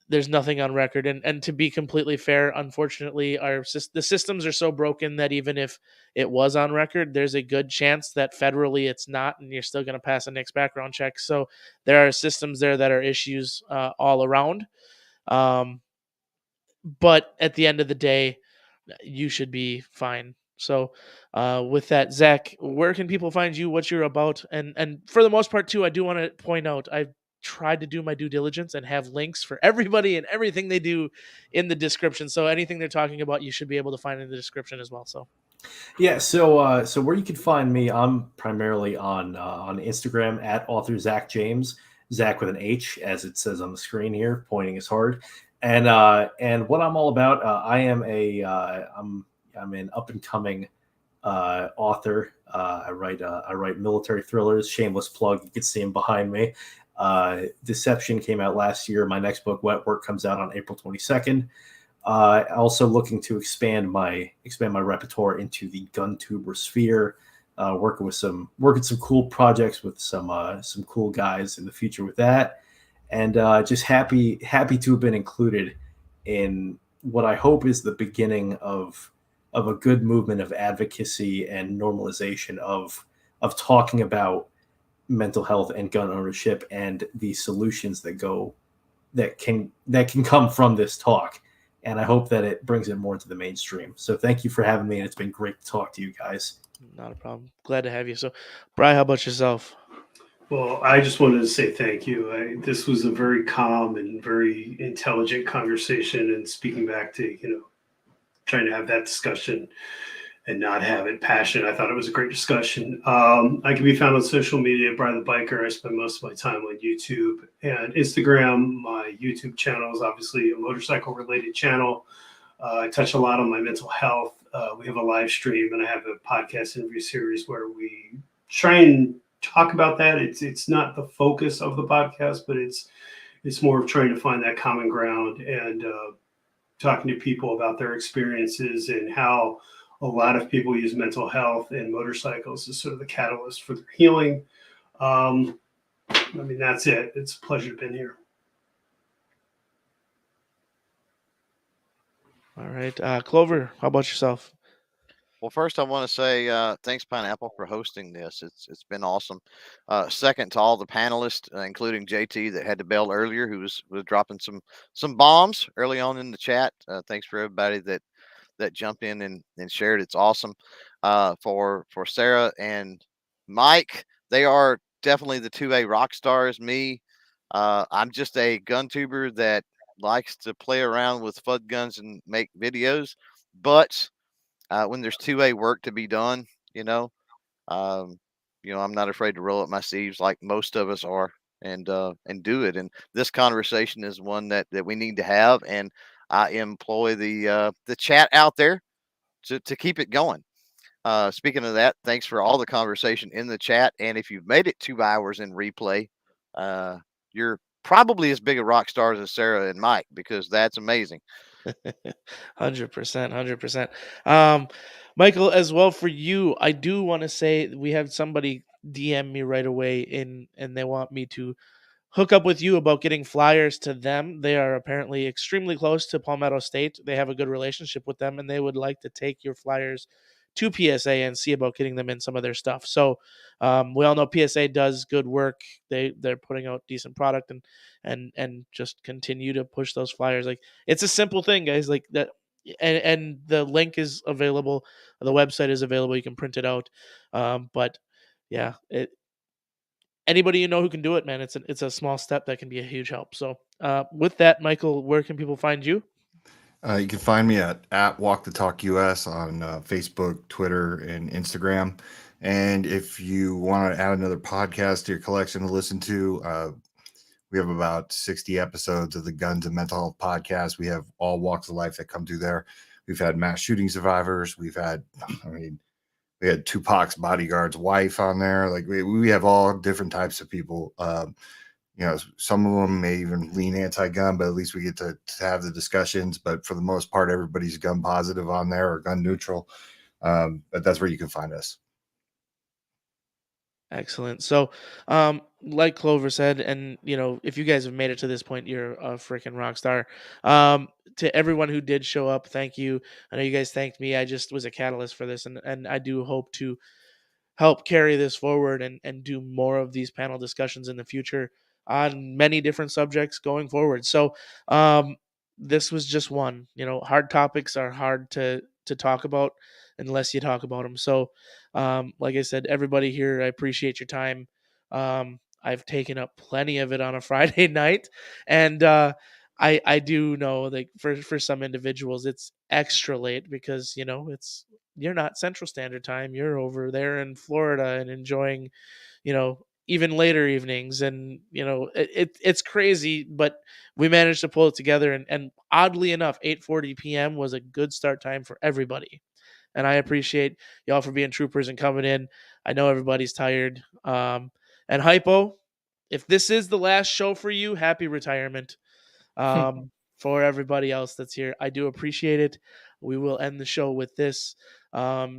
There's nothing on record, and to be completely fair, unfortunately, the systems are so broken that even if it was on record, there's a good chance that federally it's not, and you're still going to pass a NICS background check. So there are systems there that are issues all around. But at the end of the day, you should be fine. So with that, Zach, where can people find you? What you're about? And for the most part, too, I do want to point out, I've tried to do my due diligence and have links for everybody and everything they do in the description. So anything they're talking about, you should be able to find in the description as well. So yeah, so where you can find me, I'm primarily on Instagram at author Zach James, Zach with an H, as it says on the screen here, pointing is hard. And what I'm all about, I am I'm an up and coming author. I write military thrillers. Shameless plug. You can see him behind me. Deception came out last year. My next book, Wet Work, comes out on April 22nd. Also looking to expand my repertoire into the gun tuber sphere. Working some cool projects with some cool guys in the future with that, and just happy to have been included in what I hope is the beginning of a good movement of advocacy and normalization of talking about mental health and gun ownership and the solutions that can come from this talk. And I hope that it brings it more into the mainstream. So thank you for having me, and it's been great to talk to you guys. Not a problem. Glad to have you. So, Brian, how about yourself? Well, I just wanted to say thank you. This was a very calm and very intelligent conversation. And speaking back to, trying to have that discussion and not have it passionate, I thought it was a great discussion. I can be found on social media, Brian the Biker. I spend most of my time on YouTube and Instagram. My YouTube channel is obviously a motorcycle-related channel. I touch a lot on my mental health. We have a live stream, and I have a podcast interview series where we try and talk about that. It's not the focus of the podcast, but it's more of trying to find that common ground and talking to people about their experiences and how a lot of people use mental health and motorcycles as sort of the catalyst for their healing. That's it. It's a pleasure to be here. All right. Clover, how about yourself? Well, first I want to say thanks, Pineapple, for hosting this. It's been awesome. Second to all the panelists, including JT that had to bail earlier, who was dropping some bombs early on in the chat. Thanks for everybody that jumped in and shared. It's awesome. For Sarah and Mike, they are definitely the 2A rock stars. Me, I'm just a gun tuber that likes to play around with FUD guns and make videos, but when there's 2A work to be done, I'm not afraid to roll up my sleeves like most of us are and do it. And this conversation is one that we need to have. And I employ the chat out there to keep it going. Speaking of that, thanks for all the conversation in the chat. And if you've made it 2 hours in replay, you're probably as big a rock stars as Sarah and Mike, because that's amazing. 100%. Michael, as well for you, I do want to say we have somebody DM me right away and they want me to hook up with you about getting flyers to them. They are apparently extremely close to Palmetto State. They have a good relationship with them, and they would like to take your flyers to PSA and see about getting them in some of their stuff. So we all know PSA does good work. They're putting out decent product and just continue to push those flyers. Like, it's a simple thing, guys. Like that. And the link is available. The website is available. You can print it out. But yeah, anybody who can do it, man, it's a small step that can be a huge help. So with that, Michael, where can people find you? You can find me at Walk the Talk US on Facebook, Twitter, and Instagram. And if you want to add another podcast to your collection to listen to, we have about 60 episodes of the Guns and Mental Health podcast. We have all walks of life that come through there. We've had mass shooting survivors. We had Tupac's bodyguard's wife on there. Like we have all different types of people. Some of them may even lean anti-gun, but at least we get to have the discussions. But for the most part, everybody's gun positive on there or gun neutral. But that's where you can find us. Excellent. So, like Clover said, and if you guys have made it to this point, you're a freaking rock star. To everyone who did show up, thank you. I know you guys thanked me. I just was a catalyst for this, and I do hope to help carry this forward and do more of these panel discussions in the future on many different subjects going forward. So, this was just one. Hard topics are hard to talk about unless you talk about them. So, like I said, everybody here, I appreciate your time. I've taken up plenty of it on a Friday night, and I do know, like, for some individuals it's extra late because you're not Central Standard Time. You're over there in Florida and enjoying, even later evenings. And, it's crazy, but we managed to pull it together. And oddly enough, 8:40 p.m. was a good start time for everybody. And I appreciate y'all for being troopers and coming in. I know everybody's tired. And Hypo, if this is the last show for you, happy retirement. For everybody else that's here, I do appreciate it. We will end the show with this.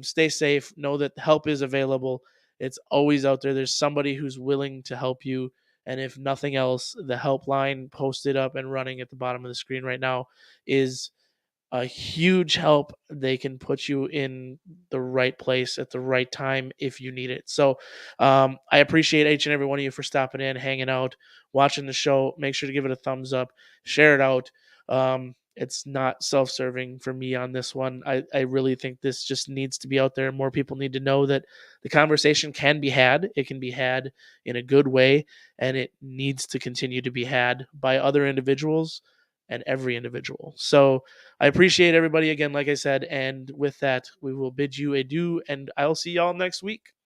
Stay safe. Know that help is available. It's always out there. There's somebody who's willing to help you. And if nothing else, the helpline posted up and running at the bottom of the screen right now is a huge help. They can put you in the right place at the right time if you need it. So I appreciate each and every one of you for stopping in, hanging out, watching the show. Make sure to give it a thumbs up, share it out. It's not self-serving for me on this one. I really think this just needs to be out there. More people need to know that the conversation can be had. It can be had in a good way, and it needs to continue to be had by other individuals and every individual. So I appreciate everybody again, like I said. And with that, we will bid you adieu, and I'll see y'all next week.